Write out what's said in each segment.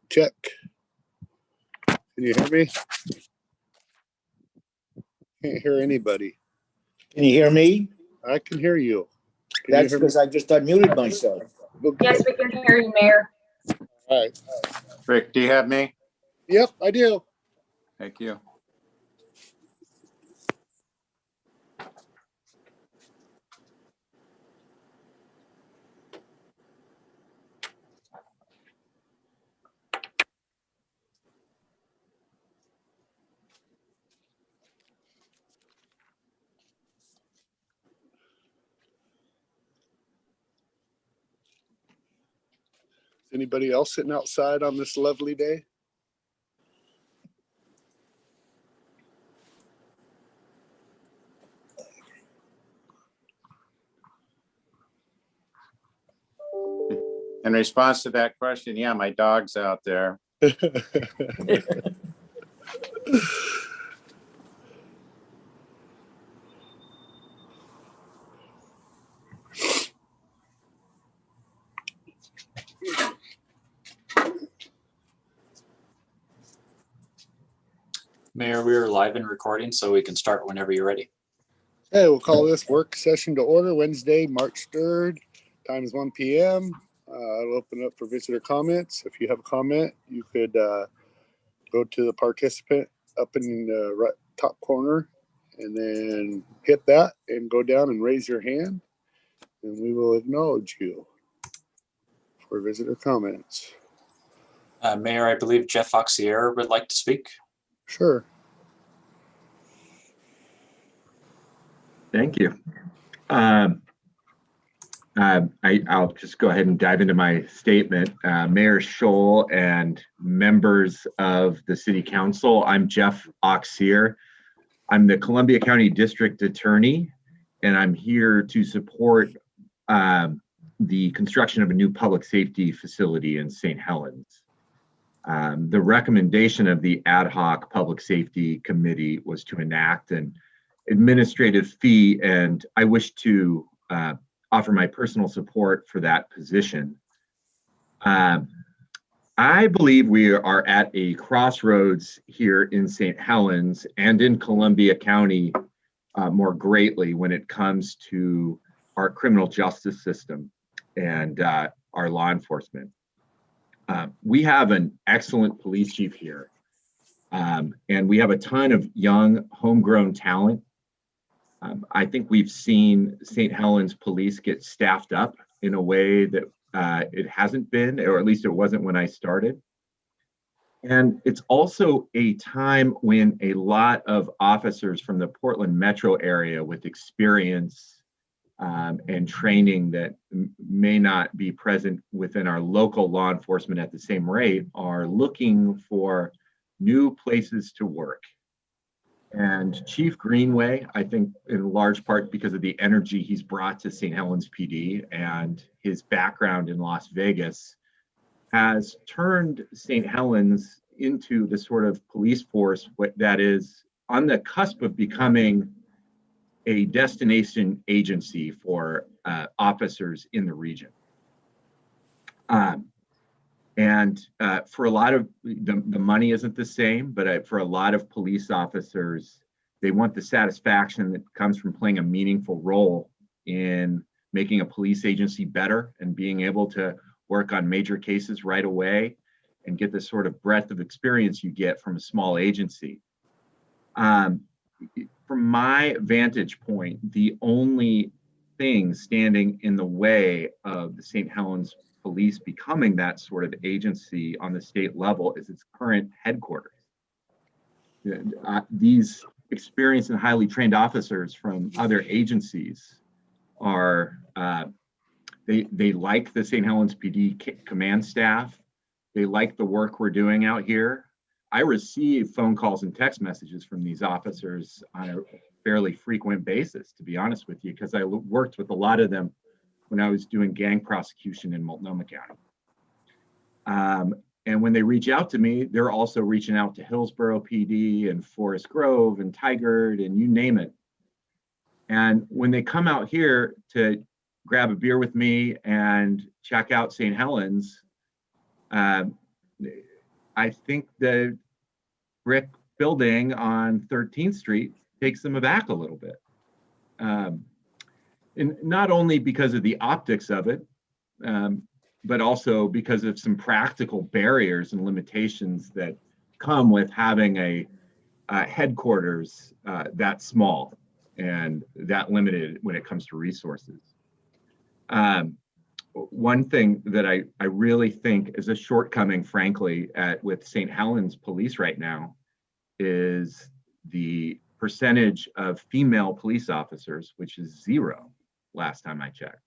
Check. Can you hear me? Can't hear anybody. Can you hear me? I can hear you. That's because I just unmuted myself. Yes, we can hear you, Mayor. All right. Rick, do you have me? Yep, I do. Thank you. Is anybody else sitting outside on this lovely day? In response to that question, yeah, my dog's out there. Mayor, we are live and recording, so we can start whenever you're ready. Hey, we'll call this work session to order Wednesday, March 3rd. Time is 1 p.m. I'll open up for visitor comments. If you have a comment, you could go to the participant up in the right top corner and then hit that and go down and raise your hand, and we will acknowledge you for visitor comments. Mayor, I believe Jeff Oxier would like to speak. Sure. Thank you. I'll just go ahead and dive into my statement. Mayor Scholl and members of the City Council, I'm Jeff Oxier. I'm the Columbia County District Attorney, and I'm here to support the construction of a new public safety facility in St. Helens. The recommendation of the Ad Hoc Public Safety Committee was to enact an administrative fee, and I wish to offer my personal support for that position. I believe we are at a crossroads here in St. Helens and in Columbia County more greatly when it comes to our criminal justice system and our law enforcement. We have an excellent police chief here, and we have a ton of young homegrown talent. I think we've seen St. Helens police get staffed up in a way that it hasn't been, or at least it wasn't when I started. And it's also a time when a lot of officers from the Portland metro area with experience and training that may not be present within our local law enforcement at the same rate are looking for new places to work. And Chief Greenway, I think in large part because of the energy he's brought to St. Helens PD and his background in Las Vegas, has turned St. Helens into the sort of police force that is on the cusp of becoming a destination agency for officers in the region. For a lot of, the money isn't the same, but for a lot of police officers, they want the satisfaction that comes from playing a meaningful role in making a police agency better and being able to work on major cases right away and get the sort of breadth of experience you get from a small agency. From my vantage point, the only thing standing in the way of the St. Helens Police becoming that sort of agency on the state level is its current headquarters. These experienced and highly trained officers from other agencies are, they like the St. Helens PD command staff. They like the work we're doing out here. I receive phone calls and text messages from these officers on a fairly frequent basis, to be honest with you, because I worked with a lot of them when I was doing gang prosecution in Multnomah County. And when they reach out to me, they're also reaching out to Hillsborough PD and Forest Grove and Tigard and you name it. And when they come out here to grab a beer with me and check out St. Helens, I think the brick building on 13th Street takes them aback a little bit. And not only because of the optics of it, but also because of some practical barriers and limitations that come with having a headquarters that small and that limited when it comes to resources. One thing that I really think is a shortcoming, frankly, with St. Helens Police right now is the percentage of female police officers, which is 0 last time I checked.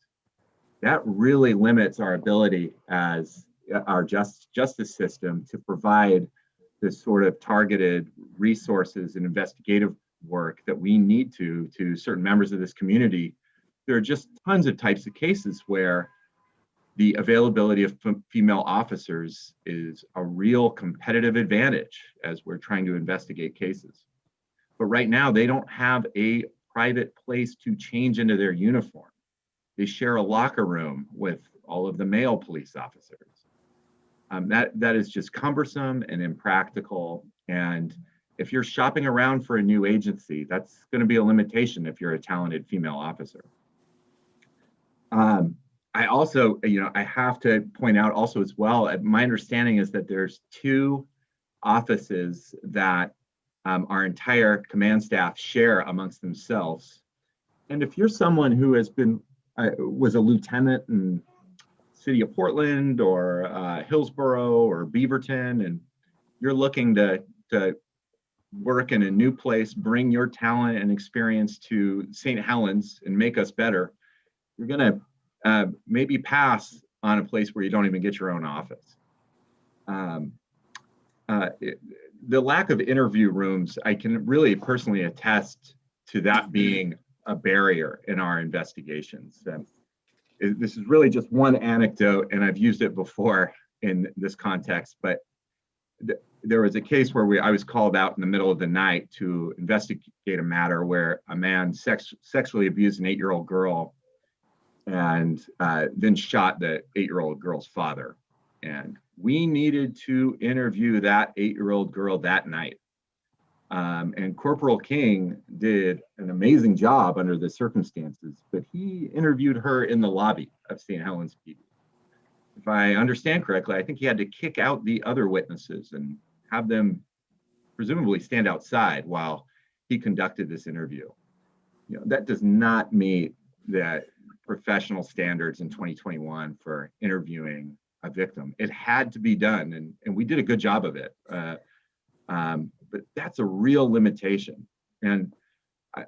That really limits our ability as our justice system to provide this sort of targeted resources and investigative work that we need to certain members of this community. There are just tons of types of cases where the availability of female officers is a real competitive advantage as we're trying to investigate cases. But right now, they don't have a private place to change into their uniform. They share a locker room with all of the male police officers. That is just cumbersome and impractical. And if you're shopping around for a new agency, that's going to be a limitation if you're a talented female officer. I also, I have to point out also as well, my understanding is that there's 2 offices that our entire command staff share amongst themselves. And if you're someone who has been, was a lieutenant in City of Portland or Hillsborough or Beaverton, and you're looking to work in a new place, bring your talent and experience to St. Helens and make us better, you're gonna maybe pass on a place where you don't even get your own office. The lack of interview rooms, I can really personally attest to that being a barrier in our investigations. This is really just one anecdote, and I've used it before in this context, but there was a case where I was called out in the middle of the night to investigate a matter where a man sexually abused an 8-year-old girl and then shot the 8-year-old girl's father. And we needed to interview that 8-year-old girl that night. And Corporal King did an amazing job under the circumstances, but he interviewed her in the lobby of St. Helens PD. If I understand correctly, I think he had to kick out the other witnesses and have them presumably stand outside while he conducted this interview. That does not meet the professional standards in 2021 for interviewing a victim. It had to be done, and we did a good job of it. But that's a real limitation. And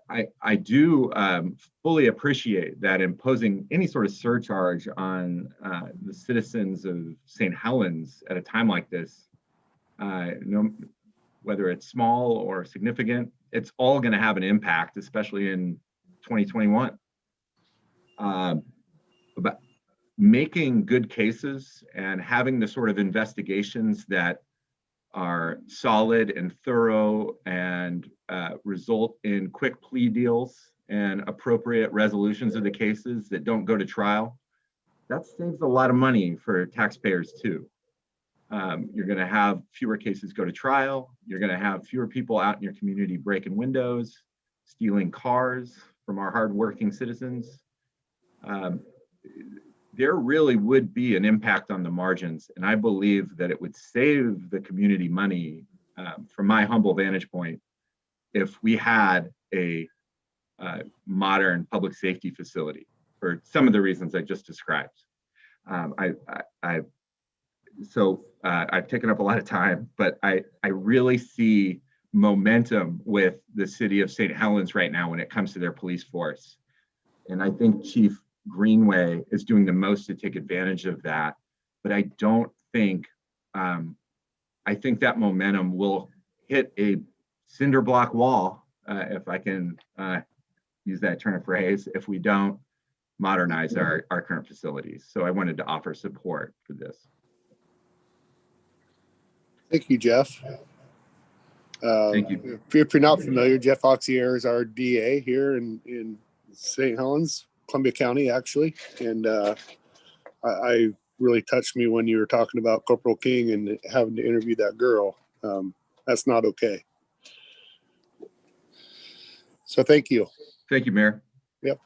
I do fully appreciate that imposing any sort of surcharge on the citizens of St. Helens at a time like this, whether it's small or significant, it's all going to have an impact, especially in 2021. But making good cases and having the sort of investigations that are solid and thorough and result in quick plea deals and appropriate resolutions of the cases that don't go to trial, that saves a lot of money for taxpayers too. You're going to have fewer cases go to trial. You're going to have fewer people out in your community breaking windows, stealing cars from our hardworking citizens. There really would be an impact on the margins, and I believe that it would save the community money, from my humble vantage point, if we had a modern public safety facility for some of the reasons I just described. I've taken up a lot of time, but I really see momentum with the city of St. Helens right now when it comes to their police force. And I think Chief Greenway is doing the most to take advantage of that. But I don't think, I think that momentum will hit a cinder block wall, if I can use that turn of phrase, if we don't modernize our current facilities. So I wanted to offer support for this. Thank you, Jeff. Thank you. If you're not familiar, Jeff Oxier is our DA here in St. Helens, Columbia County, actually. And I really touched me when you were talking about Corporal King and having to interview that girl. That's not okay. So thank you. Thank you, Mayor. Yep.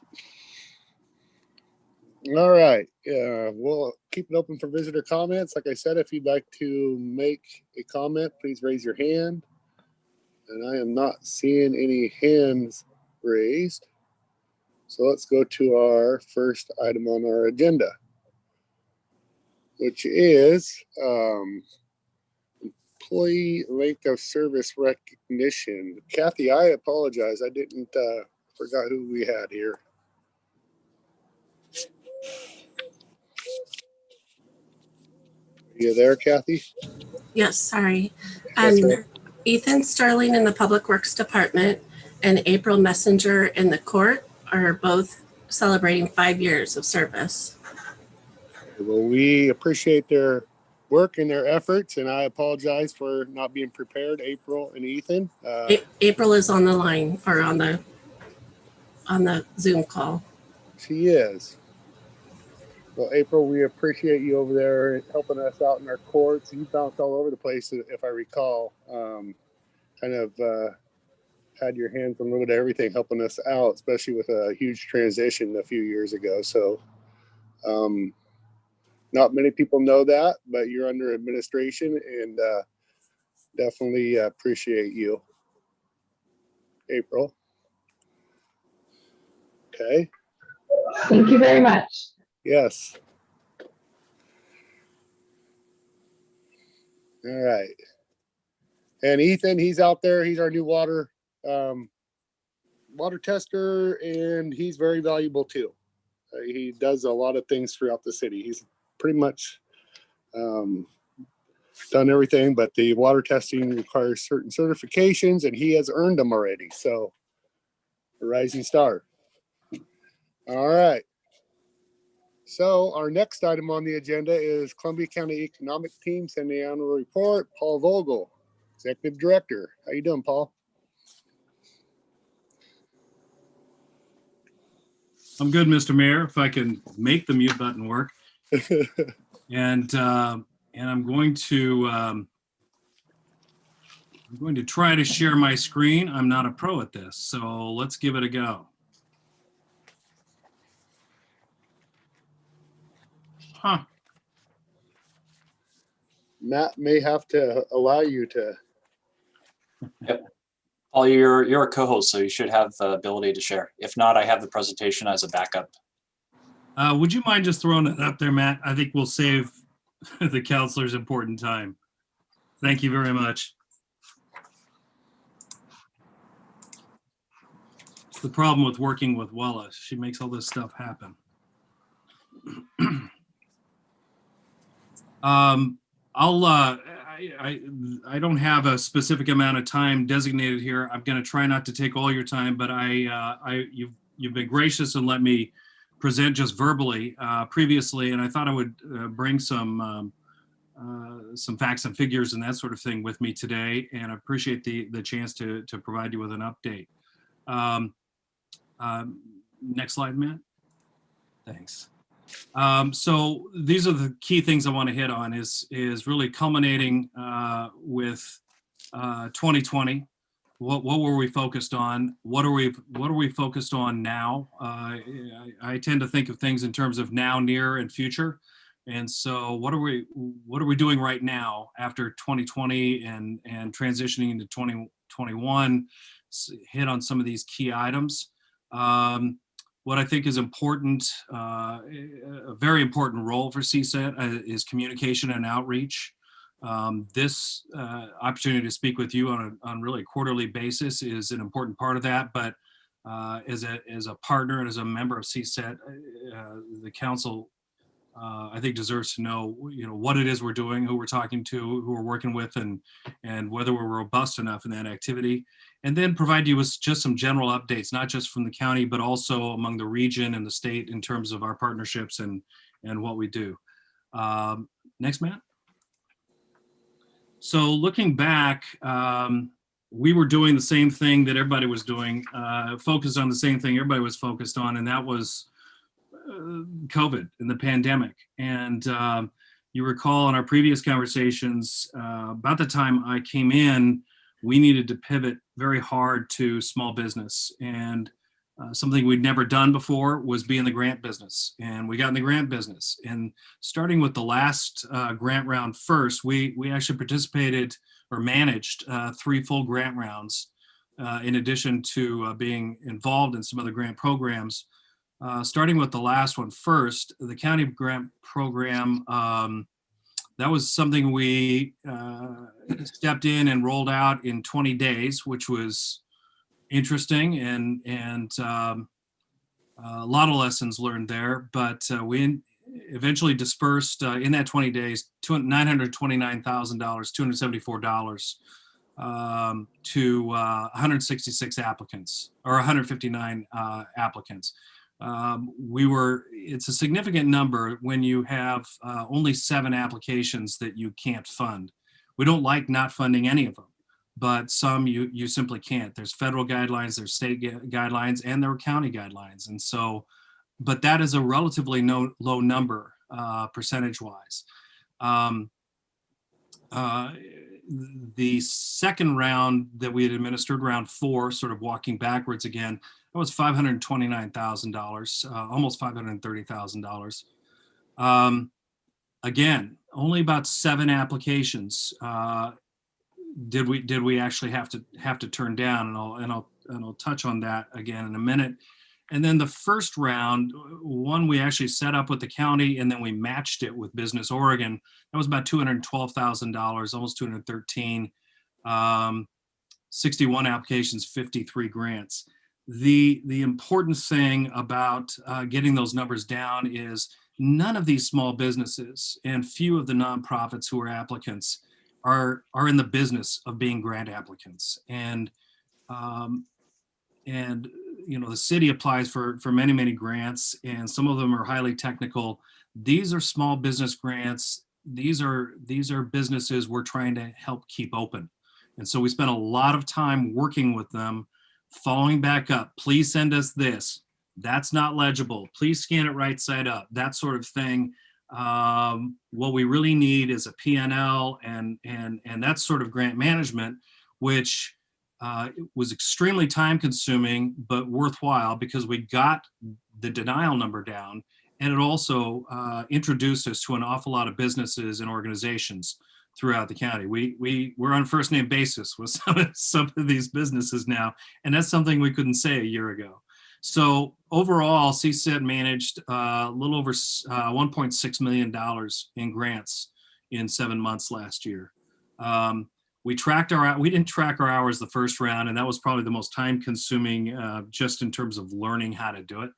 All right. We'll keep it open for visitor comments. Like I said, if you'd like to make a comment, please raise your hand. And I am not seeing any hands raised. So let's go to our first item on our agenda, which is employee length of service recognition. Kathy, I apologize. I didn't forgot who we had here. Are you there, Kathy? Yes, sorry. That's right. Ethan Sterling in the Public Works Department and April Messenger in the court are both celebrating 5 years of service. Well, we appreciate their work and their efforts, and I apologize for not being prepared, April and Ethan. April is on the line or on the Zoom call. She is. Well, April, we appreciate you over there helping us out in our courts. You bounced all over the place, if I recall. Kind of had your hands on a little bit of everything, helping us out, especially with a huge transition a few years ago. So not many people know that, but you're under administration, and definitely appreciate you, April. Okay. Thank you very much. Yes. All right. And Ethan, he's out there. He's our new water tester, and he's very valuable too. He does a lot of things throughout the city. He's pretty much done everything, but the water testing requires certain certifications, and he has earned them already. So, a rising star. All right. So our next item on the agenda is Columbia County Economic Team sending the annual report. Paul Vogel, Executive Director. How you doing, Paul? I'm good, Mr. Mayor, if I can make the mute button work. And I'm going to try to share my screen. I'm not a pro at this, so let's give it a go. Huh. Matt may have to allow you to. Yep. Paul, you're a co-host, so you should have the ability to share. If not, I have the presentation as a backup. Would you mind just throwing it up there, Matt? I think we'll save the counselor's important time. Thank you very much. It's the problem with working with Wella. She makes all this stuff happen. I don't have a specific amount of time designated here. I'm going to try not to take all your time, but you've been gracious and let me present just verbally previously, and I thought I would bring some facts and figures and that sort of thing with me today, and I appreciate the chance to provide you with an update. Next slide, Matt. Thanks. So these are the key things I want to hit on is really culminating with 2020. What were we focused on? What are we focused on now? I tend to think of things in terms of now, near, and future. And so what are we doing right now after 2020 and transitioning into 2021? Hit on some of these key items. What I think is important, a very important role for CSET is communication and outreach. This opportunity to speak with you on really a quarterly basis is an important part of that. But as a partner and as a member of CSET, the council, I think, deserves to know, what it is we're doing, who we're talking to, who we're working with, and whether we're robust enough in that activity. And then provide you with just some general updates, not just from the county, but also among the region and the state in terms of our partnerships and what we do. Next, Matt. So looking back, we were doing the same thing that everybody was doing, focused on the same thing everybody was focused on, and that was COVID and the pandemic. And you recall in our previous conversations, about the time I came in, we needed to pivot very hard to small business. And something we'd never done before was be in the grant business. And we got in the grant business. And starting with the last grant round first, we actually participated or managed 3 full grant rounds, in addition to being involved in some other grant programs. Starting with the last one first, the county grant program, that was something we stepped in and rolled out in 20 days, which was interesting and a lot of lessons learned there. But we eventually dispersed in that 20 days $929,000, $274 to 166 applicants, or 159 applicants. It's a significant number when you have only 7 applications that you can't fund. We don't like not funding any of them, but some you simply can't. There's federal guidelines, there's state guidelines, and there are county guidelines. And so, but that is a relatively low number percentage-wise. The second round that we had administered, round 4, sort of walking backwards again, that was $529,000, almost $530,000. Again, only about 7 applications did we actually have to turn down, and I'll touch on that again in a minute. And then the first round, one we actually set up with the county, and then we matched it with Business Oregon. That was about $212,000, almost $213,000. 61 applications, 53 grants. The important thing about getting those numbers down is none of these small businesses and few of the nonprofits who are applicants are in the business of being grant applicants. And you know, the city applies for many grants, and some of them are highly technical. These are small business grants. These are businesses we're trying to help keep open. And so we spent a lot of time working with them, following back up. Please send us this. That's not legible. Please scan it right side up. That sort of thing. What we really need is a P&L and that sort of grant management, which it was extremely time consuming, but worthwhile because we got the denial number down, and it also introduced us to an awful lot of businesses and organizations throughout the county. We're on a first name basis with some of these businesses now, and that's something we couldn't say a year ago. So overall, CSET managed a little over $1.6 million in grants in 7 months last year. We didn't track our hours the first round, and that was probably the most time consuming just in terms of learning how to do it.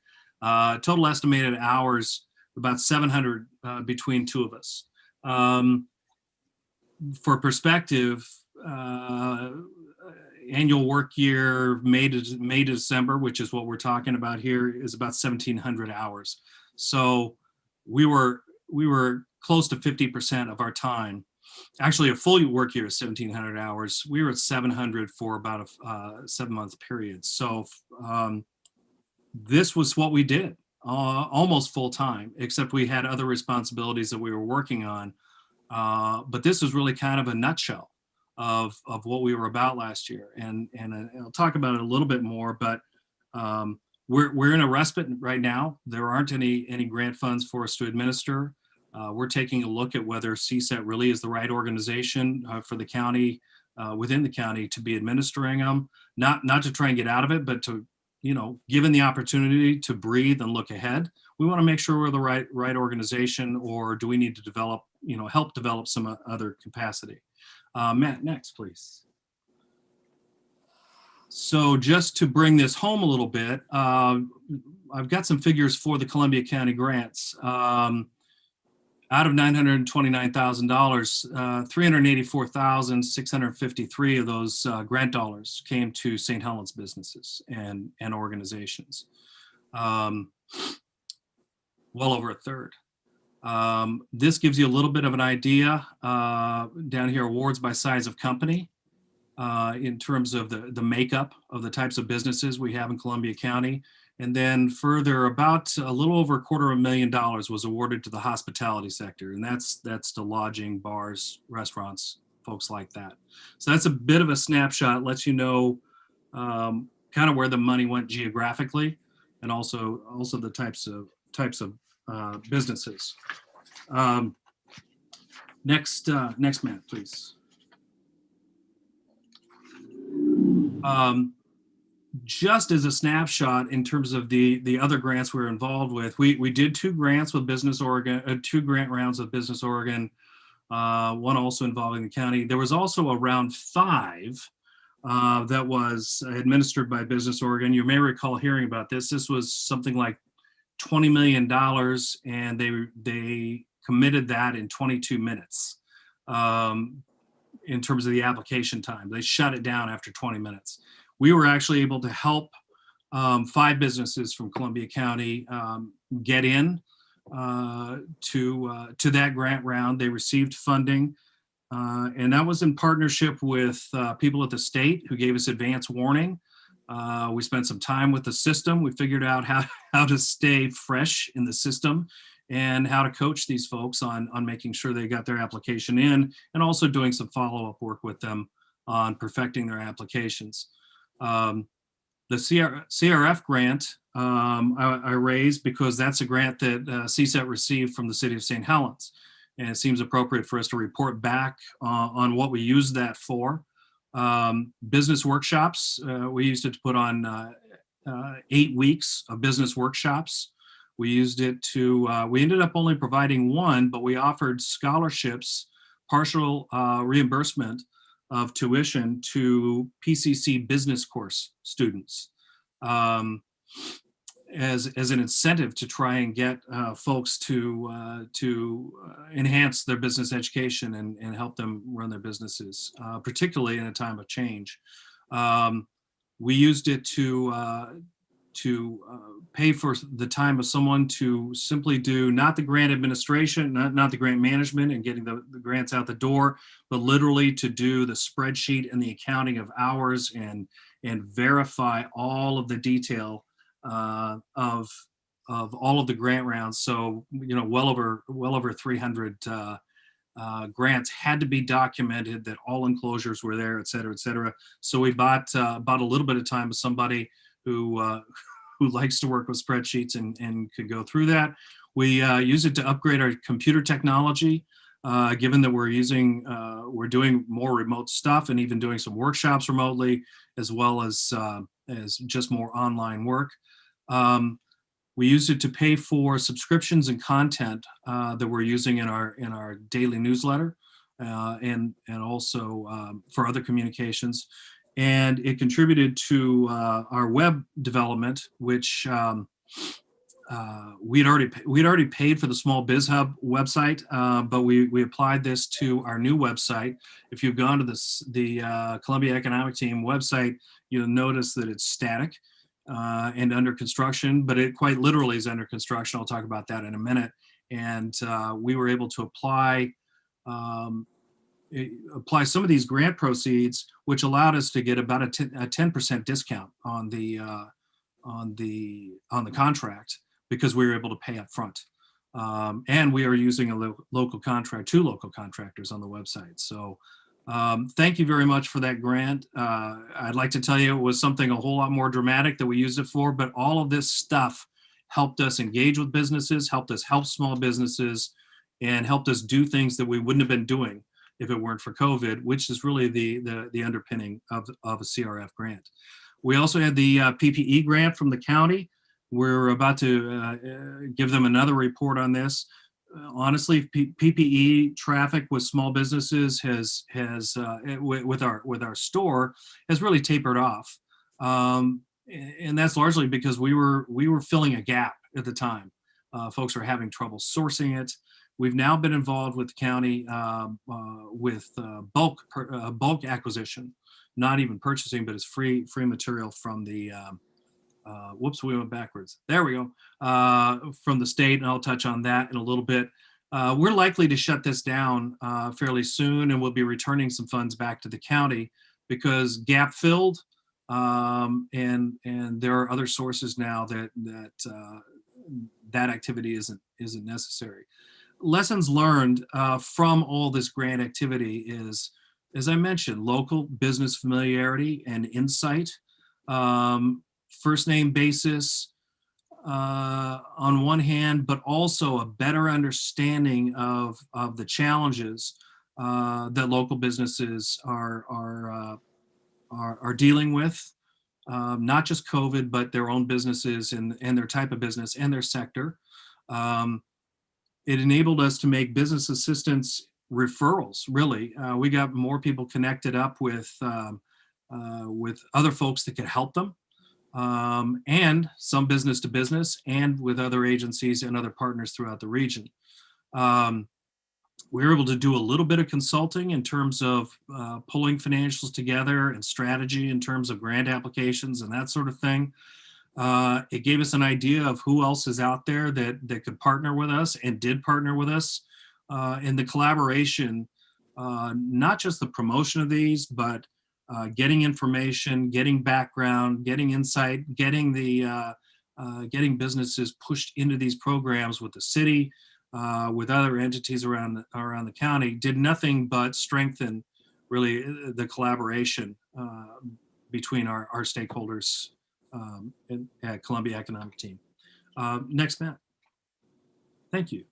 Total estimated hours, about 700 between 2 of us. For perspective, annual work year, May to December, which is what we're talking about here, is about 1,700 hours. So we were close to 50% of our time. Actually, a full work year is 1,700 hours. We were at 700 for about a 7-month period. So this was what we did, almost full time, except we had other responsibilities that we were working on. But this is really kind of a nutshell of what we were about last year. And I'll talk about it a little bit more, but we're in a respite right now. There aren't any grant funds for us to administer. We're taking a look at whether CSET really is the right organization for the county, within the county, to be administering them, not to try and get out of it, but to, you know, given the opportunity to breathe and look ahead, we want to make sure we're the right organization, or do we need to develop, help develop some other capacity? Matt, next, please. So just to bring this home a little bit, I've got some figures for the Columbia County grants. Out of $929,000, 384,653 of those grant dollars came to St. Helens businesses and organizations. Well over a third. This gives you a little bit of an idea down here, awards by size of company, in terms of the makeup of the types of businesses we have in Columbia County. And then further, about a little over $250,000 was awarded to the hospitality sector. And that's to lodging, bars, restaurants, folks like that. So that's a bit of a snapshot, lets you know kind of where the money went geographically, and also the types of businesses. Next map, please. Just as a snapshot in terms of the other grants we're involved with, we did 2 grants with Business Oregon, 2 grant rounds with Business Oregon, one also involving the county. There was also a round 5 that was administered by Business Oregon. You may recall hearing about this. This was something like $20 million, and they committed that in 22 minutes in terms of the application time. They shut it down after 20 minutes. We were actually able to help 5 businesses from Columbia County get in to that grant round. They received funding, and that was in partnership with people at the state who gave us advance warning. We spent some time with the system. We figured out how to stay fresh in the system and how to coach these folks on making sure they got their application in, and also doing some follow-up work with them on perfecting their applications. The CRF grant I raised because that's a grant that CSET received from the city of St. Helens. And it seems appropriate for us to report back on what we used that for. Business workshops, we used it to put on 8 weeks of business workshops. We used it to, we ended up only providing 1, but we offered scholarships, partial reimbursement of tuition to PCC business course students as an incentive to try and get folks to enhance their business education and help them run their businesses, particularly in a time of change. We used it to pay for the time of someone to simply do not the grant administration, not the grant management and getting the grants out the door, but literally to do the spreadsheet and the accounting of hours and verify all of the detail of all of the grant rounds. So, well over 300 grants had to be documented, that all enclosures were there, et cetera, et cetera. So we bought a little bit of time with somebody who likes to work with spreadsheets and could go through that. We use it to upgrade our computer technology, given that we're doing more remote stuff and even doing some workshops remotely, as well as just more online work. We used it to pay for subscriptions and content that we're using in our daily newsletter, and also for other communications. And it contributed to our web development, which we'd already paid for the Small Biz Hub website, but we applied this to our new website. If you've gone to the Columbia Economic Team website, you'll notice that it's static and under construction, but it quite literally is under construction. I'll talk about that in a minute. And we were able to apply some of these grant proceeds, which allowed us to get about a 10% discount on the contract, because we were able to pay up front. And we are using two local contractors on the website. So thank you very much for that grant. I'd like to tell you it was something a whole lot more dramatic that we used it for, but all of this stuff helped us engage with businesses, helped us help small businesses, and helped us do things that we wouldn't have been doing if it weren't for COVID, which is really the underpinning of a CRF grant. We also had the PPE grant from the county. We're about to give them another report on this. Honestly, PPE traffic with small businesses has with our store has really tapered off, and that's largely because we were filling a gap at the time. Folks were having trouble sourcing it. We've now been involved with the county with bulk acquisition, not even purchasing, but it's free material from the, whoops, we went backwards. There we go. From the state, and I'll touch on that in a little bit. We're likely to shut this down fairly soon, and we'll be returning some funds back to the county because gap filled, And there are other sources now that activity isn't necessary. Lessons learned from all this grant activity is, as I mentioned, local business familiarity and insight, first name basis on one hand, but also a better understanding of the challenges that local businesses are dealing with, not just COVID, but their own businesses and their type of business and their sector. It enabled us to make business assistance referrals. Really, we got more people connected up with other folks that could help them, and some business to business, and with other agencies and other partners throughout the region. We were able to do a little bit of consulting in terms of pulling financials together and strategy in terms of grant applications and that sort of thing. It gave us an idea of who else is out there that could partner with us and did partner with us in the collaboration, not just the promotion of these, but getting information, getting background, getting insight, getting businesses pushed into these programs with the city, with other entities around the county, did nothing but strengthen really the collaboration between our stakeholders at Columbia Economic Team. Next, Matt. Thank you.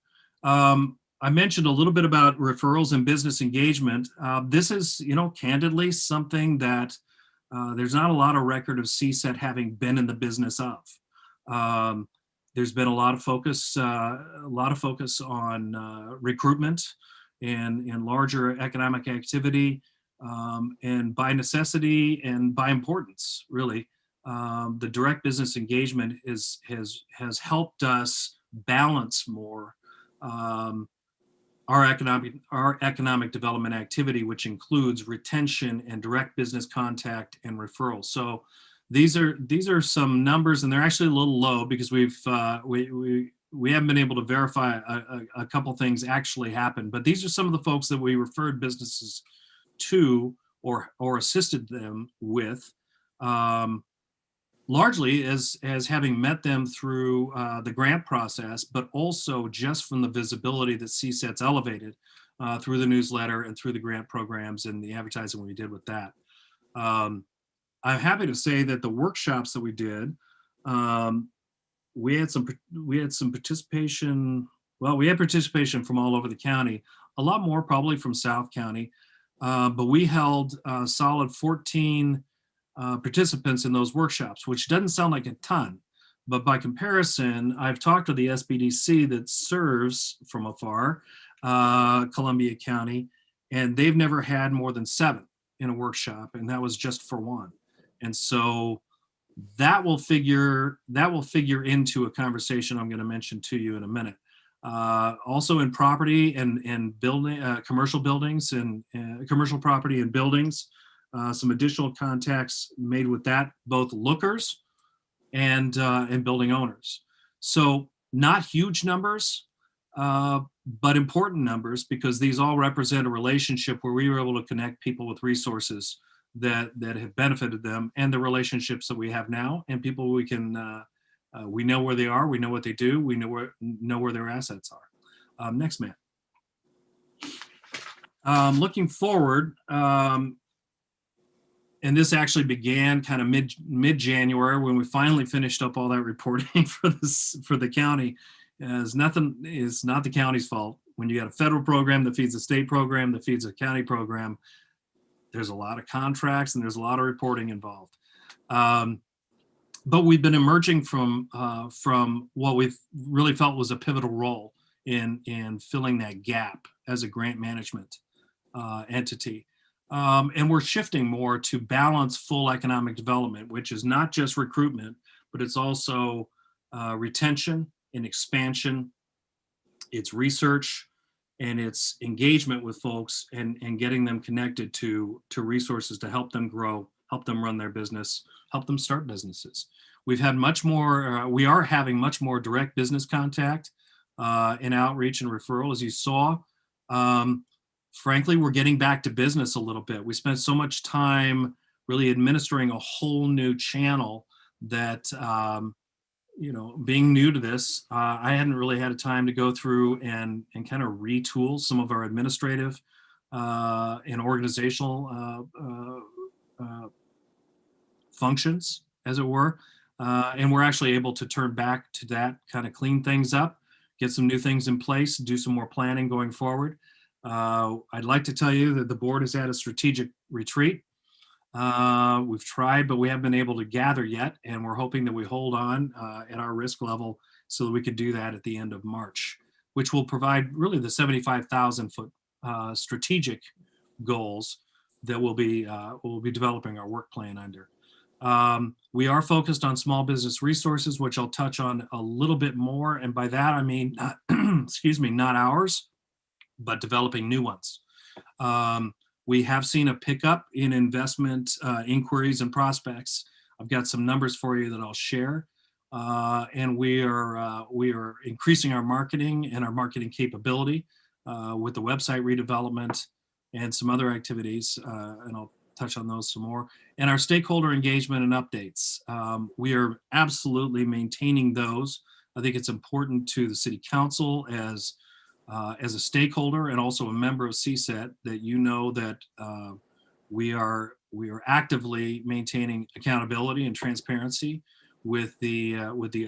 I mentioned a little bit about referrals and business engagement. This is, candidly something that there's not a lot of record of CSET having been in the business of. There's been a lot of focus on recruitment and larger economic activity, and by necessity and by importance, really. The direct business engagement has helped us balance more our economic development activity, which includes retention and direct business contact and referrals. So these are some numbers, and they're actually a little low because we haven't been able to verify a couple things actually happened. But these are some of the folks that we referred businesses to or assisted them with. Largely as having met them through the grant process, but also just from the visibility that CSET's elevated through the newsletter and through the grant programs and the advertising we did with that. I'm happy to say that the workshops that we did, we had some participation. Well, we had participation from all over the county, a lot more probably from South County, but we held a solid 14 participants in those workshops, which doesn't sound like a ton, but by comparison, I've talked to the SBDC that serves from afar Columbia County, and they've never had more than 7 in a workshop, and that was just for one. And so that will figure into a conversation I'm going to mention to you in a minute. Also in property and building, commercial buildings and commercial property and buildings. Some additional contacts made with that, both lookers and building owners. So not huge numbers, but important numbers, because these all represent a relationship where we were able to connect people with resources that have benefited them, and the relationships that we have now, and people we can we know where they are, we know what they do, we know where their assets are. Next, Matt. Looking forward. And this actually began kind of mid-January when we finally finished up all that reporting for the county. It's not the county's fault. When you got a federal program that feeds a state program that feeds a county program, there's a lot of contracts and there's a lot of reporting involved. But we've been emerging from what we've really felt was a pivotal role in filling that gap as a grant management entity. And we're shifting more to balance full economic development, which is not just recruitment, but it's also retention and expansion, it's research, and it's engagement with folks and getting them connected to resources to help them grow, help them run their business, help them start businesses. We've had much more, we are having much more direct business contact and outreach and referral, as you saw. Frankly, we're getting back to business a little bit. We spent so much time really administering a whole new channel that, being new to this, I hadn't really had a time to go through and kind of retool some of our administrative and organizational functions, as it were. And we're actually able to turn back to that, kind of clean things up, get some new things in place, do some more planning going forward. I'd like to tell you that the board has had a strategic retreat. We've tried, but we haven't been able to gather yet, and we're hoping that we hold on at our risk level so that we could do that at the end of March, which will provide really the 75,000 foot strategic goals that we'll be developing our work plan under. We are focused on small business resources, which I'll touch on a little bit more, and by that I mean, excuse me, not ours, but developing new ones. We have seen a pickup in investment inquiries and prospects. I've got some numbers for you that I'll share. And we are increasing our marketing and our marketing capability with the website redevelopment and some other activities, and I'll touch on those some more. And our stakeholder engagement and updates. We are absolutely maintaining those. I think it's important to the City Council as a stakeholder and also a member of CSET that you know that we are actively maintaining accountability and transparency with the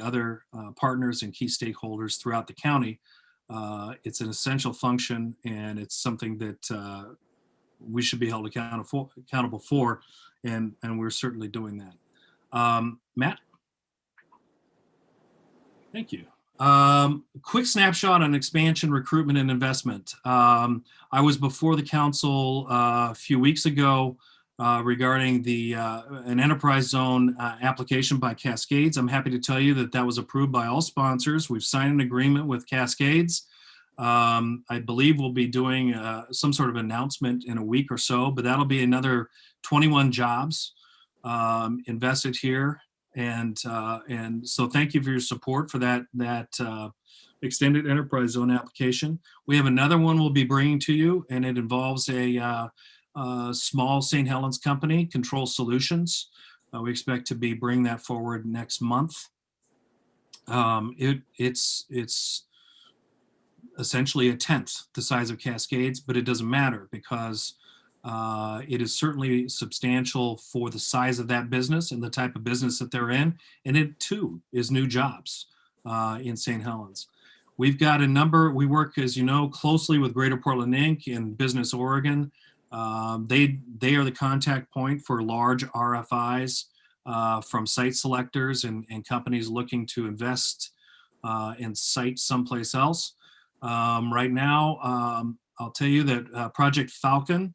other partners and key stakeholders throughout the county. It's an essential function, and it's something that we should be held accountable for, and we're certainly doing that. Matt? Thank you. Quick snapshot on expansion, recruitment, and investment. I was before the council a few weeks ago regarding an enterprise zone application by Cascades. I'm happy to tell you that that was approved by all sponsors. We've signed an agreement with Cascades. I believe we'll be doing some sort of announcement in a week or so, but that'll be another 21 jobs invested here. And so thank you for your support for that extended enterprise zone application. We have another one we'll be bringing to you, and it involves a small St. Helens company, Control Solutions. We expect to be bringing that forward next month. It's essentially a tenth the size of Cascades, but it doesn't matter because it is certainly substantial for the size of that business and the type of business that they're in. And it too is new jobs in St. Helens. We've got a number, we work, as you know, closely with Greater Portland Inc. and Business Oregon. They are the contact point for large RFIs from site selectors and companies looking to invest and site someplace else. Right now, I'll tell you that Project Falcon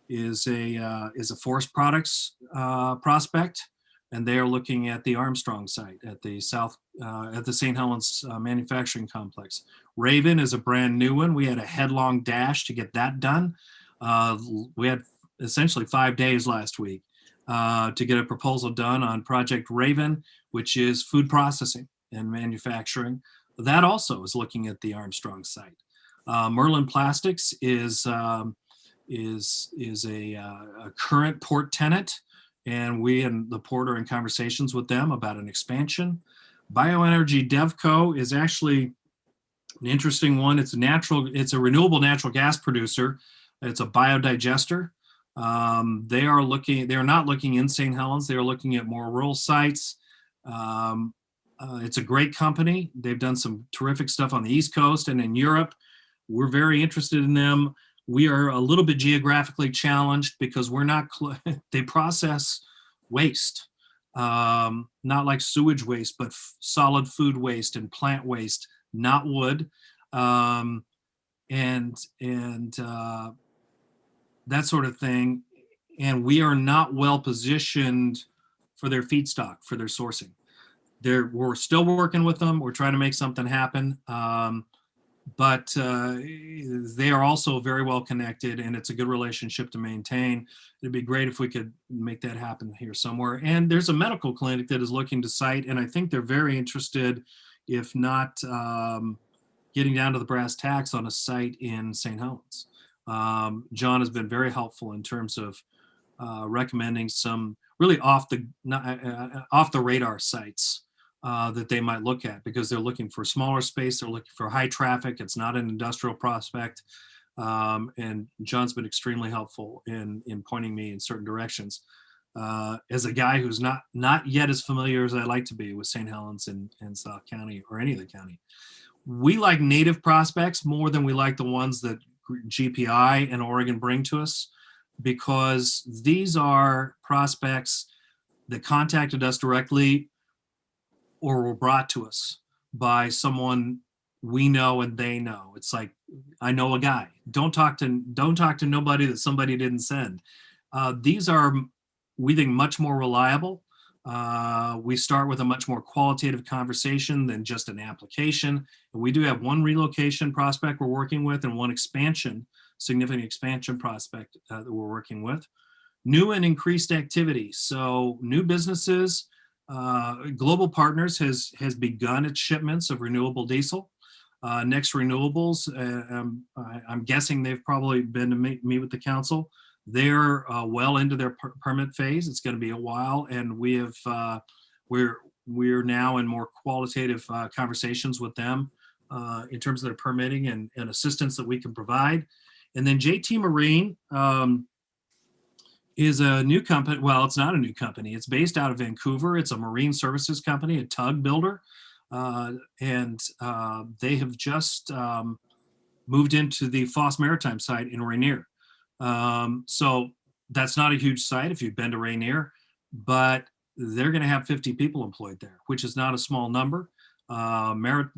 is a forest products prospect, and they are looking at the Armstrong site at the St. Helens manufacturing complex. Raven is a brand new one. We had a headlong dash to get that done. We had essentially 5 days last week to get a proposal done on Project Raven, which is food processing and manufacturing. That also is looking at the Armstrong site. Merlin Plastics is a current port tenant, and we and the port are in conversations with them about an expansion. Bioenergy Devco is actually an interesting one. It's a renewable natural gas producer. It's a biodigester. They are not looking in St. Helens. They are looking at more rural sites. It's a great company. They've done some terrific stuff on the East Coast and in Europe. We're very interested in them. We are a little bit geographically challenged because we're not, they process waste, not like sewage waste, but solid food waste and plant waste, not wood. And that sort of thing. And we are not well positioned for their feedstock, for their sourcing. We're still working with them. We're trying to make something happen. But they are also very well connected, and it's a good relationship to maintain. It'd be great if we could make that happen here somewhere. And there's a medical clinic that is looking to site, and I think they're very interested, if not getting down to the brass tacks, on a site in St. Helens. John has been very helpful in terms of recommending some really off the radar sites that they might look at, because they're looking for smaller space, they're looking for high traffic. It's not an industrial prospect, and John's been extremely helpful in pointing me in certain directions. As a guy who's not yet as familiar as I'd like to be with St. Helens and South County or any of the county, we like native prospects more than we like the ones that GPI and Oregon bring to us, because these are prospects that contacted us directly or were brought to us by someone we know and they know. It's like, I know a guy. Don't talk to nobody that somebody didn't send. These are, we think, much more reliable. We start with a much more qualitative conversation than just an application. And we do have one relocation prospect we're working with and one significant expansion prospect that we're working with. New and increased activity. So new businesses, Global Partners has begun its shipments of renewable diesel. Next Renewables, I'm guessing they've probably been to meet with the council. They're well into their permit phase. It's going to be a while, and we're now in more qualitative conversations with them in terms of their permitting and assistance that we can provide. And then JT Marine is a new company. Well, it's not a new company. It's based out of Vancouver. It's a marine services company, a tug builder, and they have just moved into the Foss Maritime site in Rainier. So that's not a huge site if you've been to Rainier, but they're going to have 50 people employed there, which is not a small number. Marine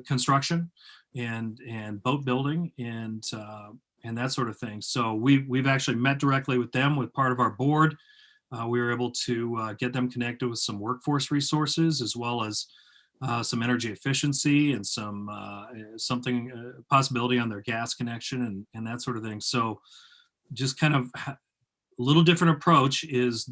construction and boat building and that sort of thing. So we've actually met directly with them with part of our board. We were able to get them connected with some workforce resources, as well as some energy efficiency and some possibility on their gas connection and that sort of thing. So just kind of a little different approach is,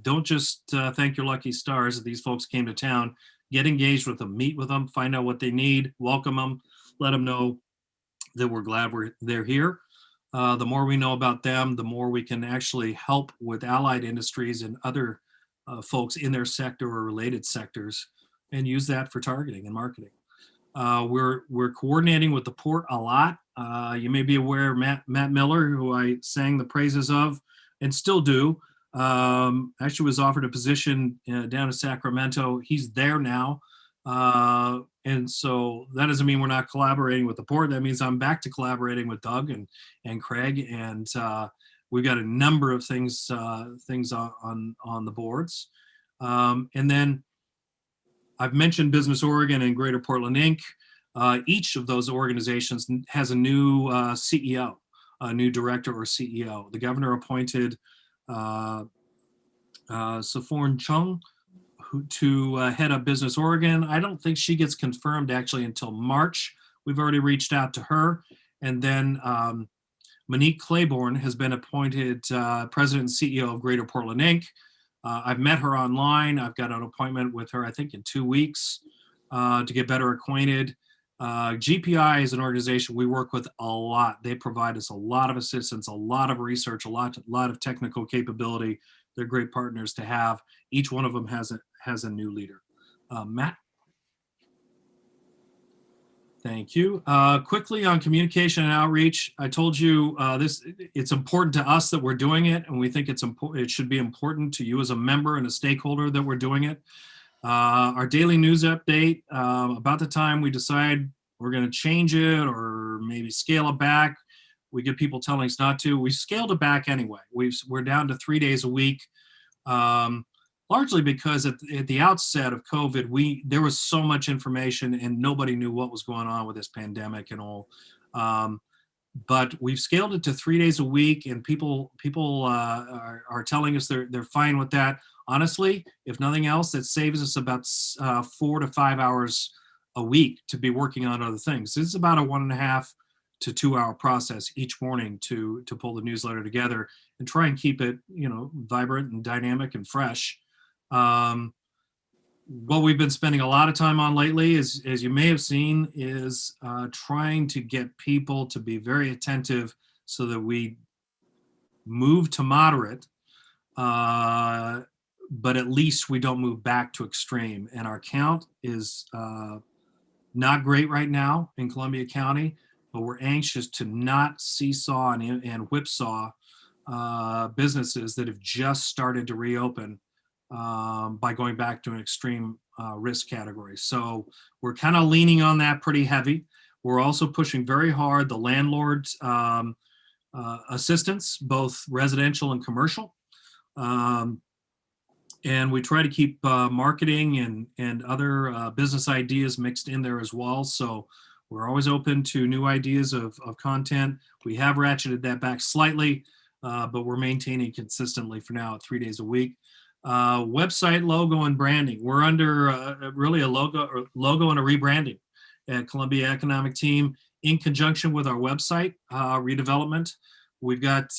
don't just thank your lucky stars that these folks came to town. Get engaged with them, meet with them, find out what they need, welcome them, let them know that we're glad they're here. The more we know about them, the more we can actually help with allied industries and other folks in their sector or related sectors, and use that for targeting and marketing. We're coordinating with the port a lot. You may be aware of Matt Miller, who I sang the praises of and still do. Actually was offered a position down in Sacramento. He's there now. And so that doesn't mean we're not collaborating with the port. That means I'm back to collaborating with Doug and Craig. And we've got a number of things on the boards. And then I've mentioned Business Oregon and Greater Portland Inc. Each of those organizations has a new CEO, a new director or CEO. The governor appointed Sophorn Chung to head up Business Oregon. I don't think she gets confirmed actually until March. We've already reached out to her. And then Monique Claiborne has been appointed president and CEO of Greater Portland Inc. I've met her online. I've got an appointment with her, I think, in 2 weeks to get better acquainted. GPI is an organization we work with a lot. They provide us a lot of assistance, a lot of research, a lot of technical capability. They're great partners to have. Each one of them has a new leader. Matt? Thank you. Quickly on communication and outreach, I told you it's important to us that we're doing it, and we think it should be important to you as a member and a stakeholder that we're doing it. Our daily news update, about the time we decide we're going to change it or maybe scale it back, we get people telling us not to. We scaled it back anyway. We're down to 3 days a week, largely because at the outset of COVID, there was so much information and nobody knew what was going on with this pandemic and all. But we've scaled it to 3 days a week, and people are telling us they're fine with that. Honestly, if nothing else, that saves us about 4 to 5 hours a week to be working on other things. It's about a 1.5 to 2 hour process each morning to pull the newsletter together and try and keep it, vibrant and dynamic and fresh. What we've been spending a lot of time on lately is, as you may have seen, is trying to get people to be very attentive so that we move to moderate, but at least we don't move back to extreme. And our count is not great right now in Columbia County, but we're anxious to not seesaw and whipsaw businesses that have just started to reopen by going back to an extreme risk category. So we're kind of leaning on that pretty heavy. We're also pushing very hard the landlord's assistance, both residential and commercial. And we try to keep marketing and other business ideas mixed in there as well. So we're always open to new ideas of content. We have ratcheted that back slightly, but we're maintaining consistently for now at 3 days a week. Website, logo, and branding. We're under really a logo and a rebranding at Columbia Economic Team in conjunction with our website redevelopment. We've got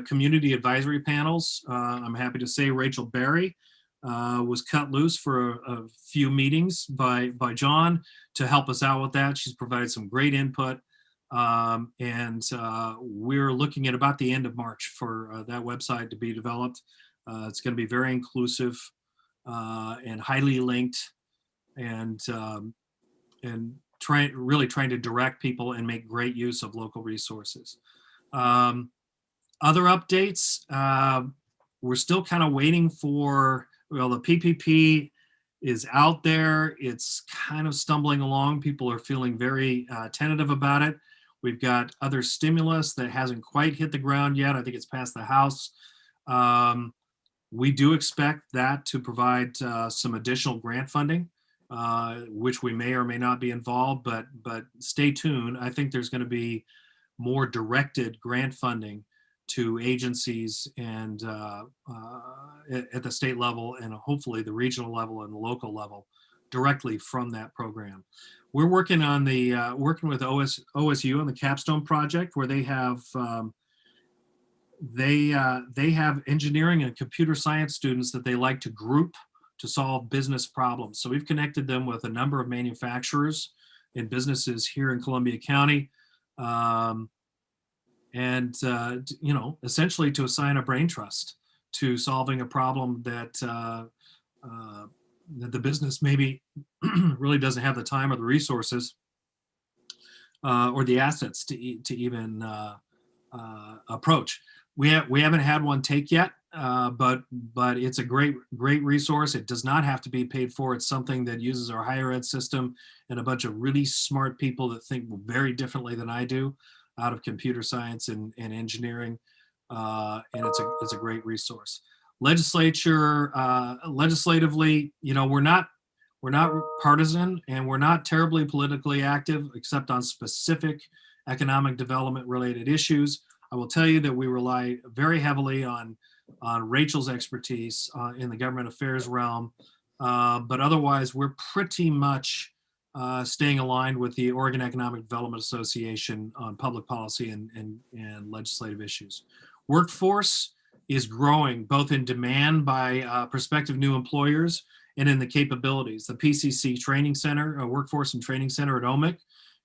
community advisory panels. I'm happy to say Rachel Berry was cut loose for a few meetings by John to help us out with that. She's provided some great input. And we're looking at about the end of March for that website to be developed. It's going to be very inclusive and highly linked, and really trying to direct people and make great use of local resources. Other updates, we're still kind of waiting for, well, the PPP is out there. It's kind of stumbling along. People are feeling very tentative about it. We've got other stimulus that hasn't quite hit the ground yet. I think it's passed the House. We do expect that to provide some additional grant funding, which we may or may not be involved, but stay tuned. I think there's going to be more directed grant funding to agencies and at the state level and hopefully the regional level and the local level directly from that program. We're working on the working with OSU on the Capstone project, where they have engineering and computer science students that they like to group to solve business problems. So we've connected them with a number of manufacturers and businesses here in Columbia County, you know, essentially to assign a brain trust to solving a problem that that the business maybe really doesn't have the time or the resources or the assets to even approach. We haven't had one take yet, but it's a great resource. It does not have to be paid for. It's something that uses our higher ed system and a bunch of really smart people that think very differently than I do out of computer science and engineering, and it's a great resource. Legislatively, you know, we're not partisan and we're not terribly politically active except on specific economic development related issues. I will tell you that we rely very heavily on Rachel's expertise in the government affairs realm, but otherwise we're pretty much staying aligned with the Oregon Economic Development Association on public policy and legislative issues. Workforce is growing both in demand by prospective new employers and in the capabilities. The PCC Training Center, Workforce and Training Center at OMIC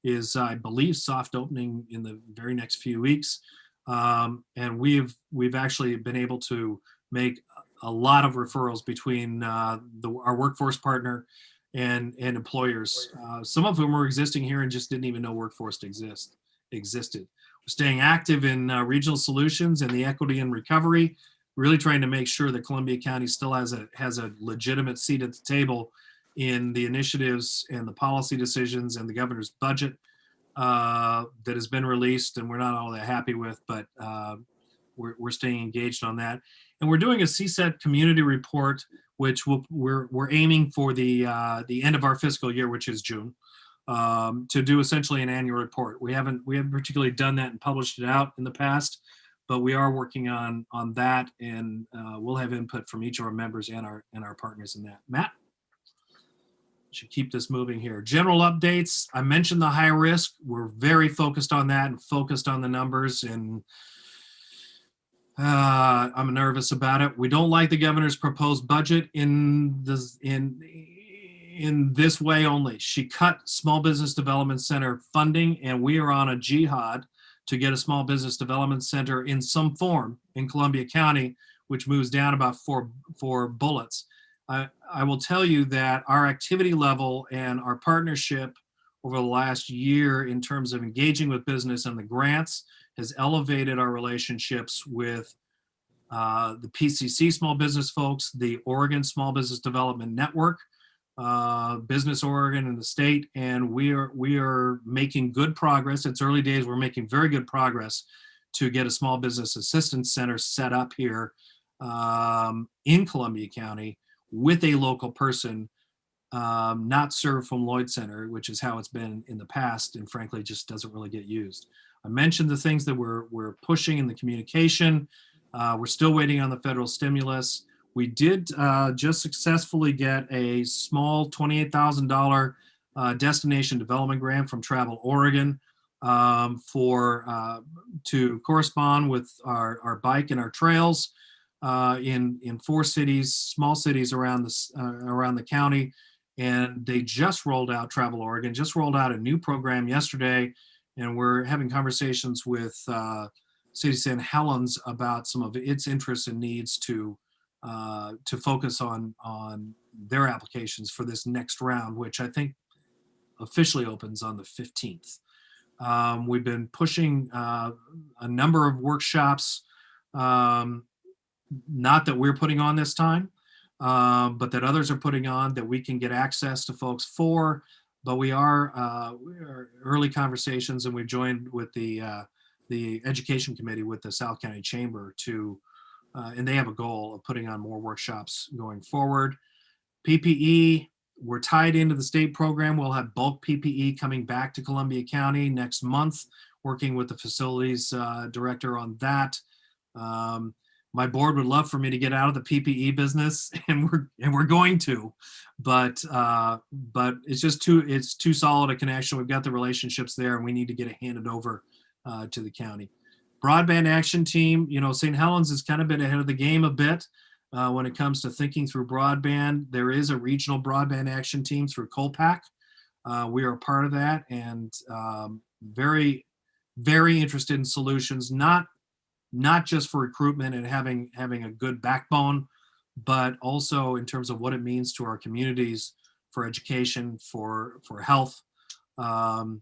is, I believe, soft opening in the very next few weeks. And we've actually been able to make a lot of referrals between our workforce partner and employers, some of whom were existing here and just didn't even know workforce existed. We're staying active in regional solutions and the equity and recovery, really trying to make sure that Columbia County still has a legitimate seat at the table in the initiatives and the policy decisions and the governor's budget that has been released and we're not all that happy with, but we're staying engaged on that. And we're doing a CSET community report, which we're aiming for the end of our fiscal year, which is June, to do essentially an annual report. We haven't particularly done that and published it out in the past, but we are working on that, and we'll have input from each of our members and our partners in that. Matt? Should keep this moving here. General updates. I mentioned the high risk. We're very focused on that and focused on the numbers, and I'm nervous about it. We don't like the governor's proposed budget in this way only. She cut Small Business Development Center funding, and we are on a jihad to get a small business development center in some form in Columbia County, which moves down about four bullets. I will tell you that our activity level and our partnership over the last year in terms of engaging with business and the grants has elevated our relationships with the PCC small business folks, the Oregon Small Business Development Network, Business Oregon and the state, and we are making good progress. It's early days. We're making very good progress to get a small business assistance center set up here in Columbia County with a local person, not served from Lloyd Center, which is how it's been in the past, and frankly, just doesn't really get used. I mentioned the things that we're pushing in the communication. We're still waiting on the federal stimulus. We did just successfully get a small $28,000 destination development grant from Travel Oregon to correspond with our bike and our trails in 4 cities, small cities around the county. And they just rolled out, Travel Oregon just rolled out a new program yesterday, and we're having conversations with City of St. Helens about some of its interests and needs to focus on their applications for this next round, which I think officially opens on the 15th. We've been pushing a number of workshops, not that we're putting on this time, but that others are putting on that we can get access to folks for. But we are early conversations, and we've joined with the education committee with the South County Chamber and they have a goal of putting on more workshops going forward. PPE, we're tied into the state program. We'll have bulk PPE coming back to Columbia County next month, working with the facilities director on that. My board would love for me to get out of the PPE business, and we're going to, but it's just too solid a connection. We've got the relationships there, and we need to get it handed over to the county. Broadband action team, St. Helens has kind of been ahead of the game a bit when it comes to thinking through broadband. There is a regional broadband action team through Colpac. We are a part of that, and very, very interested in solutions, not just for recruitment and having a good backbone, but also in terms of what it means to our communities for education, for health. And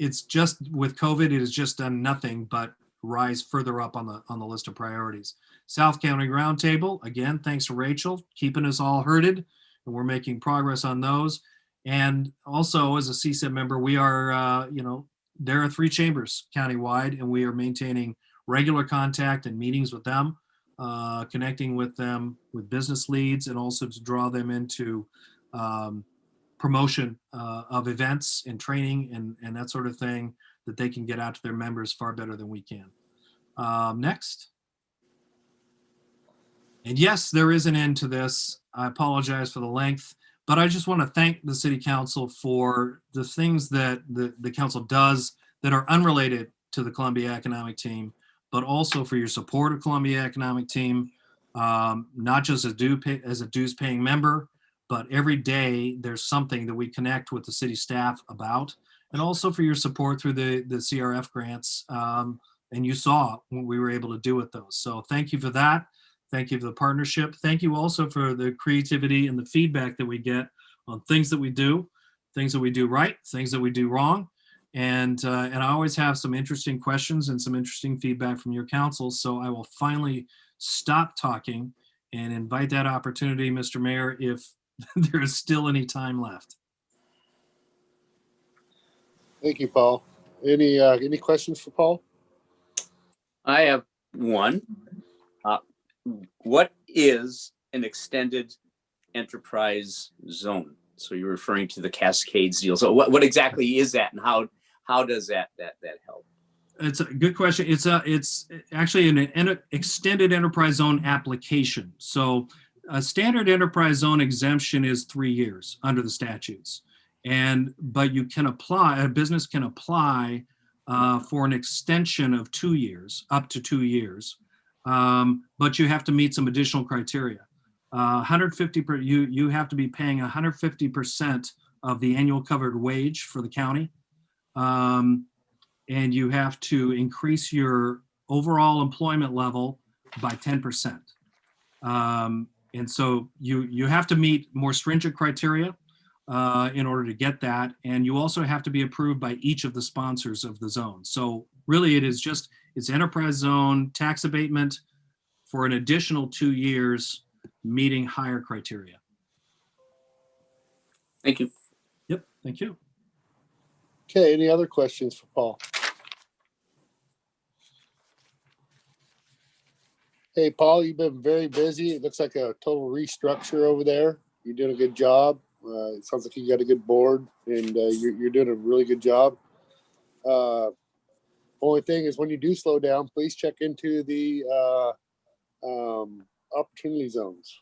it's just, with COVID, it has just done nothing but rise further up on the list of priorities. South County Roundtable, again, thanks to Rachel, keeping us all herded, and we're making progress on those. And also, as a CSIP member, we are, there are 3 chambers countywide, and we are maintaining regular contact and meetings with them, connecting with them with business leads, and also to draw them into promotion of events and training and that sort of thing that they can get out to their members far better than we can. Next. And yes, there is an end to this. I apologize for the length, but I just want to thank the City Council for the things that the council does that are unrelated to the Columbia Economic Team, but also for your support of Columbia Economic Team, not just as a dues paying member, but every day there's something that we connect with the city staff about, and also for your support through the CRF grants. And you saw what we were able to do with those. So thank you for that. Thank you for the partnership. Thank you also for the creativity and the feedback that we get on things that we do right, things that we do wrong. And I always have some interesting questions and some interesting feedback from your council. So I will finally stop talking and invite that opportunity, Mr. Mayor, if there is still any time left. Thank you, Paul. Any questions for Paul? I have one. What is an extended enterprise zone? So you're referring to the Cascades deal. So what exactly is that, and how does that help? It's a good question. It's actually an extended enterprise zone application. So a standard enterprise zone exemption is 3 years under the statutes, but you can apply. A business can apply for an extension of 2 years, up to 2 years, but you have to meet some additional criteria. 150 you have to be paying 150% of the annual covered wage for the county. and you have to increase your overall employment level by 10%. And so you have to meet more stringent criteria in order to get that. And you also have to be approved by each of the sponsors of the zone. So really it's enterprise zone, tax abatement for an additional 2 years, meeting higher criteria. Thank you. Yep, thank you. Okay, any other questions for Paul? Hey, Paul, you've been very busy. It looks like a total restructure over there. You did a good job. It sounds like you got a good board, and you're doing a really good job. Only thing is, when you do slow down, please check into the opportunity zones.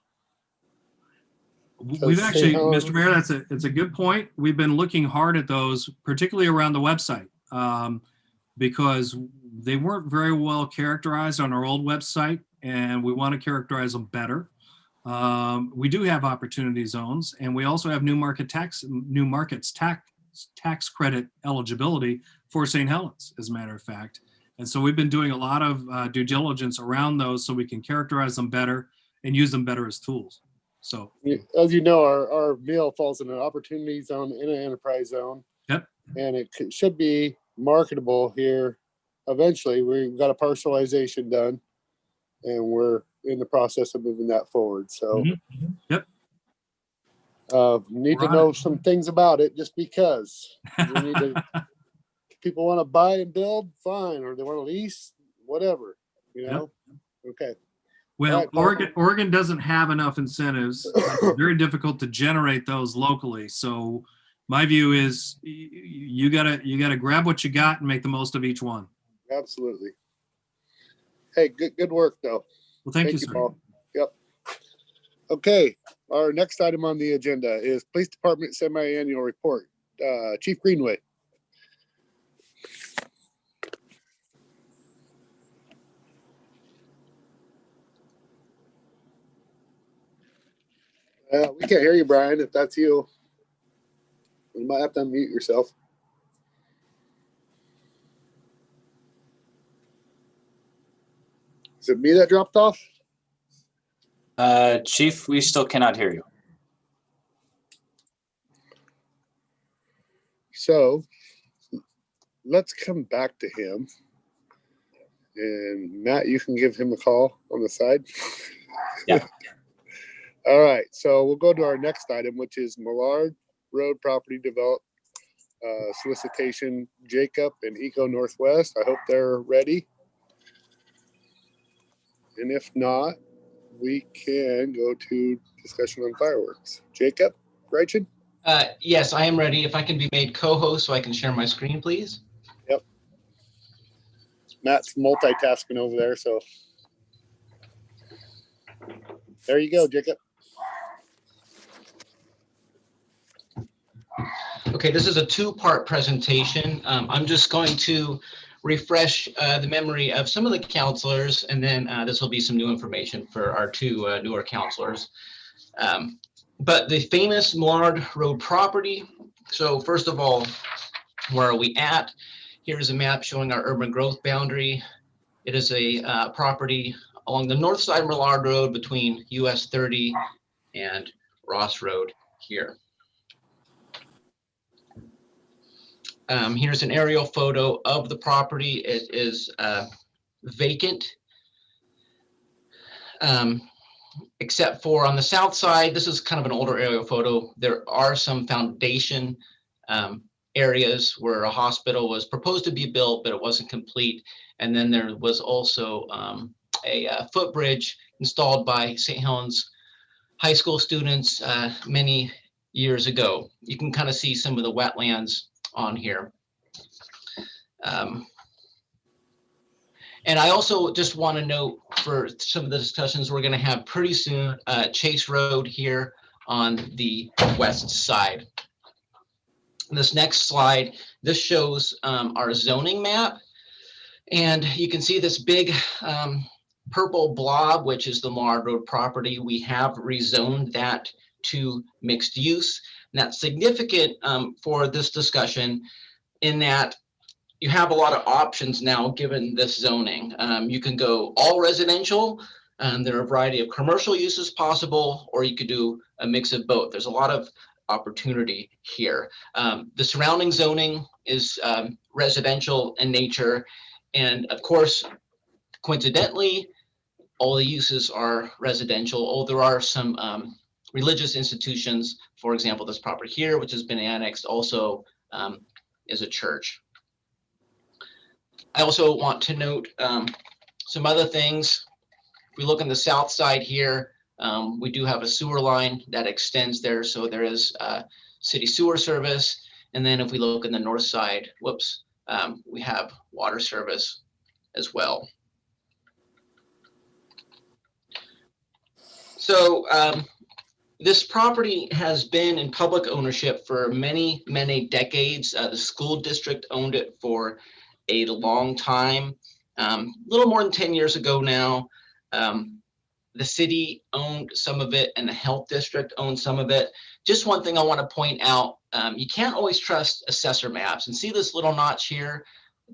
We've actually, Mr. Mayor, it's a good point. We've been looking hard at those, particularly around the website, because they weren't very well characterized on our old website, and we want to characterize them better. We do have opportunity zones, and we also have new markets tax credit eligibility for St. Helens, as a matter of fact. And so we've been doing a lot of due diligence around those so we can characterize them better and use them better as tools. So, as you know, our mill falls in an opportunity zone and an enterprise zone. Yep. And it should be marketable here eventually. We've got a parcelization done, and we're in the process of moving that forward. So, Yep. Need to know some things about it, just because we need to. People want to buy and build, fine, or they want to lease, whatever. You know. Yep. Okay. Well, right, Oregon doesn't have enough incentives. It's very difficult to generate those locally. So my view is you gotta grab what you got and make the most of each one. Absolutely. Hey, good work though. Well, thank you, sir. Paul. Yep. Okay, our next item on the agenda is Police Department Semi-Annual Report. Chief Greenway. We can't hear you, Brian, if that's you. You might have to unmute yourself. Is it me that dropped off? Chief, we still cannot hear you. So let's come back to him. And Matt, you can give him a call on the side. Yeah. All right, so we'll go to our next item, which is Millard Road Property Develop Solicitation, Jacob and Eco Northwest. I hope they're ready. And if not, we can go to discussion on fireworks. Jacob, Gretchen? Yes, I am ready. If I can be made co-host so I can share my screen, please. Yep. Matt's multitasking over there, so. There you go, Jacob. Okay, this is a two-part presentation. I'm just going to refresh the memory of some of the counselors, and then this will be some new information for our two newer counselors. But the famous Millard Road property. So first of all, where are we at? Here's a map showing our urban growth boundary. It is a property along the north side of Millard Road between US 30 and Ross Road here. Here's an aerial photo of the property. It is vacant, except for on the south side. This is kind of an older aerial photo. There are some foundation areas where a hospital was proposed to be built, but it wasn't complete. And then there was also a footbridge installed by St. Helens High School students many years ago. You can kind of see some of the wetlands on here. And I also just want to note for some of the discussions we're going to have pretty soon, Chase Road here on the west side. This next slide, this shows our zoning map. And you can see this big purple blob, which is the Millard Road property. We have rezoned that to mixed use. And that's significant for this discussion in that you have a lot of options now given this zoning. You can go all residential. There are a variety of commercial uses possible, or you could do a mix of both. There's a lot of opportunity here. The surrounding zoning is residential in nature. And of course, coincidentally, all the uses are residential, although there are some religious institutions. For example, this property here, which has been annexed, also is a church. I also want to note some other things. If we look on the south side here, we do have a sewer line that extends there, so there is city sewer service. And then if we look on the north side, whoops, we have water service as well. So this property has been in public ownership for many, many decades. The school district owned it for a long time, a little more than 10 years ago now. The city owned some of it and the health district owned some of it. Just one thing I want to point out, you can't always trust assessor maps. And see this little notch here?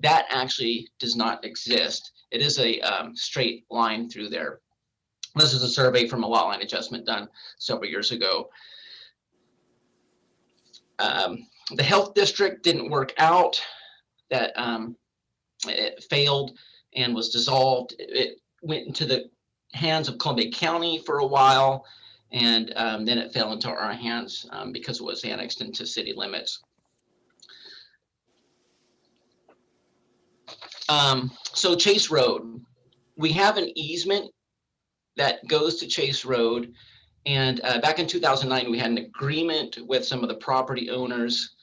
That actually does not exist. It is a straight line through there. This is a survey from a lot line adjustment done several years ago. The health district didn't work out. That it failed and was dissolved. It went into the hands of Columbia County for a while, and then it fell into our hands because it was annexed into city limits. So Chase Road, we have an easement that goes to Chase Road, and back in 2009 we had an agreement with some of the property owners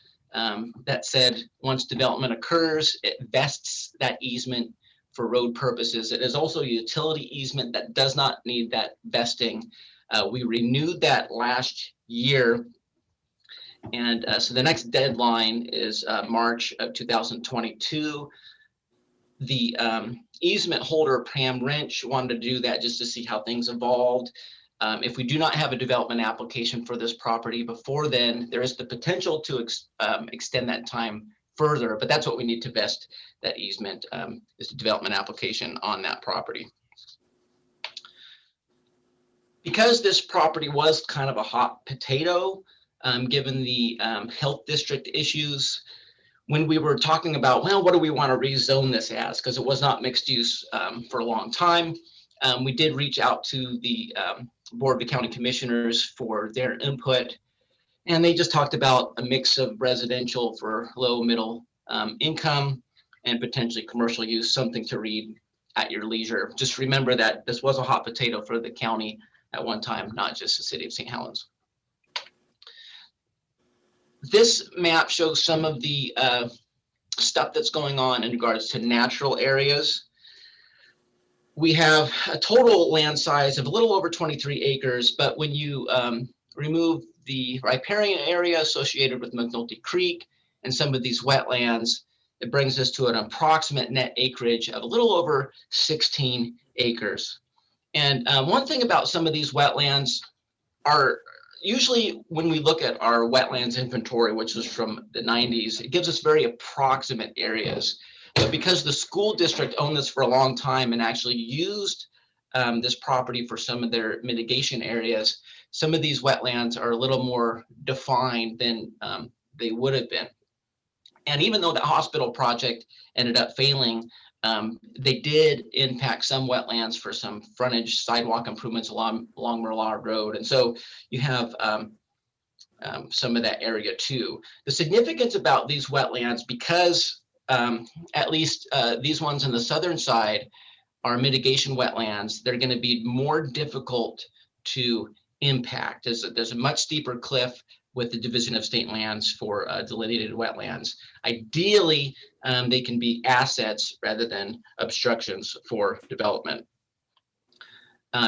that said once development occurs, it vests that easement for road purposes. It is also a utility easement that does not need that vesting. We renewed that last year, and so the next deadline is March of 2022. The easement holder, Pam Wrench, wanted to do that just to see how things evolved. If we do not have a development application for this property before then, there is the potential to extend that time further, but that's what we need to vest that easement, is a development application on that property. Because this property was kind of a hot potato, given the health district issues, when we were talking about, well, what do we want to rezone this as? Because it was not mixed use for a long time. We did reach out to the Board of County Commissioners for their input, and they just talked about a mix of residential for low, middle income and potentially commercial use, something to read at your leisure. Just remember that this was a hot potato for the county at one time, not just the city of St. Helens. This map shows some of the stuff that's going on in regards to natural areas. We have a total land size of a little over 23 acres, but when you remove the riparian area associated with McNulty Creek and some of these wetlands, it brings us to an approximate net acreage of a little over 16 acres. And one thing about some of these wetlands are, usually when we look at our wetlands inventory, which was from the 90s, it gives us very approximate areas. But because the school district owned this for a long time and actually used this property for some of their mitigation areas, some of these wetlands are a little more defined than they would have been. And even though the hospital project ended up failing, they did impact some wetlands for some frontage sidewalk improvements along Millard Road. And so you have some of that area too. The significance about these wetlands, because at least these ones on the southern side are mitigation wetlands, they're going to be more difficult to impact. There's a much steeper cliff with the Division of State Lands for delineated wetlands. Ideally, they can be assets rather than obstructions for development.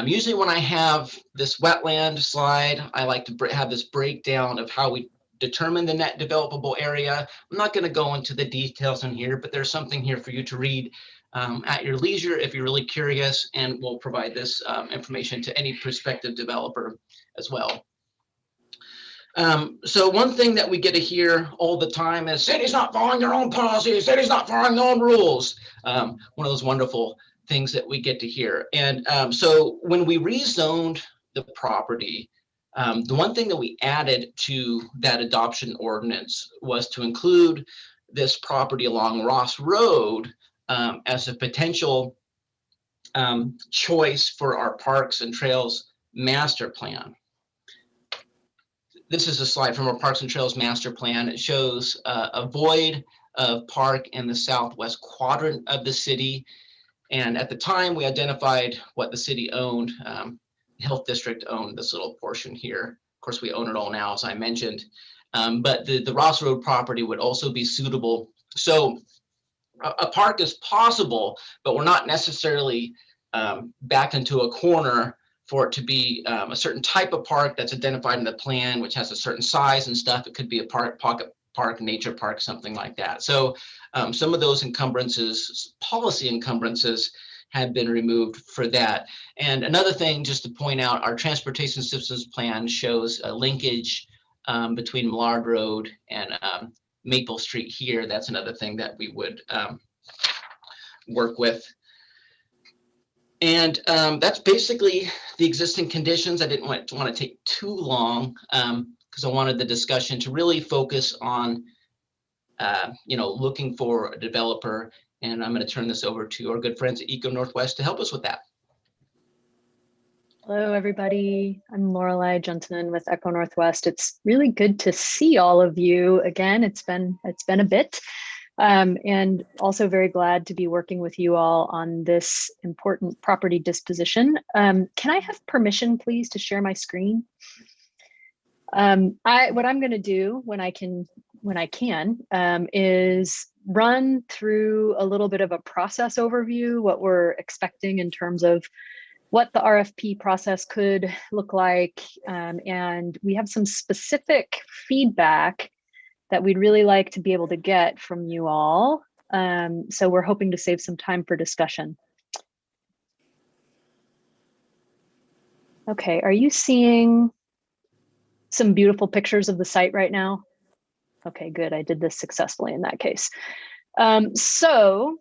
Usually when I have this wetland slide, I like to have this breakdown of how we determine the net developable area. I'm not going to go into the details in here, but there's something here for you to read at your leisure if you're really curious, and we'll provide this information to any prospective developer as well. So one thing that we get to hear all the time is cities not following their own policies, cities not following their own rules. One of those wonderful things that we get to hear. And so when we rezoned the property, the one thing that we added to that adoption ordinance was to include this property along Ross Road as a potential choice for our Parks and Trails master plan. This is a slide from our Parks and Trails master plan. It shows a void of park in the southwest quadrant of the city. And at the time, we identified what the city owned. Health District owned this little portion here. Of course, we own it all now, as I mentioned. But the Ross Road property would also be suitable. So a park is possible, but we're not necessarily backed into a corner for it to be a certain type of park that's identified in the plan, which has a certain size and stuff. It could be a pocket park, nature park, something like that. So some of those encumbrances, policy encumbrances, have been removed for that. And another thing, just to point out, our transportation systems plan shows a linkage between Millard Road and Maple Street here. That's another thing that we would work with. And that's basically the existing conditions. I didn't want to take too long because I wanted the discussion to really focus on, looking for a developer. And I'm going to turn this over to our good friends at Eco Northwest to help us with that. Hello, everybody. I'm Lorelei Jensen with Eco Northwest. It's really good to see all of you again. It's been a bit. And also very glad to be working with you all on this important property disposition. Can I have permission, please, to share my screen? What I'm going to do when I can, is run through a little bit of a process overview, what we're expecting in terms of what the RFP process could look like. And we have some specific feedback that we'd really like to be able to get from you all. So we're hoping to save some time for discussion. Okay, are you seeing some beautiful pictures of the site right now? Okay, good, I did this successfully in that case. So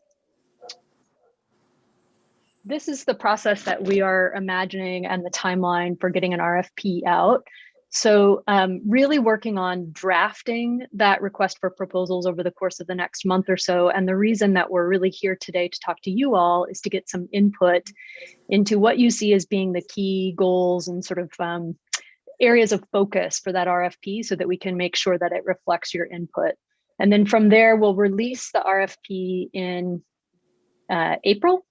this is the process that we are imagining and the timeline for getting an RFP out. So really working on drafting that request for proposals over the course of the next month or so. And the reason that we're really here today to talk to you all is to get some input into what you see as being the key goals and sort of areas of focus for that RFP so that we can make sure that it reflects your input. And then from there, we'll release the RFP in April.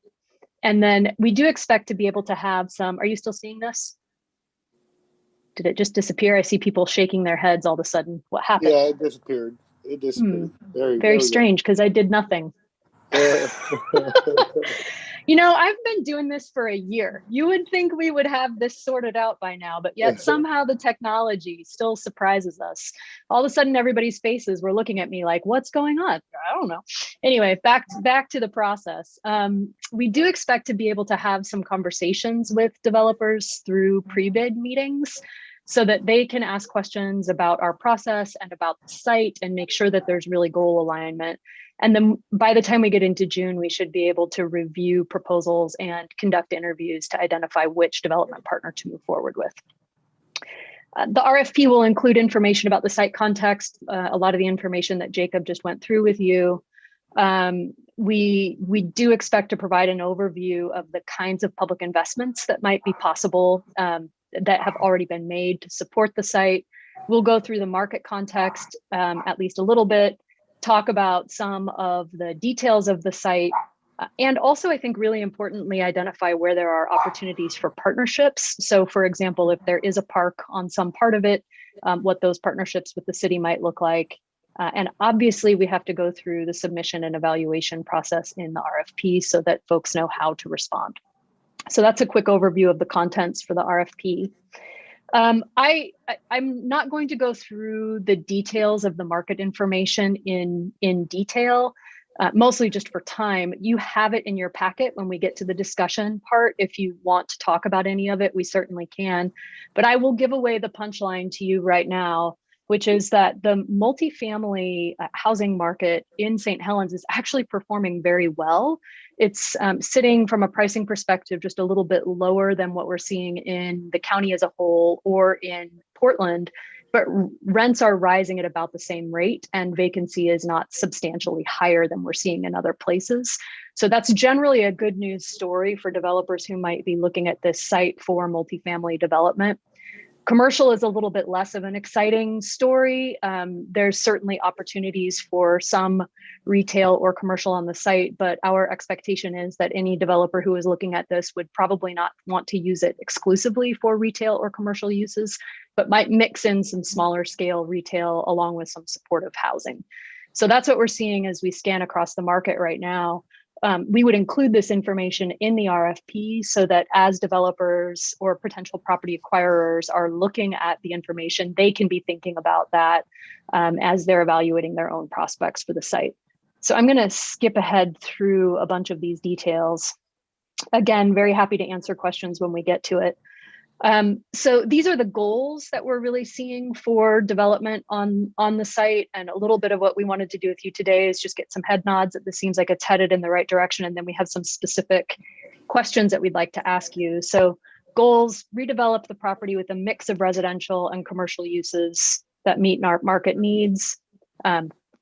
And then we do expect to be able to have some, are you still seeing this? Did it just disappear? I see people shaking their heads all of a sudden. What happened? Yeah, it disappeared. It disappeared. Very strange because I did nothing. You know, I've been doing this for a year. You would think we would have this sorted out by now, but yet somehow the technology still surprises us. All of a sudden, everybody's faces were looking at me like, what's going on? I don't know. Anyway, back to the process. We do expect to be able to have some conversations with developers through pre-bid meetings so that they can ask questions about our process and about the site and make sure that there's really goal alignment. And then by the time we get into June, we should be able to review proposals and conduct interviews to identify which development partner to move forward with. The RFP will include information about the site context, a lot of the information that Jacob just went through with you. We do expect to provide an overview of the kinds of public investments that might be possible that have already been made to support the site. We'll go through the market context at least a little bit, talk about some of the details of the site, and also I think really importantly, identify where there are opportunities for partnerships. So for example, if there is a park on some part of it, what those partnerships with the city might look like. And obviously we have to go through the submission and evaluation process in the RFP so that folks know how to respond. So that's a quick overview of the contents for the RFP. I'm not going to go through the details of the market information in detail. mostly just for time. You have it in your packet when we get to the discussion part. If you want to talk about any of it, we certainly can. But I will give away the punchline to you right now, which is that the multifamily housing market in St. Helens is actually performing very well. It's sitting from a pricing perspective just a little bit lower than what we're seeing in the county as a whole or in Portland, but rents are rising at about the same rate and vacancy is not substantially higher than we're seeing in other places. So that's generally a good news story for developers who might be looking at this site for multifamily development. Commercial is a little bit less of an exciting story. There's certainly opportunities for some retail or commercial on the site, but our expectation is that any developer who is looking at this would probably not want to use it exclusively for retail or commercial uses, but might mix in some smaller scale retail along with some supportive housing. So that's what we're seeing as we scan across the market right now. We would include this information in the RFP so that as developers or potential property acquirers are looking at the information, they can be thinking about that as they're evaluating their own prospects for the site. So I'm going to skip ahead through a bunch of these details. Again, very happy to answer questions when we get to it. So these are the goals that we're really seeing for development on the site, and a little bit of what we wanted to do with you today is just get some head nods that this seems like it's headed in the right direction, and then we have some specific questions that we'd like to ask you. So goals: redevelop the property with a mix of residential and commercial uses that meet our market needs,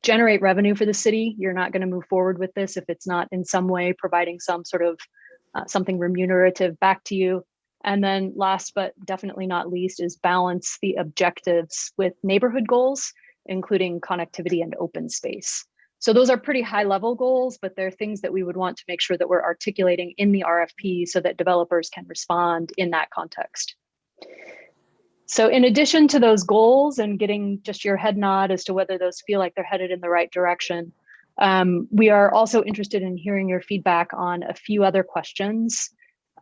generate revenue for the city. You're not going to move forward with this if it's not in some way providing some sort of something remunerative back to you. And then last but definitely not least is balance the objectives with neighborhood goals, including connectivity and open space. So those are pretty high level goals, but they're things that we would want to make sure that we're articulating in the RFP so that developers can respond in that context. So in addition to those goals and getting just your head nod as to whether those feel like they're headed in the right direction, we are also interested in hearing your feedback on a few other questions.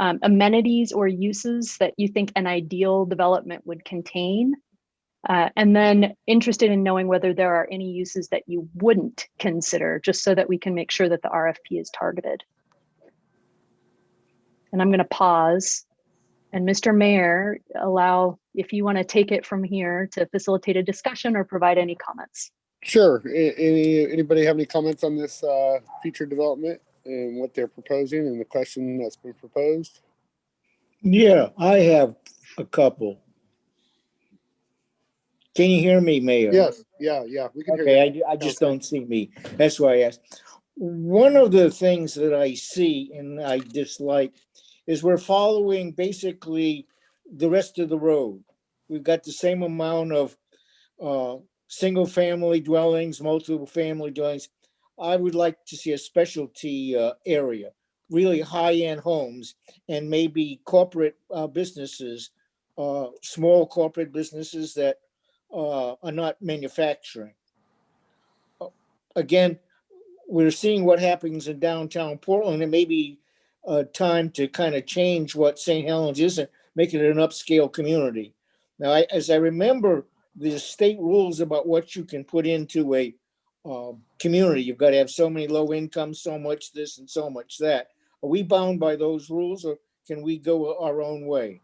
Amenities or uses that you think an ideal development would contain, and then interested in knowing whether there are any uses that you wouldn't consider, just so that we can make sure that the RFP is targeted. And I'm going to pause, and Mr. Mayor, allow if you want to take it from here to facilitate a discussion or provide any comments. Sure. Anybody have any comments on this feature development and what they're proposing and the question that's been proposed? Yeah, I have a couple. Can you hear me, Mayor? Yes. Yeah. We can hear you. Okay, I just don't see me. That's why I asked. One of the things that I see and I dislike is we're following basically the rest of the road. We've got the same amount of single family dwellings, multiple family dwellings. I would like to see a specialty area, really high-end homes, and maybe corporate businesses, small corporate businesses that are not manufacturing. Again, we're seeing what happens in downtown Portland. It may be time to kind of change what St. Helens is and make it an upscale community. Now, as I remember, the state rules about what you can put into a community. You've got to have so many low income, so much this and so much that. Are we bound by those rules, or can we go our own way?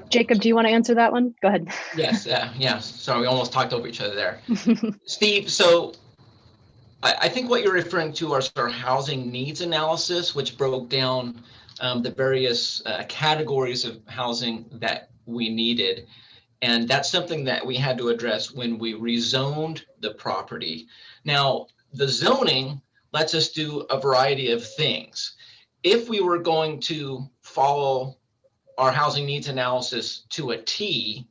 Jacob, do you want to answer that one? Go ahead. Yes, yeah. Sorry, we almost talked over each other there. Steve, so I think what you're referring to are our housing needs analysis, which broke down the various categories of housing that we needed. And that's something that we had to address when we rezoned the property. Now, the zoning lets us do a variety of things. If we were going to follow our housing needs analysis to a T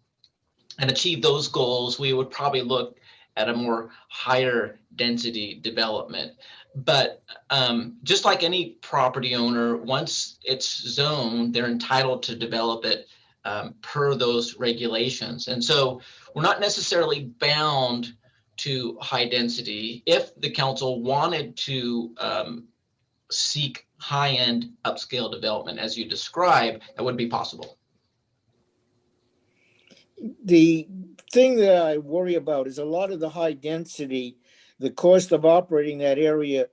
and achieve those goals, we would probably look at a more higher density development. But just like any property owner, once it's zoned, they're entitled to develop it per those regulations. And so we're not necessarily bound to high density. If the council wanted to seek high-end upscale development, as you describe, that would be possible. The thing that I worry about is a lot of the high density, the cost of operating that area,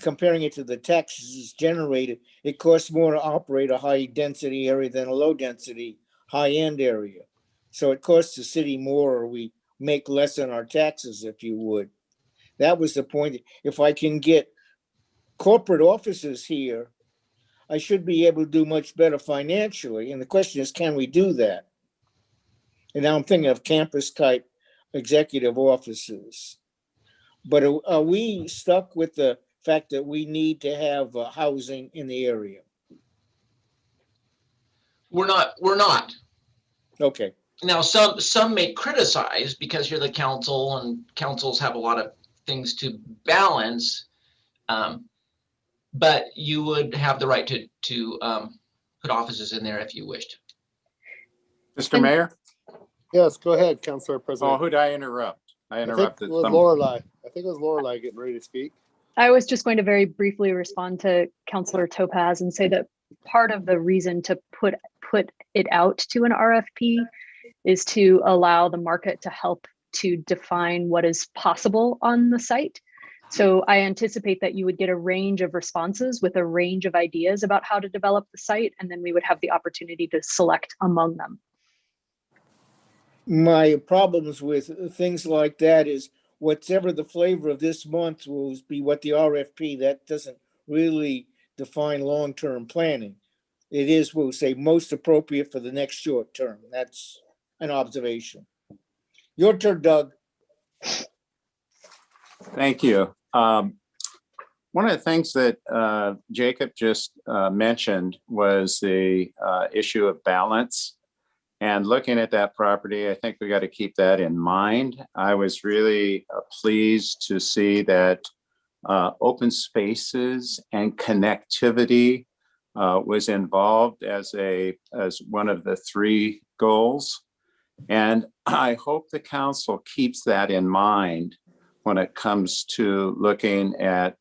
comparing it to the taxes generated, it costs more to operate a high density area than a low density, high end area. So it costs the city more, or we make less on our taxes, if you would. That was the point. If I can get corporate offices here, I should be able to do much better financially. And the question is, can we do that? And now I'm thinking of campus type executive offices. But are we stuck with the fact that we need to have housing in the area? We're not. Okay. Now, some may criticize because you're the council and councils have a lot of things to balance. But you would have the right to put offices in there if you wished. Mr. Mayor? Yes, go ahead, Councilor Oh, President. who did I interrupt? I I think interrupted it was somebody. Lorelei. I think it was Lorelei getting ready to speak. I was just going to very briefly respond to Councillor Topaz and say that part of the reason to put it out to an RFP is to allow the market to help to define what is possible on the site. So I anticipate that you would get a range of responses with a range of ideas about how to develop the site, and then we would have the opportunity to select among them. My problems with things like that is whatever the flavor of this month will be what the RFP, that doesn't really define long-term planning. It is, we'll say, most appropriate for the next short term. That's an observation. Your turn, Doug. Thank you. One of the things that Jacob just mentioned was the issue of balance. And looking at that property, I think we got to keep that in mind. I was really pleased to see that open spaces and connectivity was involved as one of the 3 goals. And I hope the council keeps that in mind when it comes to looking at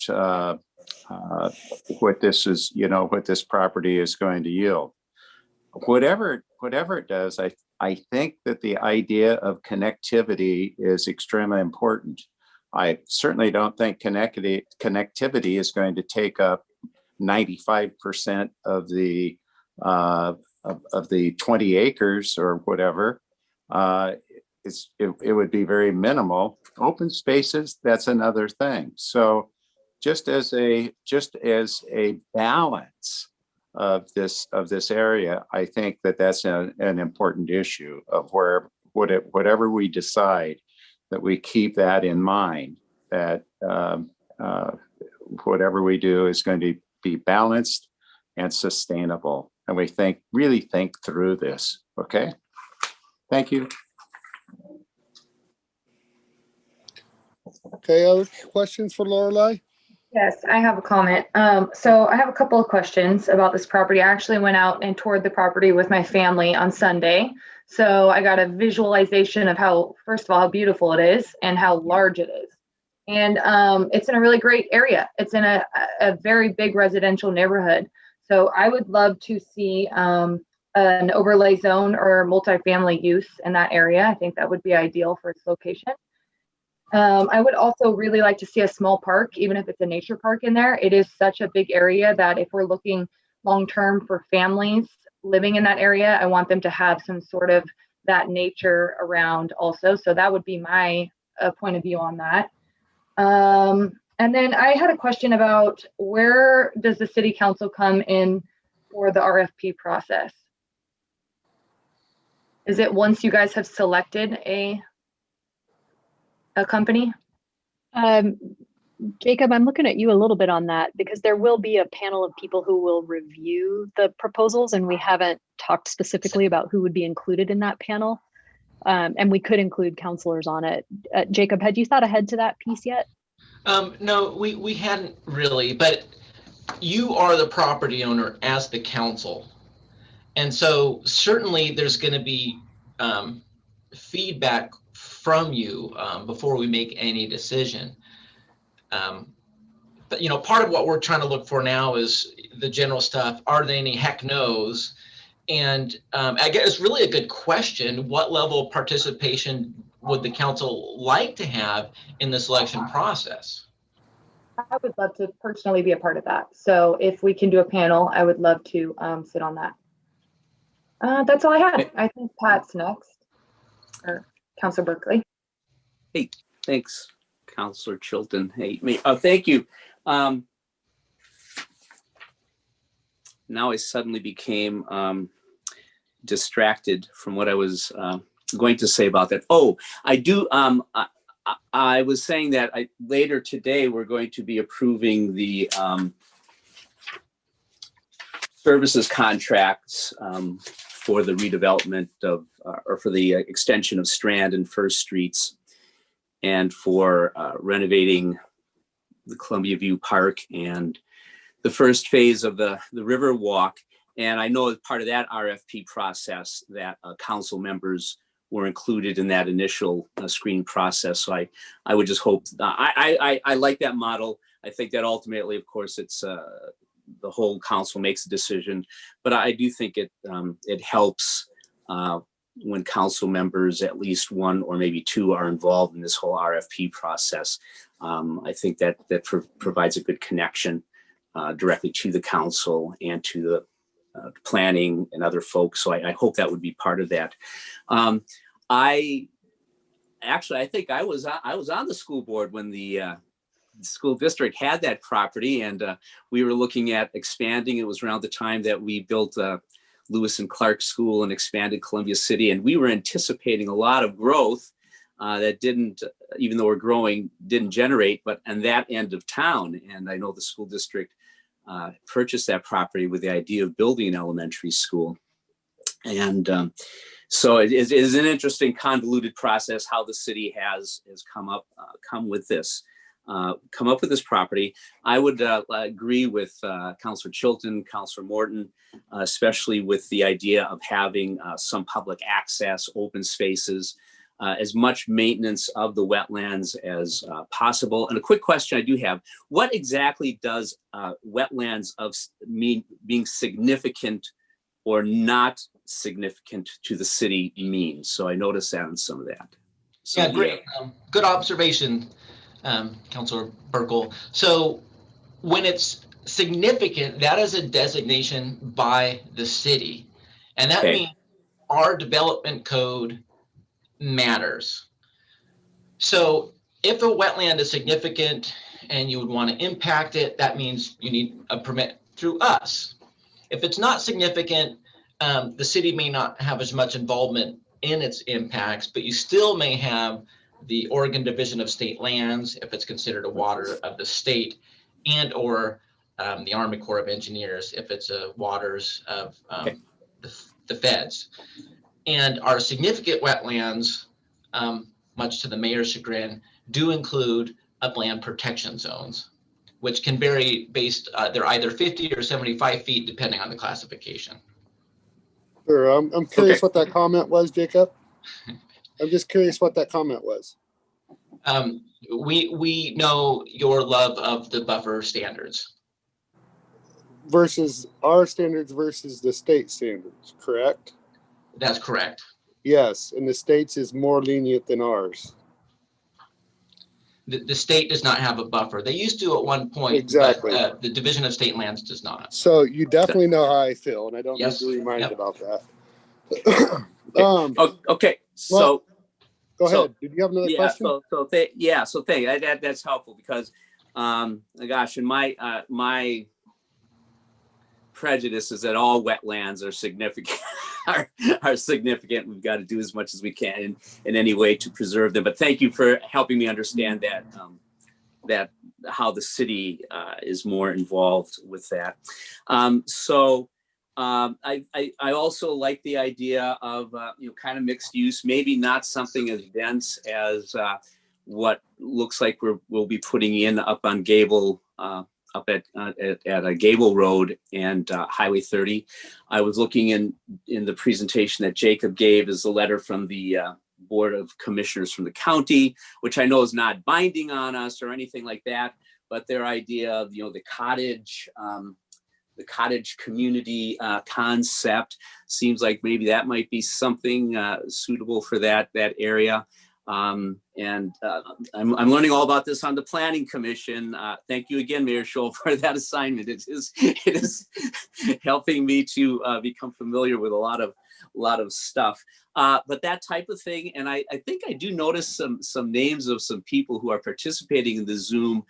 what this is, what this property is going to yield. Whatever it does, I think that the idea of connectivity is extremely important. I certainly don't think connectivity is going to take up 95% of the 20 acres or whatever. It would be very minimal. Open spaces, that's another thing. So just as a balance of this area, I think that's an important issue of whatever we decide, that we keep that in mind, that whatever we do is going to be balanced and sustainable. And we really think through this. Okay. Thank you. Okay, other questions for Lorelei? Yes, I have a comment. So I have a couple of questions about this property. I actually went out and toured the property with my family on Sunday. So I got a visualization of first of all, how beautiful it is and how large it is. And it's in a really great area. It's in a very big residential neighborhood. So I would love to see an overlay zone or multifamily use in that area. I think that would be ideal for its location. I would also really like to see a small park, even if it's a nature park in there. It is such a big area that if we're looking long-term for families living in that area, I want them to have some sort of that nature around also. So that would be my point of view on that. And then I had a question about where does the city council come in for the RFP process? Is it once you guys have selected a company? Jacob, I'm looking at you a little bit on that because there will be a panel of people who will review the proposals, and we haven't talked specifically about who would be included in that panel. And we could include counselors on it. Jacob, had you thought ahead to that piece yet? No, we hadn't really, but you are the property owner as the council. And so certainly there's going to be feedback from you before we make any decision. But, part of what we're trying to look for now is the general stuff. Are there any heck no's? And I guess it's really a good question. What level of participation would the council like to have in the selection process? I would love to personally be a part of that. So if we can do a panel, I would love to sit on that. That's all I had. I think Pat's next, or Councilor Berkeley. Hey, thanks, Councilor Chilton. Hey, thank you. Now I suddenly became distracted from what I was going to say about that. Oh, I do. I was saying that later today we're going to be approving the services contracts for the redevelopment of, or for the extension of Strand and First Streets, and for renovating the Columbia View Park and the first phase of the River Walk. And I know as part of that RFP process that council members were included in that initial screening process. So I would just hope, I like that model. I think that ultimately, of course, it's the whole council makes a decision, but I do think it helps when council members, at least one or maybe two, are involved in this whole RFP process. I think that provides a good connection directly to the council and to the planning and other folks. So I hope that would be part of that. I think I was on the school board when the school district had that property, and we were looking at expanding. It was around the time that we built Lewis and Clark School and expanded Columbia City, and we were anticipating a lot of growth that didn't, even though we're growing, didn't generate, but on that end of town. And I know the school district purchased that property with the idea of building an elementary school. And so it is an interesting convoluted process how the city has come up with this property. I would agree with Councilor Chilton, Councilor Morton, especially with the idea of having some public access, open spaces, as much maintenance of the wetlands as possible. And a quick question I do have: what exactly does wetlands mean being significant or not significant to the city mean? So I noticed that on some of that. So, yeah, great. Good observation, Councilor Burkle. So when it's significant, that is a designation by the city. And that means our development code matters. So if a wetland is significant and you would want to impact it, that means you need a permit through us. If it's not significant, the city may not have as much involvement in its impacts, but you still may have the Oregon Division of State Lands, if it's considered a water of the state, and or the Army Corps of Engineers, if it's a waters of the feds. And our significant wetlands, much to the mayor's chagrin, do include upland protection zones, which can vary based, they're either 50 or 75 feet, depending on the classification. Sure, I'm curious what that comment was, Jacob. I'm just curious what that comment was. We know your love of the buffer standards. Versus our standards versus the state standards, correct? That's correct. Yes, and the state's is more lenient than ours. The state does not have a buffer. They used to at one point, exactly. But the Division of State Lands does not. So you definitely know how I feel, and I don't need to remind about that. Okay. Well, go ahead. Did you have another question? So that's helpful because, gosh, in my prejudice is that all wetlands are significant. are significant. We've got to do as much as we can in any way to preserve them. But thank you for helping me understand that that how the city is more involved with that. I also like the idea of kind of mixed use, maybe not something as dense as what looks like we'll be putting in up on Gable, up at a Gable Road and Highway 30. I was looking in the presentation that Jacob gave is the letter from the Board of Commissioners from the county, which I know is not binding on us or anything like that, but their idea of the Cottage cottage community concept. Seems like maybe that might be something suitable for that area. I'm learning all about this on the Planning Commission. Thank you again, Mayor Scholl, for that assignment. It is helping me to become familiar with a lot of stuff. But that type of thing, and I think I do notice some names of some people who are participating in the Zoom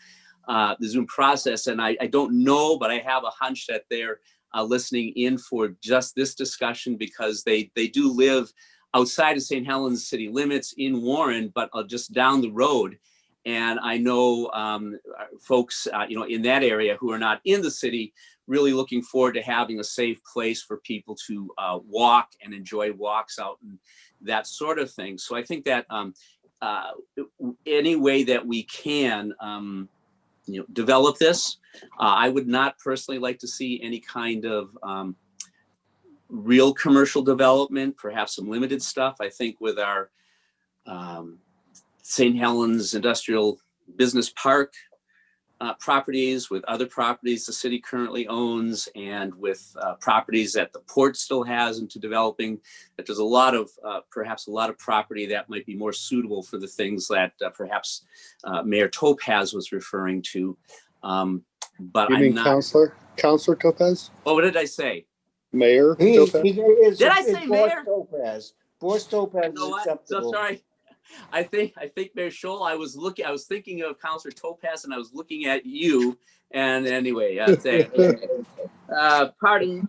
process, and I don't know, but I have a hunch that they're listening in for just this discussion because they do live outside of St. Helens city limits in Warren, but just down the road. And I know folks, in that area who are not in the city, really looking forward to having a safe place for people to walk and enjoy walks out and that sort of thing. So I think that any way that we can, develop this, I would not personally like to see any kind of real commercial development, perhaps some limited stuff. I think with our St. Helens Industrial Business Park properties, with other properties the city currently owns, and with properties that the port still has into developing, that there's a lot of perhaps a lot of property that might be more suitable for the things that perhaps Mayor Topaz was referring to. But You mean Counselor Topaz? Oh, what did I say? Mayor Topaz? Did I say Mayor? Topaz. Boris Topaz You know is what? acceptable. So sorry. I think Mayor Scholl, I was thinking of Counselor Topaz and I was looking at you. And anyway, pardon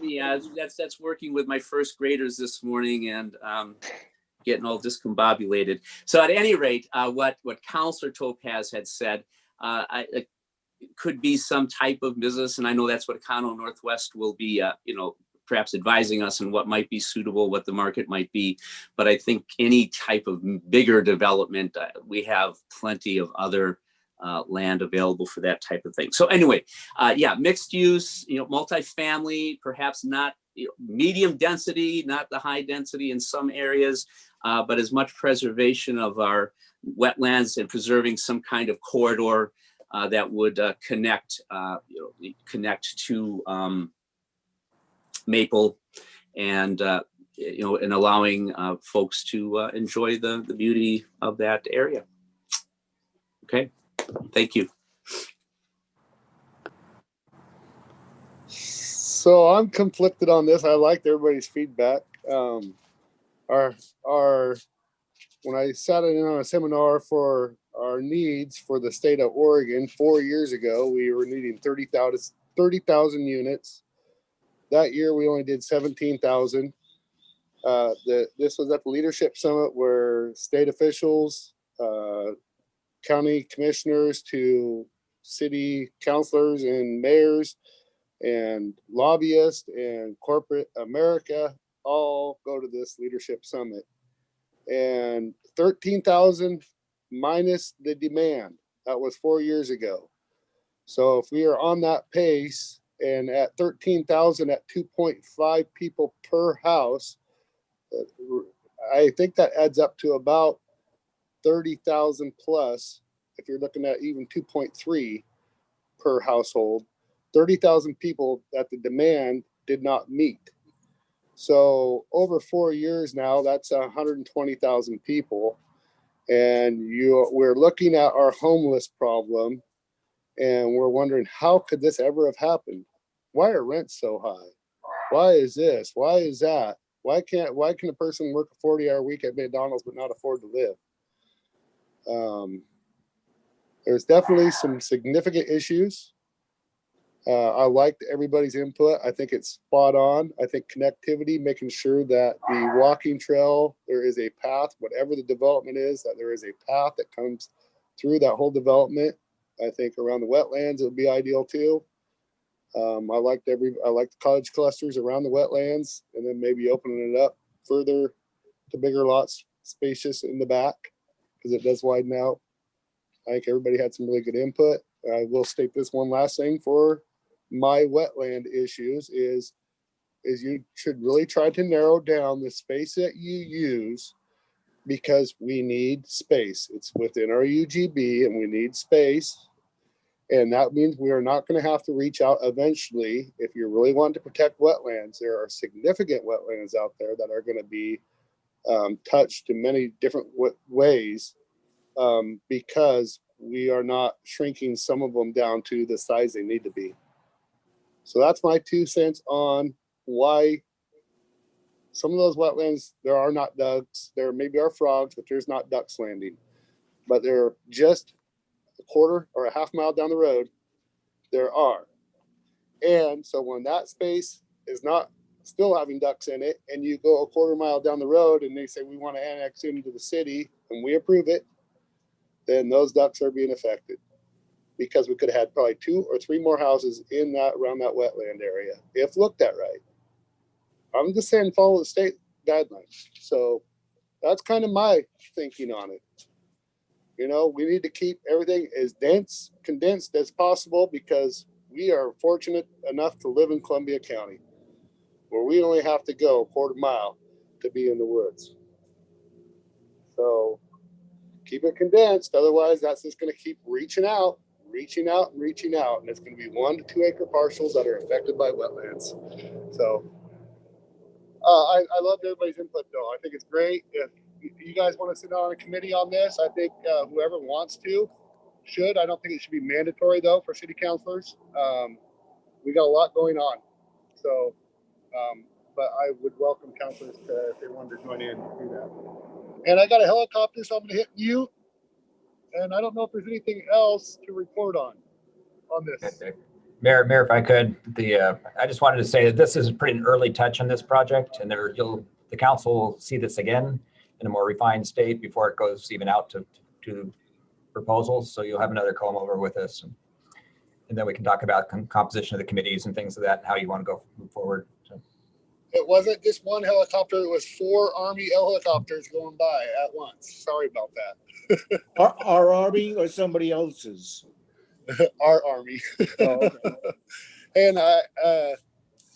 me. That's working with my first graders this morning and getting all discombobulated. So at any rate, what Counselor Topaz had said, it could be some type of business, and I know that's what Econo Northwest will be, perhaps advising us on what might be suitable, what the market might be. But I think any type of bigger development, we have plenty of other land available for that type of thing. So anyway, mixed use, multifamily, perhaps not medium density, not the high density in some areas, but as much preservation of our wetlands and preserving some kind of corridor that would connect to Maple and and allowing folks to enjoy the beauty of that area. Okay, thank you. So I'm conflicted on this. I liked everybody's feedback. When I sat in on a seminar for our needs for the state of Oregon 4 years ago, we were needing 30,000 units. That year, we only did 17,000. This was at the Leadership Summit where state officials, county commissioners to city councilors and mayors and lobbyists and corporate America all go to this Leadership Summit. And 13,000 minus the demand. That was 4 years ago. So if we are on that pace, and at 13,000 at 2.5 people per house, I think that adds up to about 30,000 plus. If you're looking at even 2.3 per household, 30,000 people that the demand did not meet. So over 4 years now, that's 120,000 people. And we're looking at our homeless problem. And we're wondering, how could this ever have happened? Why are rents so high? Why is this? Why is that? Why can a person work a 40-hour week at McDonald's but not afford to live? There's definitely some significant issues. I liked everybody's input. I think it's spot on. I think connectivity, making sure that the walking trail, there is a path, whatever the development is, that there is a path that comes through that whole development. I think around the wetlands, it would be ideal too. I like the cottage clusters around the wetlands, and then maybe opening it up further to bigger lots, spacious in the back, because it does widen out. I think everybody had some really good input. I will state this one last thing for my wetland issues is you should really try to narrow down the space that you use, because we need space. It's within our UGB and we need space. And that means we are not going to have to reach out eventually. If you really want to protect wetlands, there are significant wetlands out there that are going to be touched in many different ways because we are not shrinking some of them down to the size they need to be. So that's my 2 cents on why some of those wetlands, there are not ducks. There maybe are frogs, but there's not ducks landing. But they're just a quarter or a half mile down the road, there are. And so when that space is not still having ducks in it, and you go a quarter mile down the road and they say, we want to annex into the city and we approve it, then those ducks are being affected because we could have had probably 2 or 3 more houses in that around that wetland area if looked at right. I'm just saying follow the state guidelines. So that's kind of my thinking on it. You know, we need to keep everything as dense, condensed as possible because we are fortunate enough to live in Columbia County where we only have to go a quarter mile to be in the woods. So keep it condensed. Otherwise, that's just going to keep reaching out. And it's going to be 1 to 2 acre parcels that are affected by wetlands. So I loved everybody's input though. I think it's great. If you guys want to sit on a committee on this, I think whoever wants to should. I don't think it should be mandatory though for city councilors. We got a lot going on. So, but I would welcome councilors if they wanted to join in and do that. And I got a helicopter, so I'm going to hit you. And I don't know if there's anything else to report on this. Mayor, if I could, I just wanted to say that this is pretty an early touch on this project, and the council will see this again in a more refined state before it goes even out to proposals. So you'll have another comb over with us, and then we can talk about composition of the committees and things of that, and how you want to move forward. So. It wasn't just one helicopter; it was 4 Army helicopters going by at once. Sorry about that. Our Army or somebody else's? Our Army. Oh, okay. And I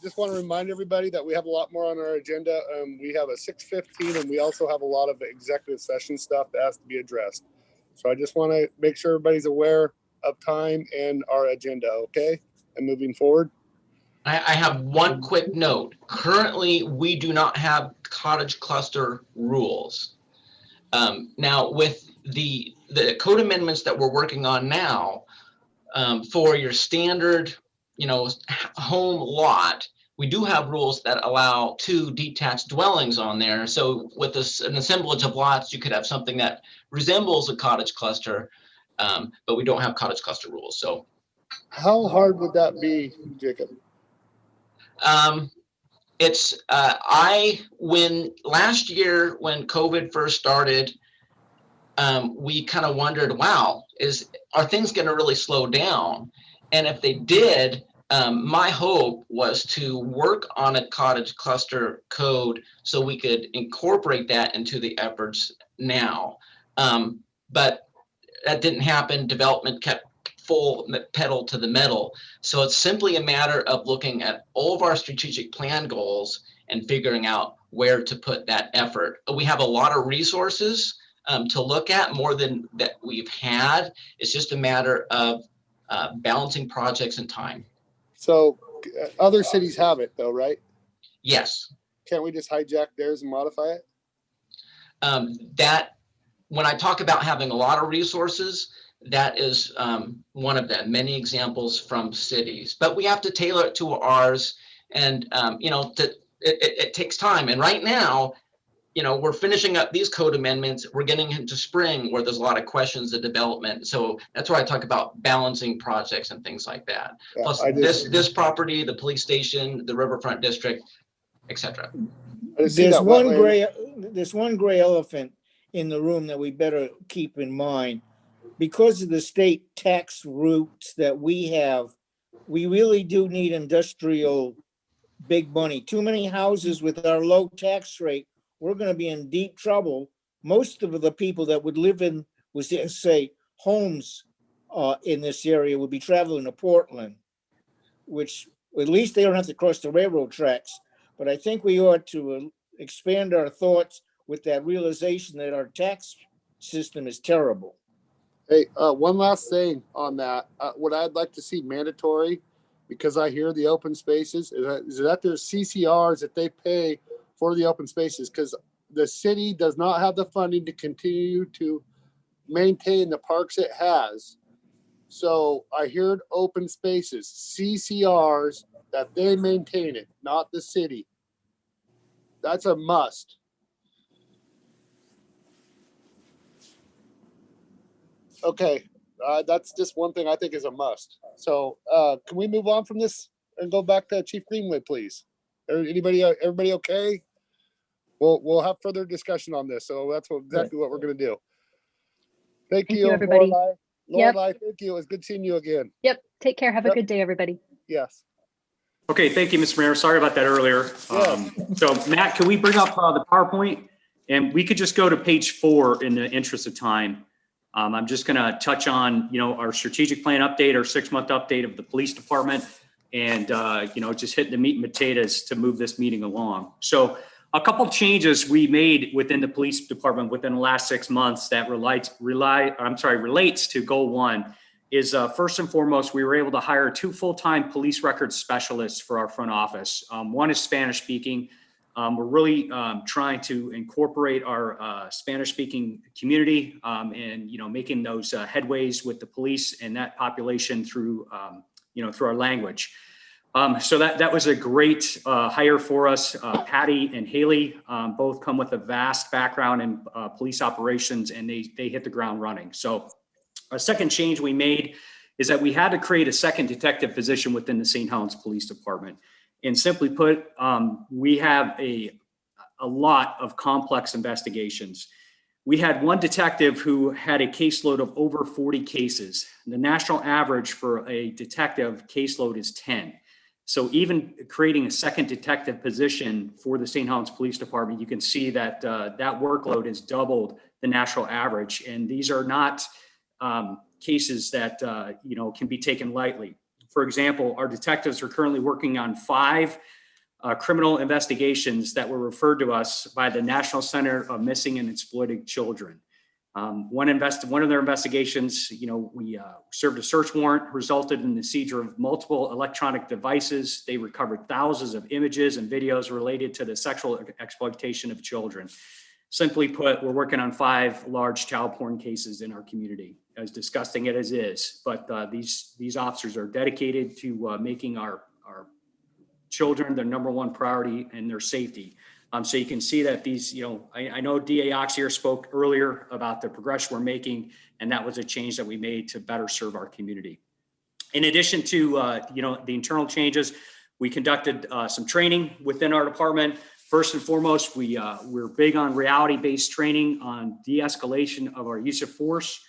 just want to remind everybody that we have a lot more on our agenda. We have a 6:15, and we also have a lot of executive session stuff that has to be addressed. So I just want to make sure everybody's aware of time and our agenda, okay? And moving forward. I have one quick note. Currently, we do not have cottage cluster rules. Now, with the code amendments that we're working on now, for your standard, home lot, we do have rules that allow 2 detached dwellings on there. So with an assemblage of lots, you could have something that resembles a cottage cluster, but we don't have cottage cluster rules. So, how hard would that be, Jacob? It's when last year when COVID first started, we kind of wondered, wow, are things going to really slow down? And if they did, my hope was to work on a cottage cluster code so we could incorporate that into the efforts now. But that didn't happen. Development kept full pedal to the metal. So it's simply a matter of looking at all of our strategic plan goals and figuring out where to put that effort. We have a lot of resources to look at, more than that we've had. It's just a matter of balancing projects and time. So other cities have it though, right? Yes. Can't we just hijack theirs and modify it? That when I talk about having a lot of resources, that is one of them, many examples from cities, but we have to tailor it to ours. And, it takes time. And right now, we're finishing up these code amendments. We're getting into spring where there's a lot of questions of development. So that's why I talk about balancing projects and things like that. Yeah, Plus this property, the police station, the riverfront district, etc. There's one gray elephant in the room that we better keep in mind. Because of the state tax routes that we have, we really do need industrial big money. Too many houses with our low tax rate, we're going to be in deep trouble. Most of the people that would live in, say, homes in this area would be traveling to Portland, which at least they don't have to cross the railroad tracks. But I think we ought to expand our thoughts with that realization that our tax system is terrible. Hey, one last thing on that. What I'd like to see mandatory, because I hear the open spaces, is that there's CCRs that they pay for the open spaces, because the city does not have the funding to continue to maintain the parks it has. So I heard open spaces, CCRs, that they maintain it, not the city. That's a must. Okay, that's just one thing I think is a must. So can we move on from this and go back to Chief Greenway, please? Everybody okay? We'll have further discussion on this. So that's exactly what we're going to do. Thank you, everybody. Lorelei. Yep. Lorelei, thank you. It was good seeing you again. Yep. Take care. Have a Yep. good day, everybody. Yes. Okay, thank you, Mr. Mayor. Sorry about that earlier. Yeah. So Matt, can we bring up the PowerPoint? And we could just go to page 4 in the interest of time. I'm just gonna touch on, our strategic plan update, our 6-month update of the police department, and, just hitting the meat and potatoes to move this meeting along. So a couple of changes we made within the police department within the last 6 months that relates to goal 1 is first and foremost, we were able to hire 2 full-time police records specialists for our front office. One is Spanish speaking. We're really trying to incorporate our Spanish-speaking community and making those headways with the police and that population through through our language. So that was a great hire for us. Patty and Haley both come with a vast background in police operations, and they hit the ground running. So a second change we made is that we had to create a second detective position within the St. Helens Police Department. And simply put, we have a lot of complex investigations. We had one detective who had a caseload of over 40 cases. The national average for a detective caseload is 10. So even creating a second detective position for the St. Helens Police Department, you can see that that workload has doubled the national average. And these are not cases that can be taken lightly. For example, our detectives are currently working on 5 criminal investigations that were referred to us by the National Center of Missing and Exploited Children. One of their investigations, we served a search warrant, resulted in the seizure of multiple electronic devices. They recovered thousands of images and videos related to the sexual exploitation of children. Simply put, we're working on 5 large child porn cases in our community, as disgusting it is. But these officers are dedicated to making our children their #1 priority and their safety. So you can see that these, I know DA Oxier spoke earlier about the progression we're making, and that was a change that we made to better serve our community. In addition to, the internal changes, we conducted some training within our department. First and foremost, we're big on reality-based training on de-escalation of our use of force.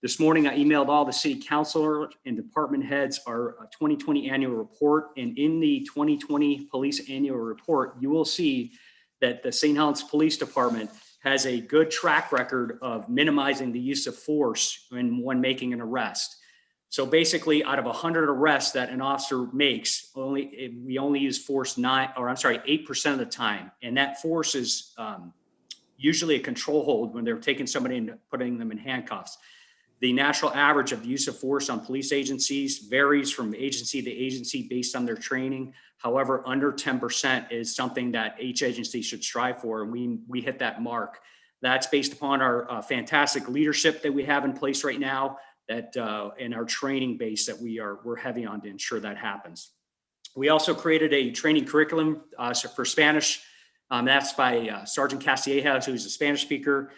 This morning, I emailed all the city councilors and department heads our 2020 annual report. And in the 2020 police annual report, you will see that the St. Helens Police Department has a good track record of minimizing the use of force when making an arrest. So basically, out of 100 arrests that an officer makes, we only use force 8% of the time. And that force is usually a control hold when they're taking somebody and putting them in handcuffs. The national average of use of force on police agencies varies from agency to agency based on their training. However, under 10% is something that each agency should strive for, and we hit that mark. That's based upon our fantastic leadership that we have in place right now, that and our training base that we're heavy on to ensure that happens. We also created a training curriculum for Spanish. That's by Sergeant Castilleja, who's a Spanish speaker.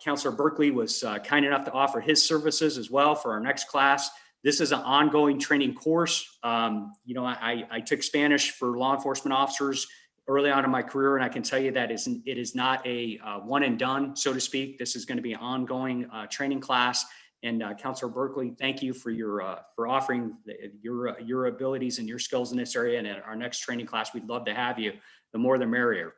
Counselor Berkeley was kind enough to offer his services as well for our next class. This is an ongoing training course. I took Spanish for law enforcement officers early on in my career, and I can tell you that it is not a one and done, so to speak. This is going to be an ongoing training class. And Counselor Berkeley, thank you for for offering your abilities and your skills in this area. And at our next training class, we'd love to have you. The more, the merrier.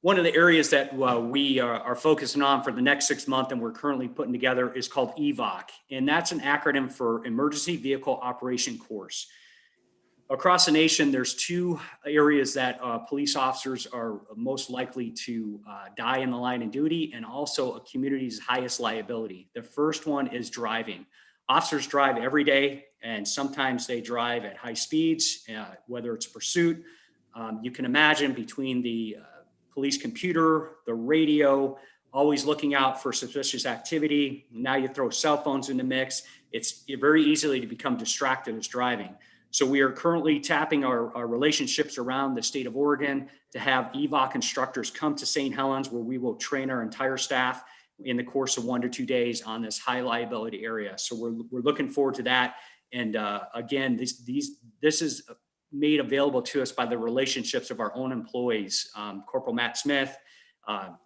One of the areas that we are focusing on for the next 6 months and we're currently putting together is called EVOC. And that's an acronym for Emergency Vehicle Operation Course. across the nation, there's two areas that police officers are most likely to die in the line of duty, and also a community's highest liability. The first one is driving. Officers drive every day, and sometimes they drive at high speeds, whether it's pursuit. You can imagine between the police computer, the radio, always looking out for suspicious activity. Now you throw cell phones in the mix. It's very easily to become distracted as driving. So we are currently tapping our relationships around the state of Oregon to have EVOC instructors come to St. Helens, where we will train our entire staff in the course of 1 to 2 days on this high liability area. So we're looking forward to that. And again, this is made available to us by the relationships of our own employees, Corporal Matt Smith,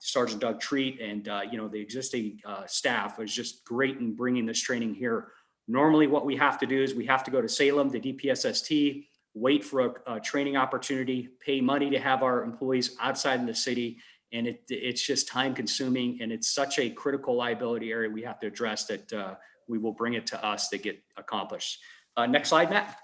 Sergeant Doug Treat, and the existing staff was just great in bringing this training here. Normally what we have to do is we have to go to Salem, the DPSST, wait for a training opportunity, pay money to have our employees outside of the city. And it's just time consuming, and it's such a critical liability area we have to address that we will bring it to us to get accomplished. Next slide, Matt.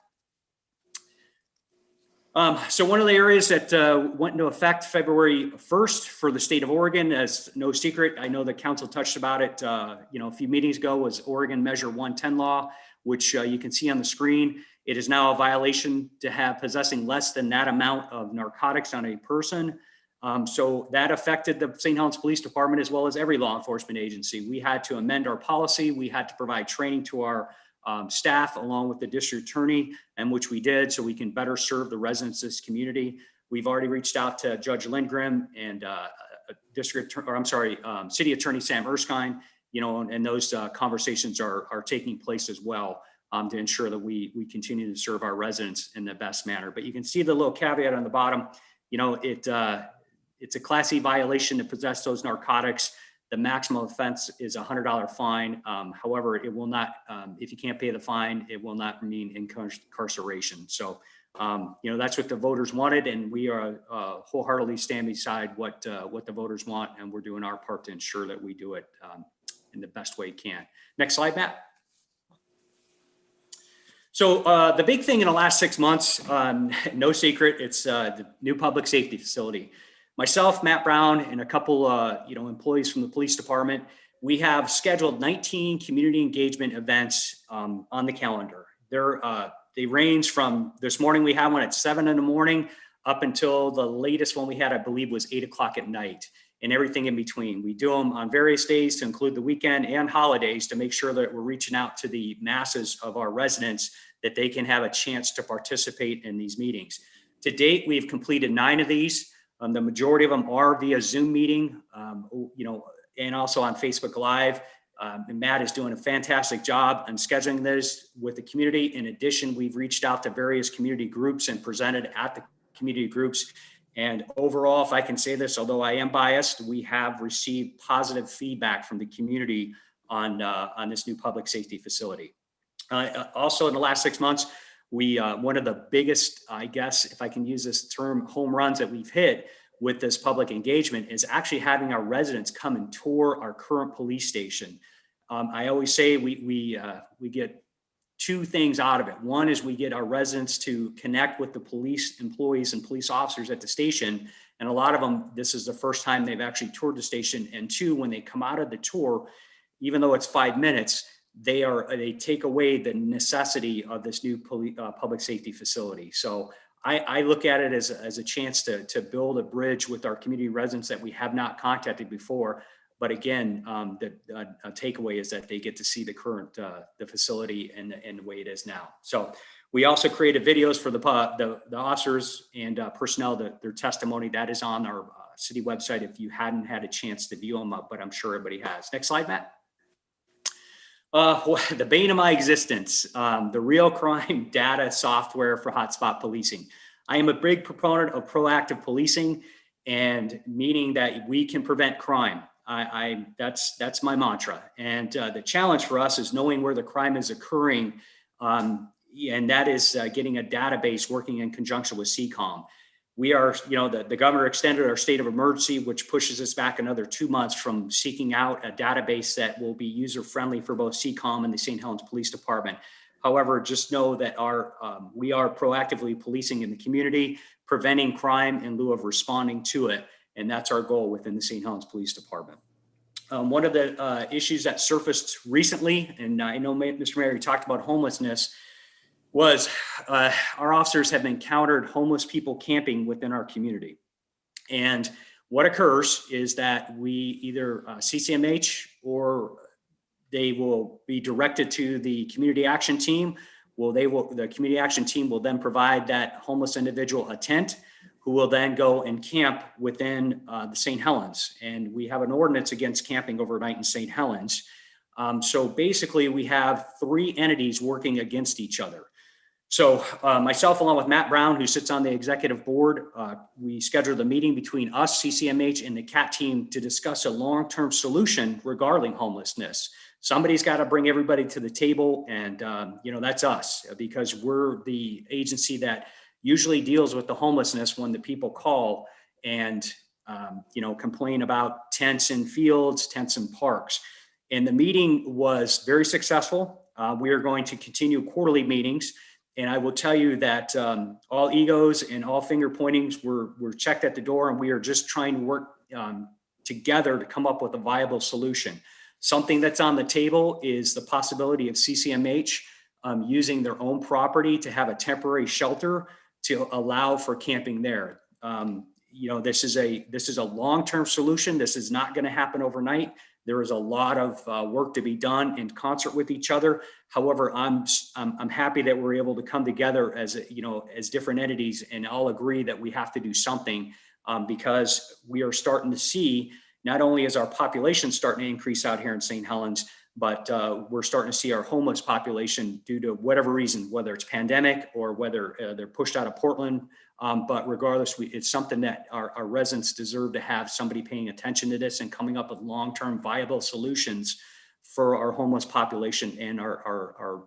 So one of the areas that went into effect February 1st for the state of Oregon, as no secret, I know the council touched about it, a few meetings ago, was Oregon Measure 110 law, which you can see on the screen. It is now a violation to have possessing less than that amount of narcotics on a person. So that affected the St. Helens Police Department as well as every law enforcement agency. We had to amend our policy. We had to provide training to our staff along with the district attorney, and which we did, so we can better serve the residents of this community. We've already reached out to Judge Lindgren and City Attorney Sam Erskine, and those conversations are taking place as well to ensure that we continue to serve our residents in the best manner. But you can see the little caveat on the bottom. It's a Class E violation to possess those narcotics. The maximum offense is a $100 fine. However, it will not, if you can't pay the fine, it will not mean incarceration. So, that's what the voters wanted, and we are wholeheartedly stand beside what the voters want, and we're doing our part to ensure that we do it in the best way we can. Next slide, Matt. So the big thing in the last 6 months, no secret, it's the new public safety facility. Myself, Matt Brown, and a couple, employees from the police department, we have scheduled 19 community engagement events on the calendar. They range from this morning, we had one at 7 in the morning up until the latest one we had, I believe, was 8 o'clock at night, and everything in between. We do them on various days to include the weekend and holidays to make sure that we're reaching out to the masses of our residents, that they can have a chance to participate in these meetings. To date, we've completed 9 of these. The majority of them are via Zoom meeting, and also on Facebook Live. And Matt is doing a fantastic job on scheduling this with the community. In addition, we've reached out to various community groups and presented at the community groups. And overall, if I can say this, although I am biased, we have received positive feedback from the community on this new public safety facility. Also, in the last 6 months, one of the biggest, I guess, if I can use this term, home runs that we've hit with this public engagement is actually having our residents come and tour our current police station. I always say we get 2 things out of it. One is we get our residents to connect with the police employees and police officers at the station. And a lot of them, this is the first time they've actually toured the station. And 2, when they come out of the tour, even though it's 5 minutes, they take away the necessity of this new public safety facility. So I look at it as a chance to build a bridge with our community residents that we have not contacted before. But again, the takeaway is that they get to see the current the facility and the way it is now. So we also created videos for the officers and personnel, their testimony that is on our city website if you hadn't had a chance to view them, but I'm sure everybody has. Next slide, Matt. The bane of my existence, the real crime data software for hotspot policing. I am a big proponent of proactive policing, and meaning that we can prevent crime. That's my mantra. And the challenge for us is knowing where the crime is occurring, and that is getting a database working in conjunction with CCOM. We are, the governor extended our state of emergency, which pushes us back another 2 months from seeking out a database that will be user-friendly for both CCOM and the St. Helens Police Department. However, just know that we are proactively policing in the community, preventing crime in lieu of responding to it. And that's our goal within the St. Helens Police Department. One of the issues that surfaced recently, and I know Mr. Mayor talked about homelessness, was our officers have encountered homeless people camping within our community. And what occurs is that we either CCMH or they will be directed to the community action team. The community action team will then provide that homeless individual a tent, who will then go and camp within the St. Helens. And we have an ordinance against camping overnight in St. Helens. So basically we have 3 entities working against each other. So myself, along with Matt Brown, who sits on the executive board, we scheduled a meeting between us, CCMH, and the CAT team to discuss a long-term solution regarding homelessness. Somebody's got to bring everybody to the table, and that's us, because we're the agency that usually deals with the homelessness when the people call and complain about tents in fields, tents in parks. And the meeting was very successful. We are going to continue quarterly meetings. And I will tell you that all egos and all finger pointings were checked at the door, and we are just trying to work together to come up with a viable solution. Something that's on the table is the possibility of CCMH using their own property to have a temporary shelter to allow for camping there. This is a long-term solution. This is not going to happen overnight. There is a lot of work to be done in concert with each other. However, I'm happy that we're able to come together as different entities and all agree that we have to do something because we are starting to see, not only is our population starting to increase out here in St. Helens, but we're starting to see our homeless population, due to whatever reason, whether it's pandemic or whether they're pushed out of Portland. But regardless, it's something that our residents deserve to have somebody paying attention to this and coming up with long-term viable solutions for our homeless population and our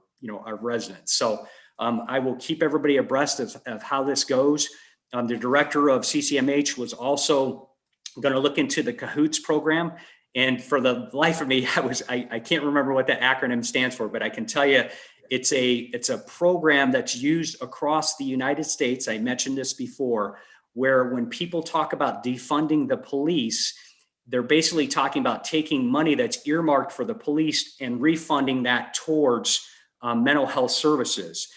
residents. So I will keep everybody abreast of how this goes. The director of CCMH was also going to look into the CAHOOTS program. And for the life of me, I can't remember what that acronym stands for, but I can tell you it's a program that's used across the United States. I mentioned this before, where when people talk about defunding the police, they're basically talking about taking money that's earmarked for the police and refunding that towards mental health services.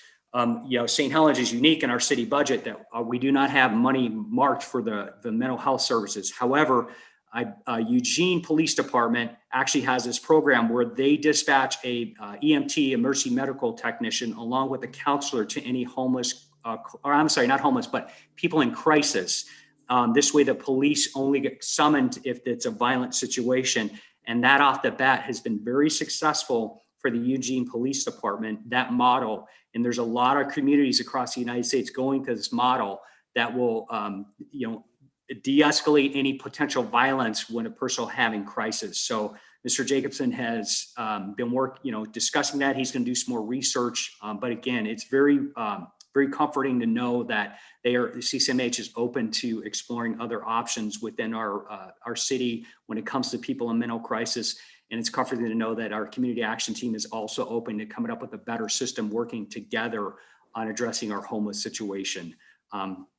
St. Helens is unique in our city budget that we do not have money marked for the mental health services. However, Eugene Police Department actually has this program where they dispatch a EMT, emergency medical technician, along with a counselor to any homeless, not homeless, but people in crisis. This way the police only get summoned if it's a violent situation. And that off the bat has been very successful for the Eugene Police Department, that model. And there's a lot of communities across the United States going to this model that will, de-escalate any potential violence when a person is having crisis. So Mr. Jacobson has been discussing that. He's going to do some more research. But again, it's very comforting to know that CCMH is open to exploring other options within our city when it comes to people in mental crisis. And it's comforting to know that our community action team is also open to coming up with a better system, working together on addressing our homeless situation.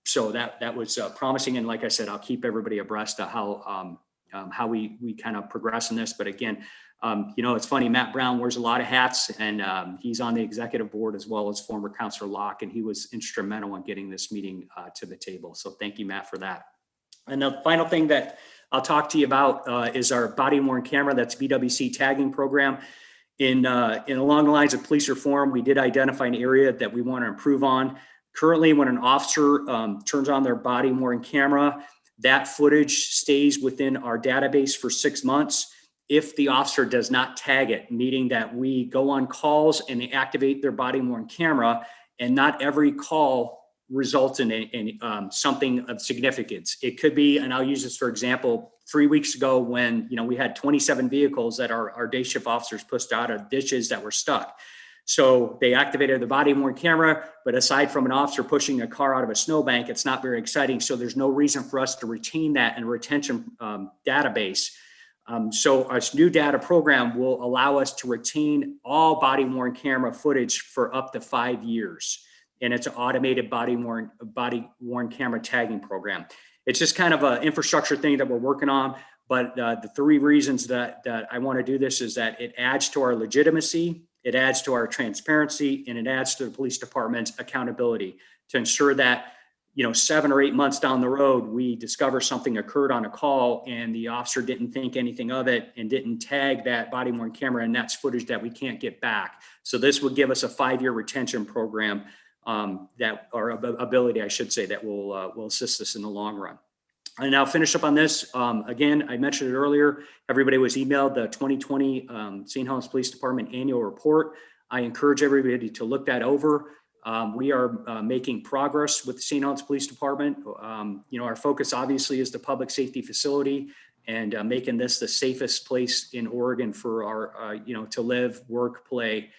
So that was promising. And like I said, I'll keep everybody abreast of how we kind of progress in this. But again, it's funny, Matt Brown wears a lot of hats, and he's on the executive board as well as former Councilor Locke, and he was instrumental in getting this meeting to the table. So thank you, Matt, for that. And the final thing that I'll talk to you about is our body worn camera. That's BWC tagging program. In along the lines of police reform, we did identify an area that we want to improve on. Currently, when an officer turns on their body worn camera, that footage stays within our database for 6 months if the officer does not tag it, meaning that we go on calls and they activate their body worn camera, and not every call results in something of significance. It could be, and I'll use this for example, 3 weeks ago when we had 27 vehicles that our day shift officers pushed out of ditches that were stuck. So they activated the body worn camera, but aside from an officer pushing a car out of a snowbank, it's not very exciting. So there's no reason for us to retain that in a retention database. So our new data program will allow us to retain all body worn camera footage for up to 5 years. And it's an automated body worn camera tagging program. It's just kind of an infrastructure thing that we're working on. But the 3 reasons that I want to do this is that it adds to our legitimacy, it adds to our transparency, and it adds to the police department's accountability to ensure that, 7 or 8 months down the road, we discover something occurred on a call and the officer didn't think anything of it and didn't tag that body worn camera, and that's footage that we can't get back. So this would give us a 5-year retention program or ability, I should say, that will assist us in the long run. And I'll finish up on this. Again, I mentioned it earlier, everybody was emailed the 2020 St. Helens Police Department annual report. I encourage everybody to look that over. We are making progress with the St. Helens Police Department. Our focus obviously is the public safety facility and making this the safest place in Oregon for our, to live, work, play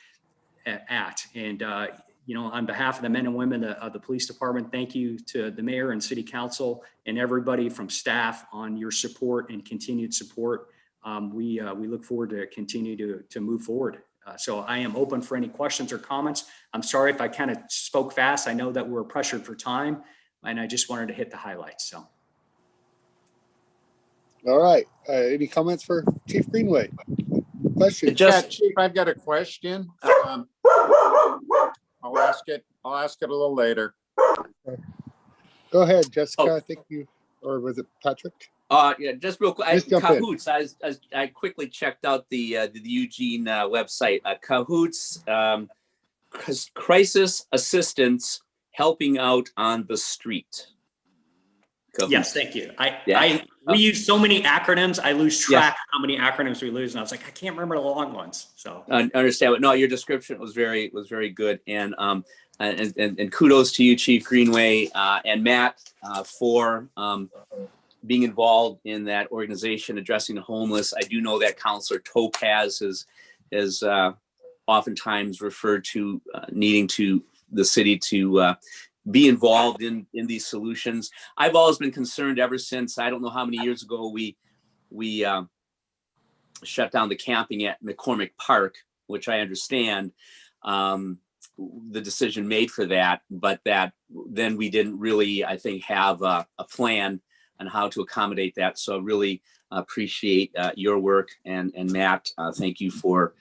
at. And, on behalf of the men and women of the police department, thank you to the mayor and city council and everybody from staff on your support and continued support. We look forward to continue to move forward. So I am open for any questions or comments. I'm sorry if I kind of spoke fast. I know that we're pressured for time, and I just wanted to hit the highlights. So. All right. Any comments for Chief Greenway? Question. Chief, I've got a question. I'll ask it a little later. Go ahead, Jessica. I think or was it Patrick? Yeah, just real quick. Cahoots. I quickly checked out the Eugene website. Cahoots, crisis assistance, helping out on the street. Cahoots. Yes, thank you. We use so many acronyms. I lose track of how many acronyms we lose, and I was like, I can't remember the long ones. So understand. No, your description was very good, and kudos to you, Chief Greenway, and Matt for being involved in that organization addressing the homeless. I do know that Councilor Topaz is oftentimes referred to needing to the city to be involved in these solutions. I've always been concerned ever since, I don't know how many years ago we shut down the camping at McCormick Park, which I understand the decision made for that, but that then we didn't really, I think, have a plan on how to accommodate that. So I really appreciate your work, and Matt, thank you for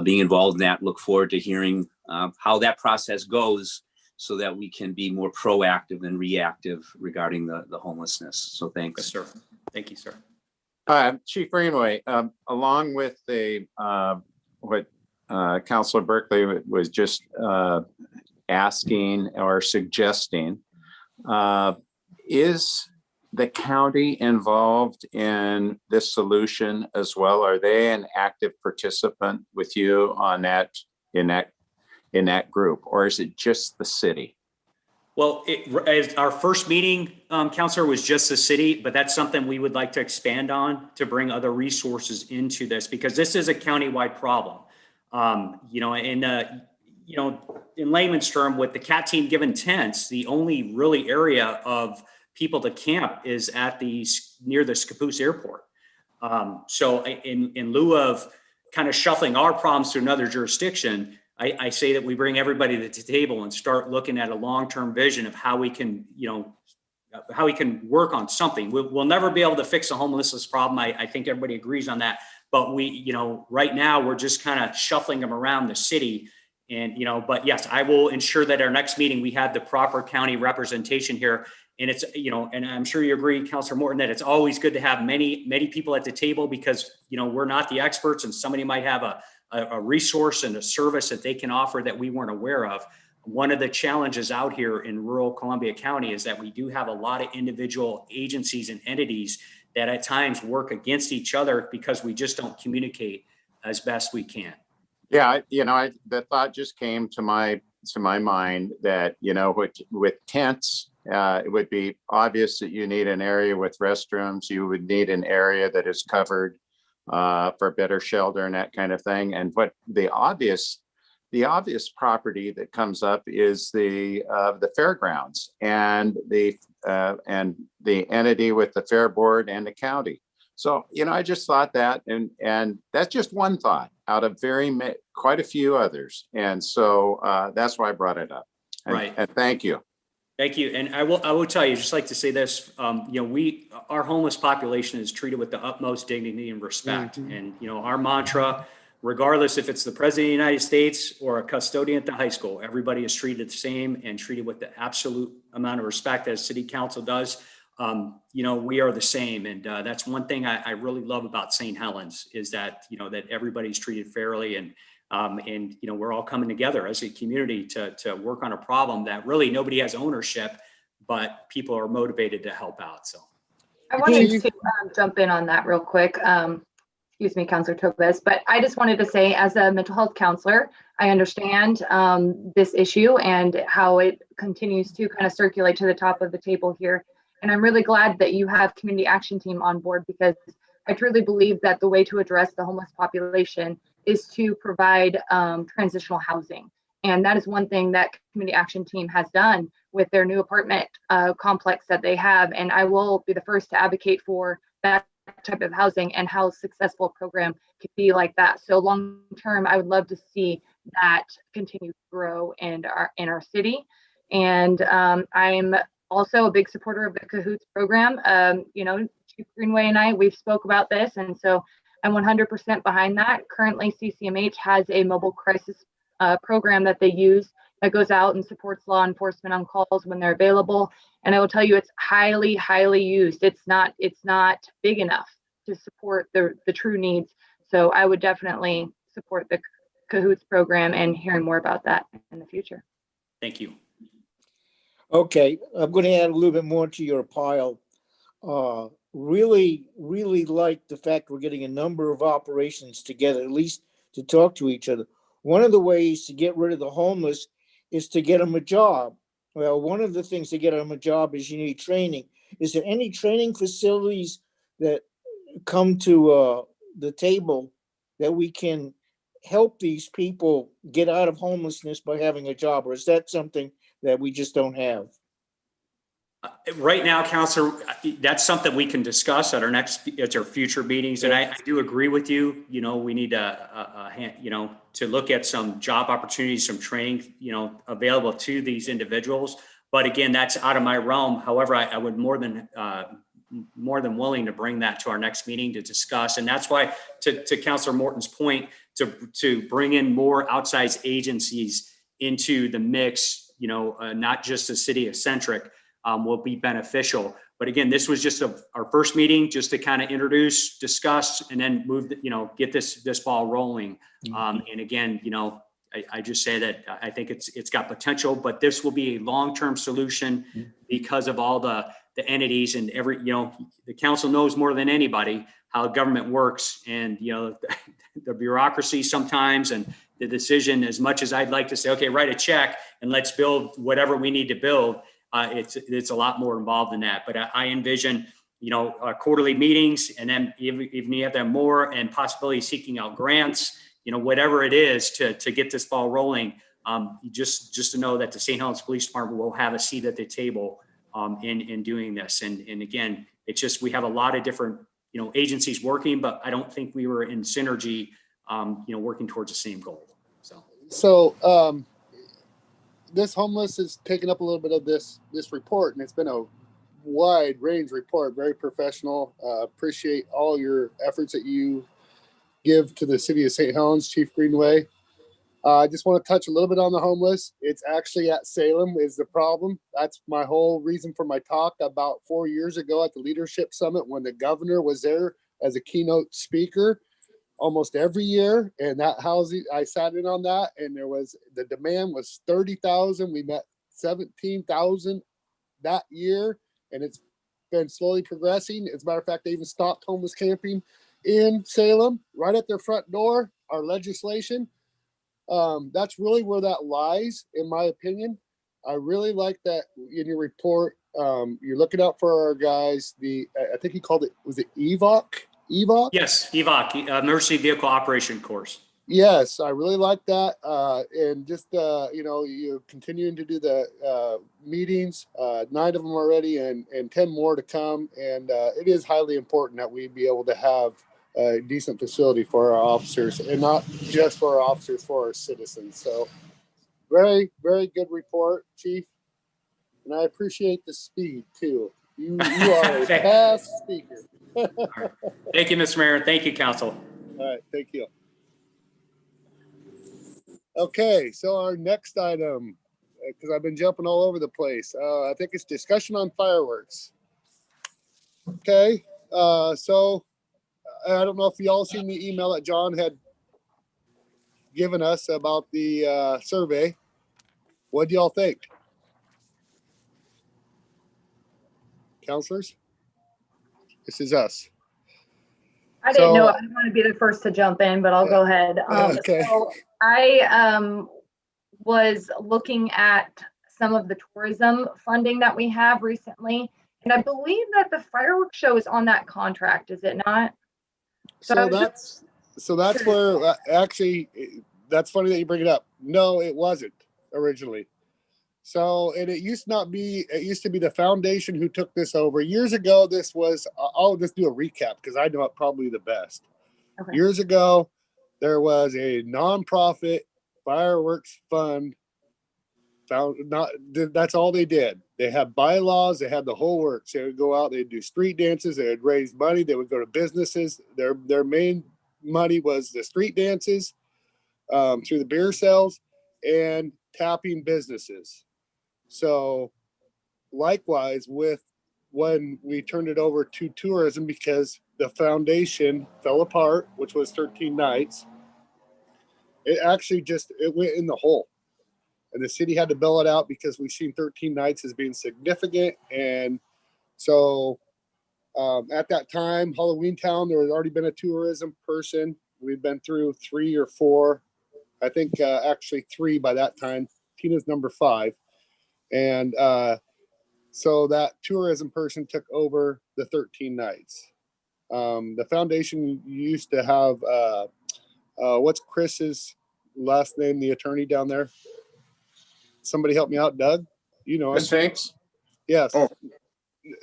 being involved in that. Look forward to hearing how that process goes so that we can be more proactive than reactive regarding the homelessness. So thanks. Yes, sir. Thank you, sir. Chief Greenway, along with what Councilor Berkeley was just asking or suggesting, is the county involved in this solution as well? Are they an active participant with you on that, in that group, or is it just the city? Well, as our first meeting, Councilor, was just the city, but that's something we would like to expand on to bring other resources into this, because this is a countywide problem. In layman's term, with the CAT team given tents, the only really area of people to camp is at near the Scappoose Airport. So in lieu of kind of shuffling our problems to another jurisdiction, I say that we bring everybody to the table and start looking at a long-term vision of how we can, work on something. We'll never be able to fix the homelessness problem. I think everybody agrees on that. But right now we're just kind of shuffling them around the city. And, but yes, I will ensure that our next meeting, we have the proper county representation here. And it's, and I'm sure you agree, Councilor Morton, that it's always good to have many people at the table, because, we're not the experts, and somebody might have a resource and a service that they can offer that we weren't aware of. One of the challenges out here in rural Columbia County is that we do have a lot of individual agencies and entities that at times work against each other because we just don't communicate as best we can. Yeah, the thought just came to my mind that, with tents, it would be obvious that you need an area with restrooms. You would need an area that is covered for better shelter and that kind of thing. And what the obvious property that comes up is the fairgrounds and the entity with the fair board and the county. So, I just thought that, and that's just one thought out of quite a few others. And so that's why I brought it up. Right. And thank you. Thank you. And I will tell you, just like to say this, our homeless population is treated with the utmost dignity and respect. And, our mantra, regardless if it's the president of the United States or a custodian at the high school, everybody is treated the same and treated with the absolute amount of respect as city council does. We are the same. And that's one thing I really love about St. Helens is that, that everybody's treated fairly and we're all coming together as a community to work on a problem that really nobody has ownership, but people are motivated to help out. So I wanted to jump in on that real quick. Excuse me, Councilor Topez, but I just wanted to say, as a mental health counselor, I understand this issue and how it continues to kind of circulate to the top of the table here. And I'm really glad that you have Community Action Team on board, because I truly believe that the way to address the homeless population is to provide transitional housing. And that is one thing that Community Action Team has done with their new apartment complex that they have. And I will be the first to advocate for that type of housing and how successful a program could be like that. So long term, I would love to see that continue to grow in our city. And I'm also a big supporter of the Cahoots program. Chief Greenway and we've spoke about this, and so I'm 100% behind that. Currently, CCMH has a mobile crisis program that they use that goes out and supports law enforcement on calls when they're available. And I will tell you, it's highly, highly used. It's not big enough to support the true needs. So I would definitely support the Cahoots program and hearing more about that in the future. Thank you. Okay, I'm going to add a little bit more to your pile. Really like the fact we're getting a number of operations together, at least to talk to each other. One of the ways to get rid of the homeless is to get them a job. Well, one of the things to get them a job is you need training. Is there any training facilities that come to the table that we can help these people get out of homelessness by having a job? Or is that something that we just don't have? Right now, Councilor, that's something we can discuss at our future meetings. And I do agree with you. We need to look at some job opportunities, some training, available to these individuals. But again, that's out of my realm. However, I would more than willing to bring that to our next meeting to discuss. And that's why, to Councilor Morton's point, to bring in more outside agencies into the mix, not just a city-centric, will be beneficial. But again, this was just our first meeting, just to kind of introduce, discuss, and then move, get this ball rolling. And again, I just say that I think it's got potential, but this will be a long-term solution because of all the entities and the council knows more than anybody how government works, and the bureaucracy sometimes, and the decision, as much as I'd like to say, okay, write a check and let's build whatever we need to build. It's a lot more involved than that. But I envision, quarterly meetings, and then even you have to have more, and possibly seeking out grants, whatever it is to get this ball rolling. Just to know that the St. Helens Police Department will have a seat at the table in doing this. And again, it's just, we have a lot of different, agencies working, but I don't think we were in synergy, working towards the same goal. So this homeless is taking up a little bit of this report, and it's been a wide range report, very professional. Appreciate all your efforts that you give to the city of St. Helens, Chief Greenway. I just want to touch a little bit on the homeless. It's actually at Salem is the problem. That's my whole reason for my talk about 4 years ago at the Leadership Summit, when the governor was there as a keynote speaker almost every year. And that housing, I sat in on that, and the demand was 30,000. We met 17,000 that year, and it's been slowly progressing. As a matter of fact, they even stopped homeless camping in Salem right at their front door. Our legislation, that's really where that lies, in my opinion. I really like that in your report. You're looking out for our guys. I think he called it, was it EVOC? EVOC? Yes, EVOC, Emergency Vehicle Operation Course. Yes, I really like that. And just, you're continuing to do the meetings, 9 of them already and 10 more to come. And it is highly important that we be able to have a decent facility for our officers, and not just for our officers, for our citizens. So very, very good report, Chief. And I appreciate the speed too. You are a fast speaker. Thank you, Mr. Mayor. Thank you, council. All right, thank you. Okay, so our next item, because I've been jumping all over the place. I think it's discussion on fireworks. Okay, so I don't know if y'all seen the email that John had given us about the survey. What do y'all think? Counselors? This is us. I didn't know. I didn't want to be the first to jump in, but I'll go ahead. Okay. So I was looking at some of the tourism funding that we have recently, and I believe that the fireworks show is on that contract, is it not? So that's where actually, that's funny that you bring it up. No, it wasn't originally. So, and it used to be the foundation who took this over years ago. This was, I'll just do a recap because I know it probably the best. Okay. Years ago, there was a nonprofit fireworks fund. That's all they did. They had bylaws. They had the whole works. They would go out. They'd do street dances. They would raise money. They would go to businesses. Their main money was the street dances, through the beer sales and tapping businesses. So likewise with when we turned it over to tourism, because the foundation fell apart, which was 13 nights, it actually it went in the hole. And the city had to bail it out because we've seen 13 nights as being significant. And so at that time, Halloween Town, there had already been a tourism person. We've been through 3 or 4, I think actually 3 by that time. Tina's number 5. And so that tourism person took over the 13 nights. The foundation used to have, what's Chris's last name, the attorney down there? Somebody help me out, Doug. You know him. Sphinx? Yes. Oh.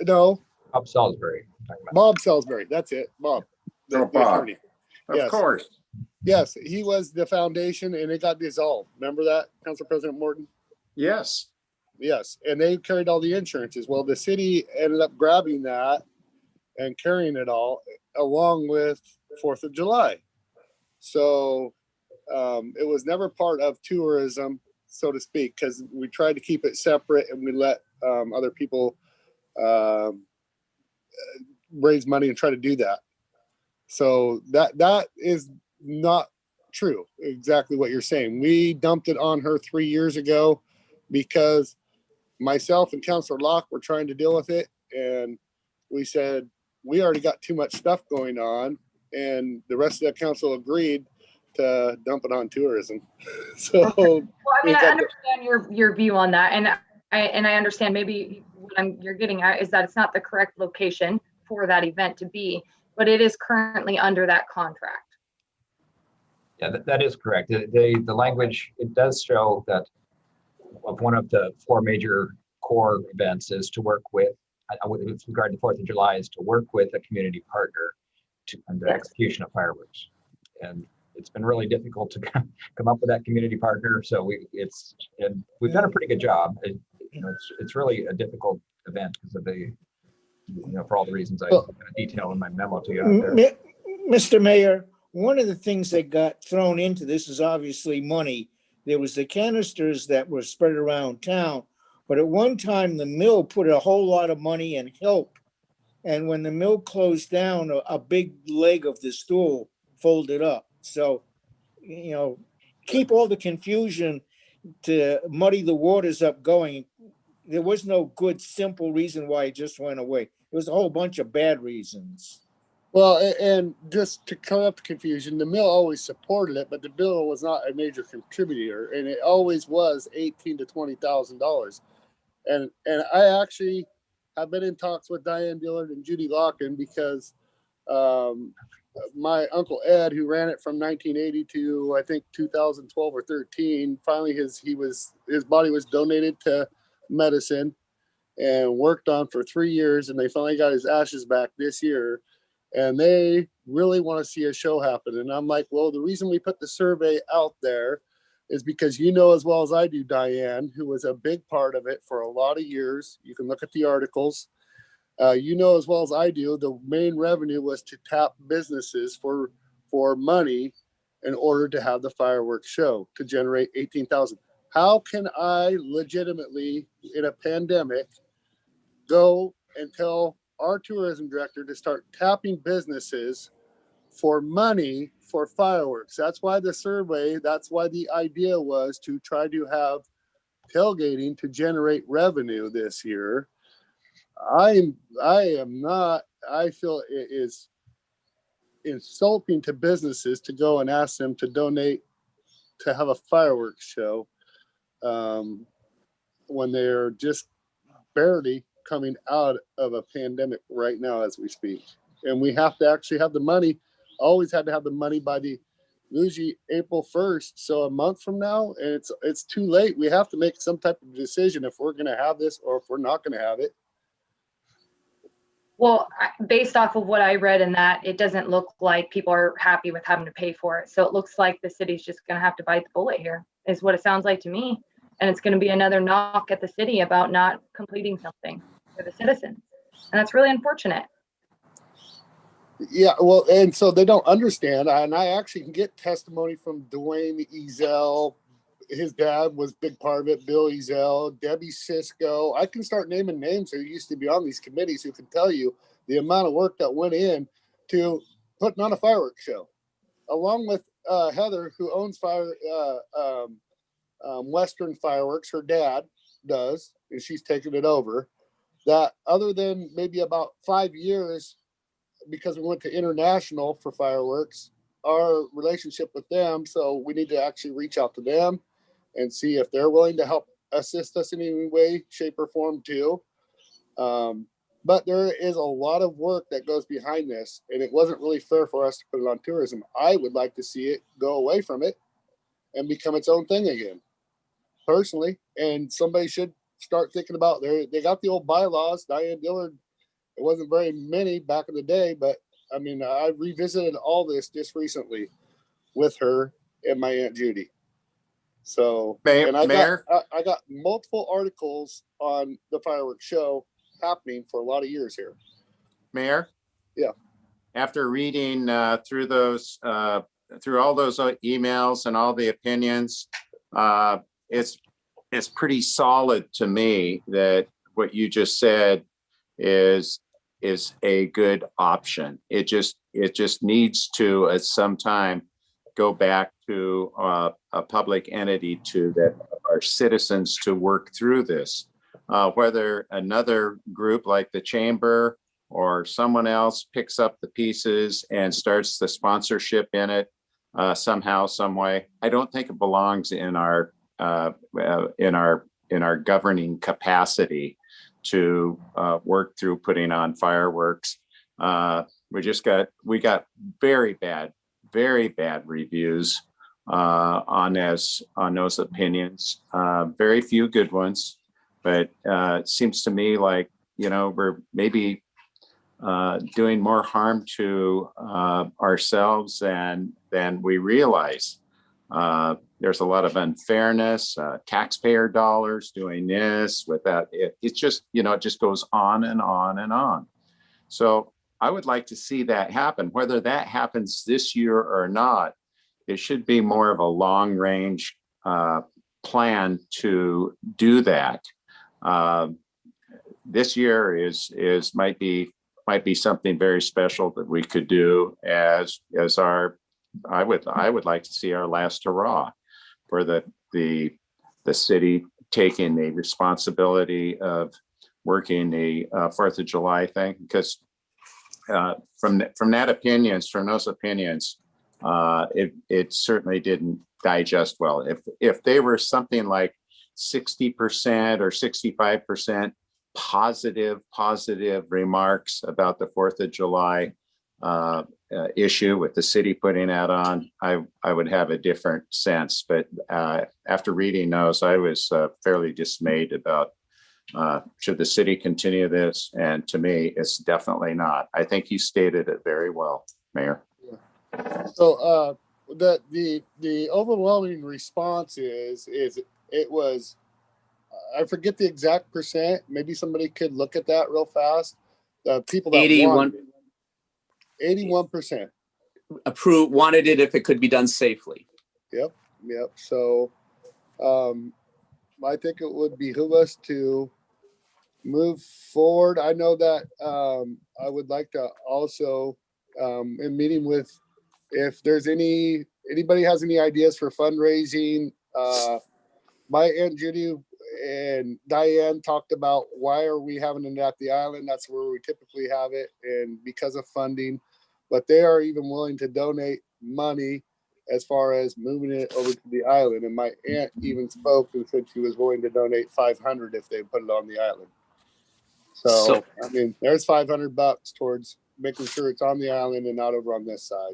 No. Bob Salisbury. Bob Salisbury. That's it. Bob. The Bob. attorney. Of course. Yes, he was the foundation, and it got dissolved. Remember that, Council President Morton? Yes. Yes, and they carried all the insurances. Well, the city ended up grabbing that and carrying it all along with 4th of July. So it was never part of tourism, so to speak, because we tried to keep it separate and we let other people raise money and try to do that. So that is not true, exactly what you're saying. We dumped it on her 3 years ago because myself and Councilor Locke were trying to deal with it. And we said, we already got too much stuff going on. And the rest of the council agreed to dump it on tourism. So, well, I mean, I understand your view on that. And I understand maybe what you're getting at is that it's not the correct location for that event to be, but it is currently under that contract. Yeah, that is correct. The language, it does show that one of the 4 major core events is to work with regard to 4th of July, is to work with a community partner on the execution of fireworks. And it's been really difficult to come up with that community partner. So we've done a pretty good job. It's really a difficult event because of for all the reasons I detail in my memo to you out there. Mr. Mayor, one of the things that got thrown into this is obviously money. There was the canisters that were spread around town, but at one time the mill put a whole lot of money and help. And when the mill closed down, a big leg of the stool folded up. So, keep all the confusion to muddy the waters up going. There was no good, simple reason why it just went away. There was a whole bunch of bad reasons. Well, and just to clear up the confusion, the mill always supported it, but the bill was not a major contributor, and it always was $18,000 to $20,000. And I actually have been in talks with Diane Dillard and Judy Locken because my Uncle Ed, who ran it from 1980 to I think 2012 or 13, finally his body was donated to medicine and worked on for 3 years, and they finally got his ashes back this year. And they really want to see a show happen. And I'm like, well, the reason we put the survey out there is because you know as well as I do, Diane, who was a big part of it for a lot of years. You can look at the articles. You know as well as I do, the main revenue was to tap businesses for money in order to have the fireworks show to generate 18,000. How can I legitimately, in a pandemic, go and tell our tourism director to start tapping businesses for money for fireworks? That's why the survey, that's why the idea was to try to have tailgating to generate revenue this year. I feel it is insulting to businesses to go and ask them to donate to have a fireworks show when they're just barely coming out of a pandemic right now as we speak. And we have to actually have the money, always had to have the money by usually April 1st. So a month from now, and it's too late. We have to make some type of decision if we're going to have this or if we're not going to have it. Well, based off of what I read in that, it doesn't look like people are happy with having to pay for it. So it looks like the city's just going to have to bite the bullet here, is what it sounds like to me. And it's going to be another knock at the city about not completing something for the citizens. And that's really unfortunate. Yeah, well, and so they don't understand. And I actually can get testimony from Dwayne Ezel. His dad was a big part of it. Bill Ezel, Debbie Cisco. I can start naming names who used to be on these committees who can tell you the amount of work that went in to putting on a fireworks show, along with Heather, who owns Western Fireworks. Her dad does, and she's taken it over. That other than maybe about 5 years, because we went to international for fireworks, our relationship with them. So we need to actually reach out to them and see if they're willing to help assist us in any way, shape, or form too. But there is a lot of work that goes behind this, and it wasn't really fair for us to put it on tourism. I would like to see it go away from it and become its own thing again, personally. And somebody should start thinking about they got the old bylaws. Diane Dillard, it wasn't very many back in the day, but I mean, I revisited all this just recently with her and my Aunt Judy. So, and I got multiple articles on the fireworks show happening for a lot of years here. Mayor? Yeah. After reading through all those emails and all the opinions, it's pretty solid to me that what you just said is a good option. It just needs to at some time go back to a public entity to that our citizens to work through this. Whether another group like the chamber or someone else picks up the pieces and starts the sponsorship in it somehow, some way, I don't think it belongs in our governing capacity to work through putting on fireworks. We got very bad reviews on those opinions. Very few good ones, but it seems to me like, we're maybe doing more harm to ourselves than we realize. There's a lot of unfairness, taxpayer dollars doing this without it. It's just, it just goes on and on and on. So I would like to see that happen. Whether that happens this year or not, it should be more of a long range plan to do that. This year might be something very special that we could do as our, I would like to see our last hurrah for the city taking the responsibility of working the 4th of July thing, because from those opinions, it certainly didn't digest well. If they were something like 60% or 65% positive remarks about the 4th of July, issue with the city putting that on, I would have a different sense. But after reading those, I was fairly dismayed about should the city continue this? And to me, it's definitely not. I think you stated it very well, Mayor. So the overwhelming response is it was, I forget the exact percent. Maybe somebody could look at that real fast. People that 81% wanted it if it could be done safely. Yep. So I think it would behoove us to move forward. I know that I would like to also in meeting with, if there's anybody has any ideas for fundraising. My Aunt Judy and Diane talked about, why are we having it at the island? That's where we typically have it, and because of funding. But they are even willing to donate money as far as moving it over to the island. And my aunt even spoke and said she was willing to donate $500 if they put it on the island. So I mean, there's $500 towards making sure it's on the island and not over on this side.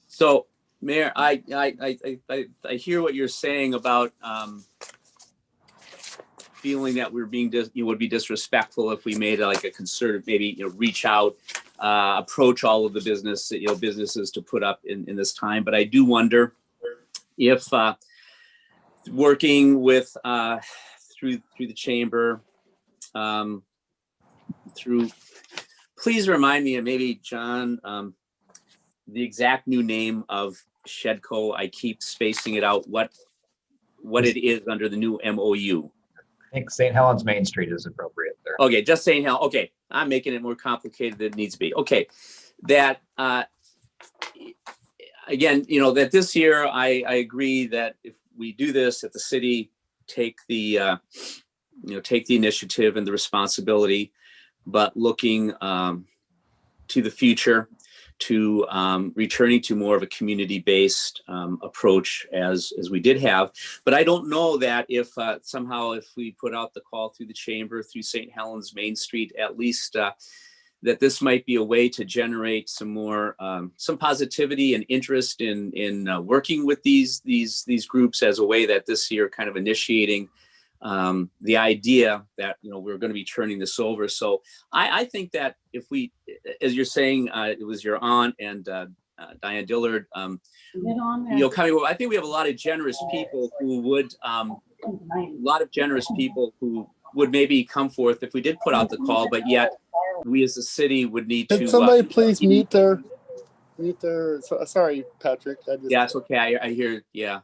So, Mayor, I hear what you're saying about feeling that we're being would be disrespectful if we made like a concerted, maybe reach out, approach all of the businesses to put up in this time. But I do wonder if working with through the chamber, please remind me, and maybe John, the exact new name of Shedco. I keep spacing it out. What it is under the new MOU. I think St. Helens Main Street is appropriate there. Okay, just St. Helens. Okay, I'm making it more complicated than it needs to be. Okay, that again, that this year I agree that if we do this, that the city take the initiative and the responsibility, but looking to the future, to returning to more of a community-based approach as we did have. But I don't know that if somehow if we put out the call through the chamber, through St. Helens Main Street, at least that this might be a way to generate some more some positivity and interest in working with these groups, as a way that this year kind of initiating the idea that we're going to be turning this over. So I think that if we, as you're saying, it was your aunt and Diane Dillard, I think we have a lot of generous people who would maybe come forth if we did put out the call, but yet we as a city would need to. Can somebody please mute their? Sorry, Patrick. Yeah, it's okay. I hear. Yeah.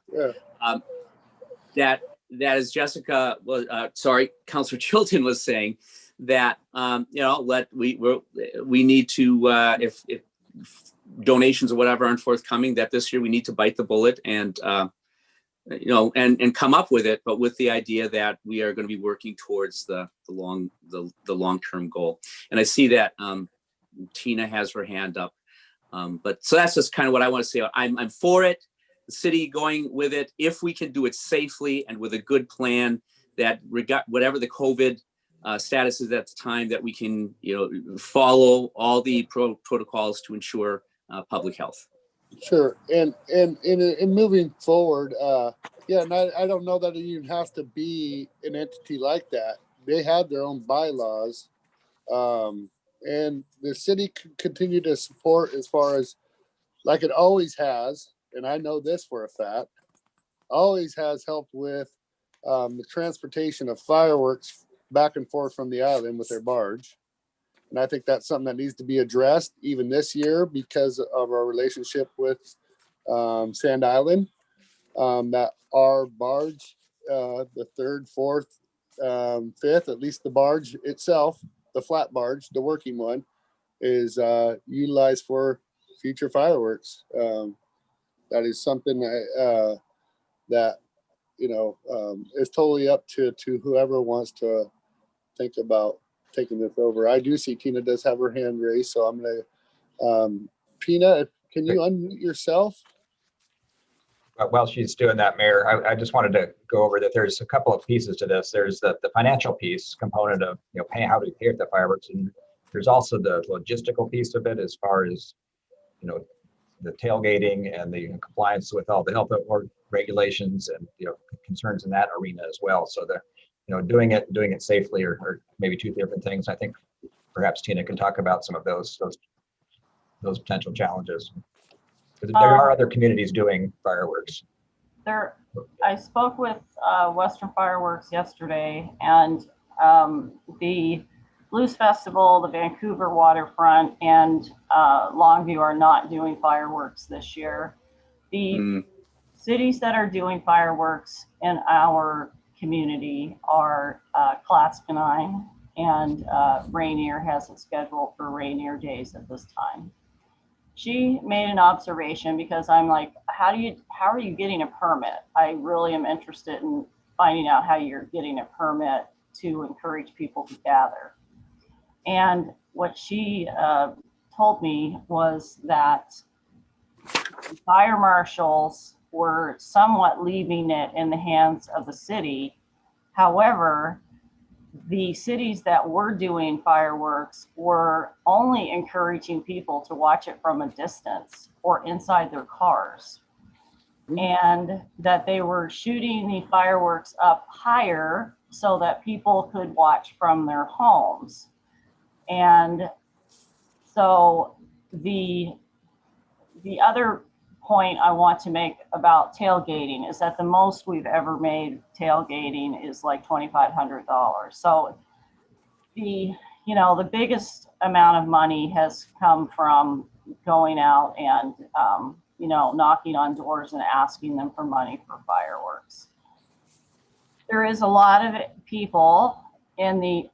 That is Jessica. Councilor Chilton was saying that we need to if donations or whatever aren't forthcoming, that this year we need to bite the bullet and and come up with it, but with the idea that we are going to be working towards the long-term goal. And I see that Tina has her hand up, but so that's just kind of what I want to say. I'm for it. The city going with it, if we can do it safely and with a good plan, that whatever the COVID status is at the time, that we can follow all the protocols to ensure public health. Sure, and in moving forward, and I don't know that it even has to be an entity like that. They have their own bylaws, and the city could continue to support as far as like it always has. And I know this for a fact, always has helped with the transportation of fireworks back and forth from the island with their barge. And I think that's something that needs to be addressed even this year because of our relationship with Sand Island, that our barge, the third, fourth, fifth, at least the barge itself, the flat barge, the working one, is utilized for future fireworks. That is something that is totally up to whoever wants to think about taking this over. I do see Tina does have her hand raised, so I'm gonna Tina, can you unmute yourself? While she's doing that, Mayor, I just wanted to go over that there's a couple of pieces to this. There's the financial piece component of paying, how do we pay for the fireworks, and There's also the logistical piece of it as far as, the tailgating and the compliance with all the health regulations and, concerns in that arena as well. So doing it safely or maybe two different things. I think perhaps Tina can talk about some of those potential challenges. Because there are other communities doing fireworks. I spoke with Western Fireworks yesterday, and the Blues Festival, the Vancouver Waterfront, and Longview are not doing fireworks this year. The cities that are doing fireworks in our community are Clatskanie, and Rainier has it scheduled for Rainier days at this time. She made an observation, because I'm like, how are you getting a permit? I really am interested in finding out how you're getting a permit to encourage people to gather. And what she told me was that fire marshals were somewhat leaving it in the hands of the city. However, the cities that were doing fireworks were only encouraging people to watch it from a distance or inside their cars, and that they were shooting the fireworks up higher so that people could watch from their homes. And so the other point I want to make about tailgating is that the most we've ever made tailgating is like $2,500. So the biggest amount of money has come from going out and knocking on doors and asking them for money for fireworks. There is a lot of people in the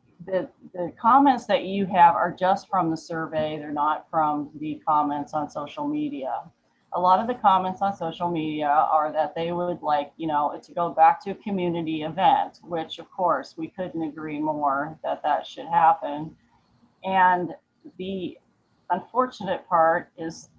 comments that you have are just from the survey. They're not from the comments on social media. A lot of the comments on social media are that they would like, to go back to a community event, which of course we couldn't agree more that should happen. And the unfortunate part is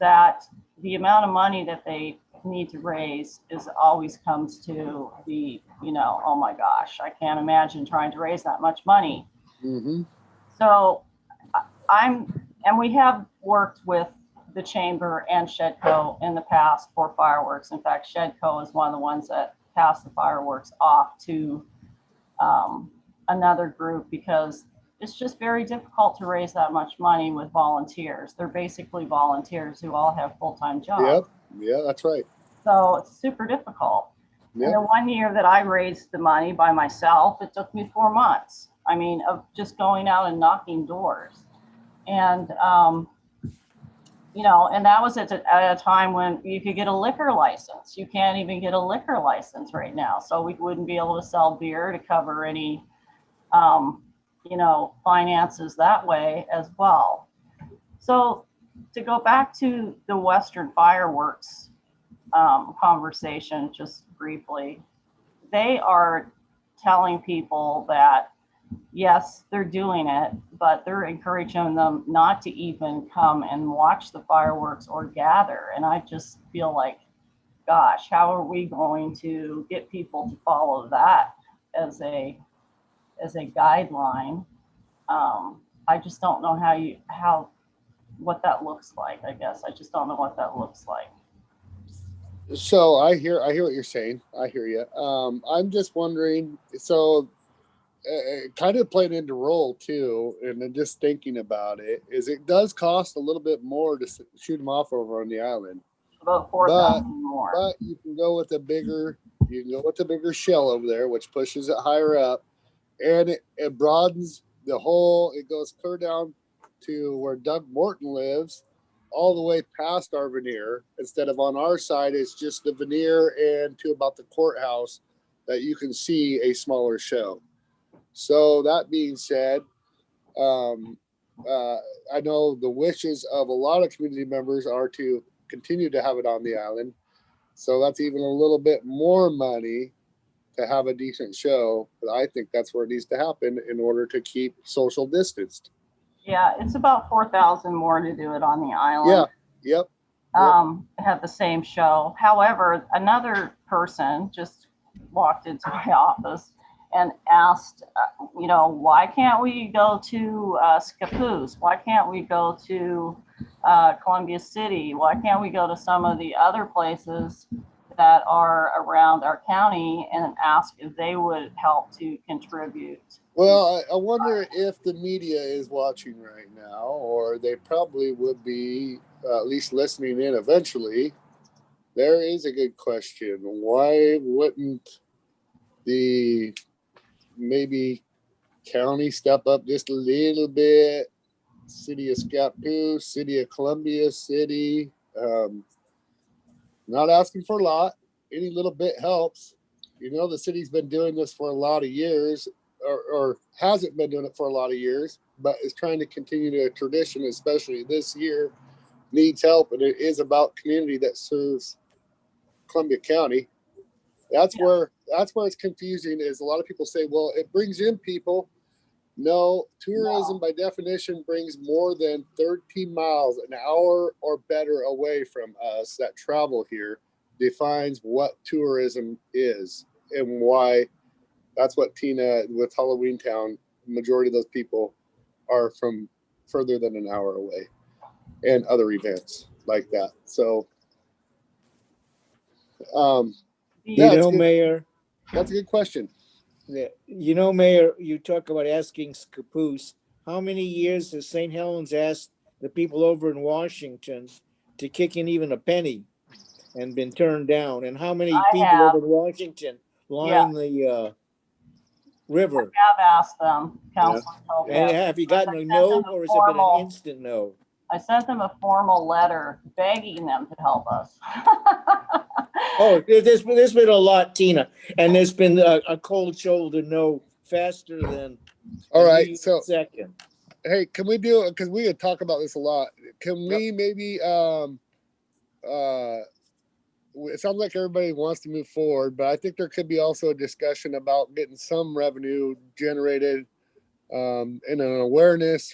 that the amount of money that they need to raise always comes to the, oh my gosh, I can't imagine trying to raise that much money. So we have worked with the Chamber and Shedco in the past for fireworks. In fact, Shedco is one of the ones that passed the fireworks off to another group, because it's just very difficult to raise that much money with volunteers. They're basically volunteers who all have full-time jobs. Yeah, that's right. So it's super difficult. Yep. And the one year that I raised the money by myself, it took me 4 months. I mean, of just going out and knocking doors. And, and that was at a time when you could get a liquor license. You can't even get a liquor license right now. So we wouldn't be able to sell beer to cover any, finances that way as well. So to go back to the Western Fireworks conversation, just briefly, they are telling people that, yes, they're doing it, but they're encouraging them not to even come and watch the fireworks or gather. And I just feel like, gosh, how are we going to get people to follow that as a guideline? I just don't know what that looks like. I guess I just don't know what that looks like. So I hear what you're saying. I hear you. I'm just wondering, so kind of playing into role too, and then just thinking about it does cost a little bit more to shoot them off over on the island. About 4,000 more. But you can go with a bigger shell over there, which pushes it higher up, and it broadens the whole. It goes clear down to where Doug Morton lives, all the way past our veneer. Instead of on our side, it's just the veneer and to about the courthouse that you can see a smaller show. So that being said, I know the wishes of a lot of community members are to continue to have it on the island. So that's even a little bit more money to have a decent show. But I think that's where it needs to happen in order to keep social distanced. Yeah, it's about 4,000 more to do it on the island. Yeah, yep. Have the same show. However, another person just walked into my office and asked, why can't we go to Scappoose? Why can't we go to Columbia City? Why can't we go to some of the other places that are around our county and ask if they would help to contribute? Well, I wonder if the media is watching right now, or they probably would be at least listening in eventually. There is a good question. Why wouldn't the maybe county step up just a little bit? City of Scappoose, City of Columbia City. Not asking for a lot. Any little bit helps. The city's been doing this for a lot of years, or hasn't been doing it for a lot of years, but is trying to continue the tradition, especially this year, needs help. And it is about community that serves Columbia County. That's where it's confusing, is a lot of people say, well, it brings in people. No, tourism by definition brings more than 13 miles, an hour or better away from us that travel here, defines what tourism is and why. That's what Tina with Halloween Town, majority of those people are from further than an hour away, and other events like that. So, Mayor, that's a good question. Yeah, Mayor, you talk about asking Scappoose. How many years has St. Helens asked the people over in Washington to kick in even a penny and been turned down? And how many people over in Washington line the river? I have asked them, Councilor. And have you gotten a no, or has it been an instant no? I sent them a formal letter begging them to help us. Oh, there's been a lot, Tina, and there's been a cold shoulder no faster than. All right, so second. Hey, can we do it? Because we could talk about this a lot. Can we maybe it sounds like everybody wants to move forward, but I think there could be also a discussion about getting some revenue generated and an awareness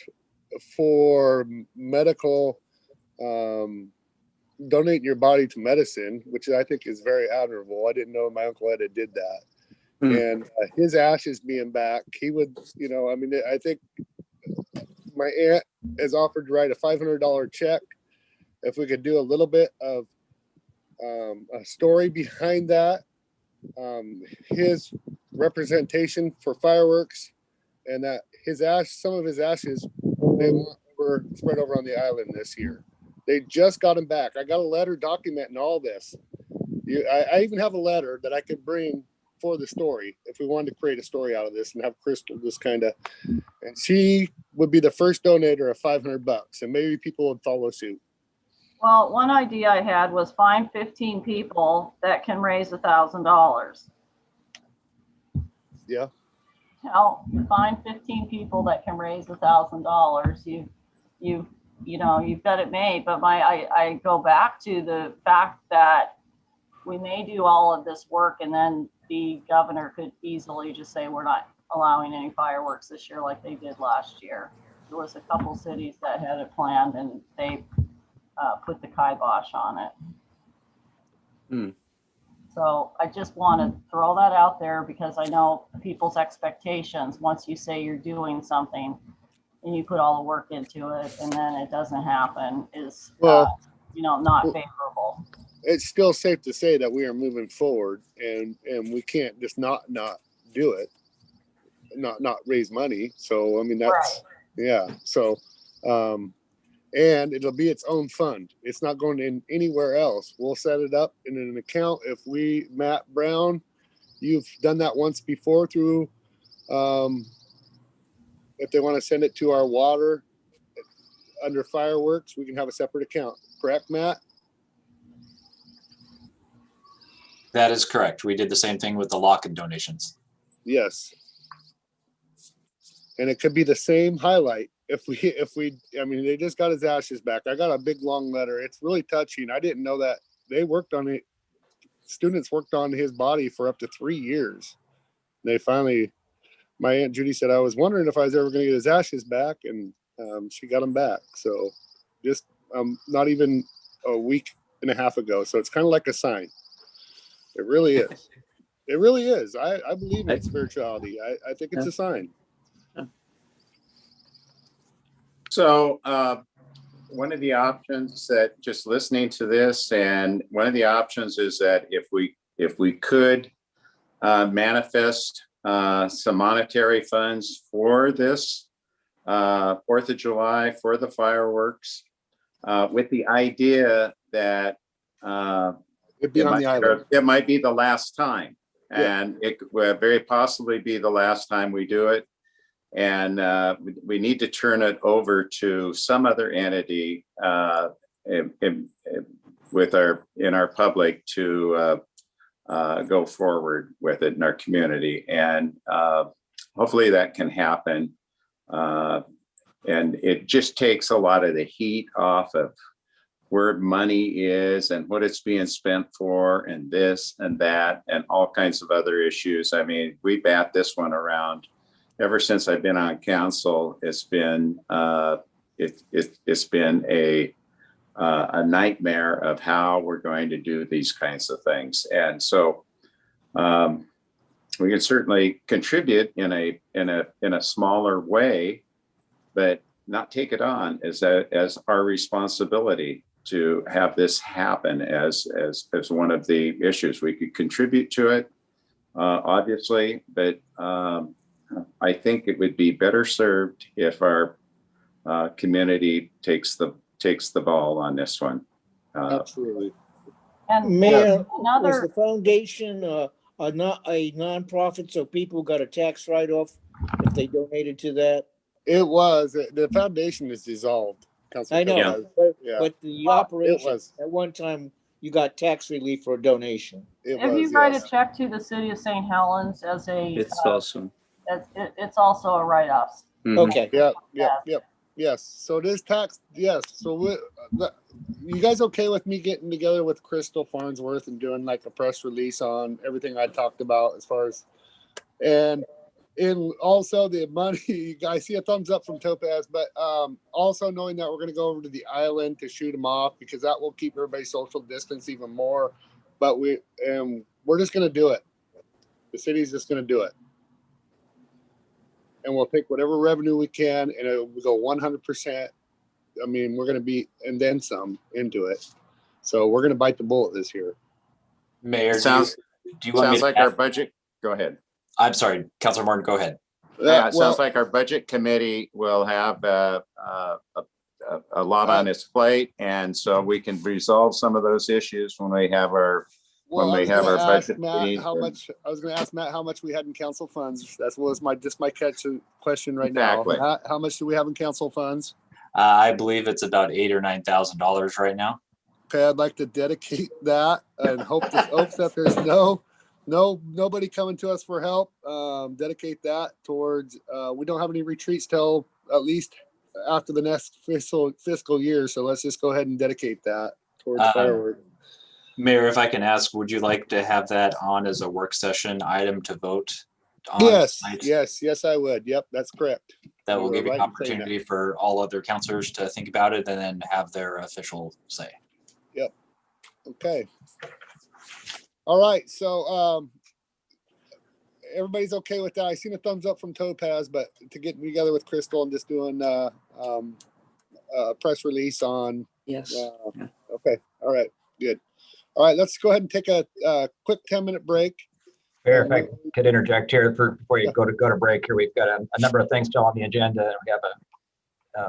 for medical, donating your body to medicine, which I think is very admirable. I didn't know my Uncle Ed did that. And his ashes being back, he would, I think my aunt has offered to write a $500 check if we could do a little bit of a story behind that, his representation for fireworks, and that some of his ashes they want spread over on the island this year. They just got him back. I got a letter documenting all this. I even have a letter that I could bring for the story if we wanted to create a story out of this and have Crystal just kind of, and she would be the first donator of $500, and maybe people would follow suit. Well, one idea I had was find 15 people that can raise $1,000. Yeah. Find 15 people that can raise $1,000. You've got it made. But I go back to the fact that we may do all of this work, and then the governor could easily just say we're not allowing any fireworks this year like they did last year. There was a couple cities that had it planned, and they put the kibosh on it. So I just want to throw that out there, because I know people's expectations, once you say you're doing something and you put all the work into it and then it doesn't happen, is not favorable. It's still safe to say that we are moving forward, and we can't just not do it, not raise money. So I mean, that's right. Yeah. So and it'll be its own fund. It's not going in anywhere else. We'll set it up in an account. If Matt Brown, you've done that once before through, if they want to send it to our water under fireworks, we can have a separate account. Correct, Matt? That is correct. We did the same thing with the lock-in donations. Yes. And it could be the same highlight. If we, they just got his ashes back. I got a big long letter. It's really touching. I didn't know that they worked on it. Students worked on his body for up to 3 years. They finally, my Aunt Judy said, I was wondering if I was ever going to get his ashes back, and she got them back. So just not even a week and a half ago. So it's kind of like a sign. It really is. It really is. I believe in spirituality. I think it's a sign. So one of the options that, just listening to this, and one of the options is that if we could manifest some monetary funds for this 4th of July, for the fireworks, with the idea that it might be the last time, and it will very possibly be the last time we do it. And we need to turn it over to some other entity in our public to go forward with it in our community. And hopefully that can happen. And it just takes a lot of the heat off of where money is and what it's being spent for, and this and that, and all kinds of other issues. I mean, we bat this one around. Ever since I've been on council, it's been it's been a nightmare of how we're going to do these kinds of things. And so we can certainly contribute in a smaller way, but not take it on as our responsibility to have this happen as one of the issues. We could contribute to it, obviously, but I think it would be better served if our community takes the ball on this one. Absolutely. And Mayor, another, is the foundation not a nonprofit, so people got a tax write-off if they donated to that? It was. The foundation is dissolved. I know, Councilor. but the operation, at one time, you got tax relief for a donation. if you write a check to the city of St. Helens as a, It's awesome. it's also a write-off. Okay. Yep. Yes. So it is tax. Yes. So you guys okay with me getting together with Crystal Farnsworth and doing like a press release on everything I talked about as far as, and also the money, you guys see a thumbs up from Topaz, but also knowing that we're going to go over to the island to shoot them off, because that will keep everybody social distance even more. But we're just going to do it. The city's just going to do it. And we'll take whatever revenue we can, and it'll go 100%. I mean, we're going to be, and then some into it. So we're going to bite the bullet this year. Mayor, do you want me sounds to like our budget? Go ahead. I'm sorry, Councilor Martin, go ahead. Yeah, it sounds like our budget committee will have a lot on its plate, and so we can resolve some of those issues when we have our budget meeting. I was going to ask Matt how much we had in council funds. That was my question right Exactly. now. How much do we have in council funds? I believe it's about $8,000 or $9,000 right now. Okay, I'd like to dedicate that and hope that there's nobody coming to us for help. Dedicate that towards. We don't have any retreats till at least after the next fiscal year. So let's just go ahead and dedicate that towards fireworks. Mayor, if I can ask, would you like to have that on as a work session item to vote on? Yes, tonight? yes, I would. Yep, that's correct. That will give you right an opportunity for all other councilors to think about it and then have their official say. Yep. Okay. All right. So everybody's okay with that. I seen a thumbs up from Topaz, but to get together with Crystal and just doing a press release on. Yes. Okay. All right. Good. All right. Let's go ahead and take a quick 10-minute break. Mayor, if I could interject here before you go to break here, we've got a number of things still on the agenda, and we have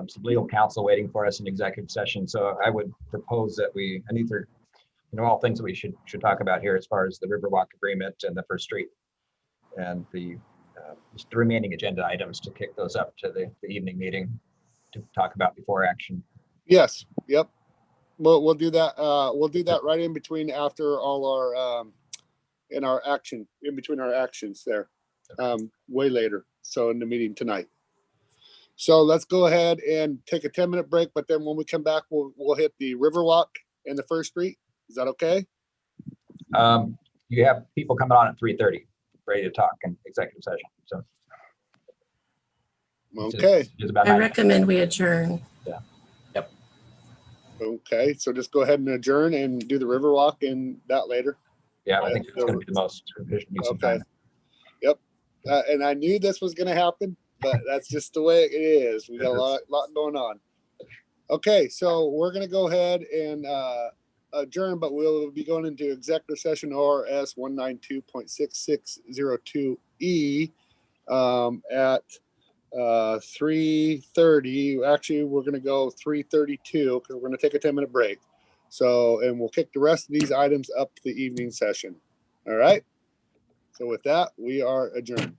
some legal counsel waiting for us in executive session. So I would propose that and these are, all things that we should talk about here as far as the Riverwalk agreement and the First Street, and the remaining agenda items, to kick those up to the evening meeting to talk about before action. Yes. Yep. We'll do that. We'll do that right in between after all our in between our actions there, way later. So in the meeting tonight. So let's go ahead and take a 10-minute break. But then when we come back, we'll hit the Riverwalk and the First Street. Is that okay? You have people coming on at 3:30, ready to talk in executive session. So. Okay. I recommend we adjourn. Yeah. Okay, so just go ahead and adjourn and do the Riverwalk and that later. Yeah, I think it's going to be the most revision. Need some Okay. time. Yep. And I knew this was going to happen, but that's just the way it is. We got a lot going on. Okay, so we're going to go ahead and adjourn, but we'll be going into executive session ORS 192.6602E at 3:30. Actually, we're going to go 3:32 because we're going to take a 10-minute break. So, and we'll kick the rest of these items up to the evening session. All right. So with that, we are adjourned.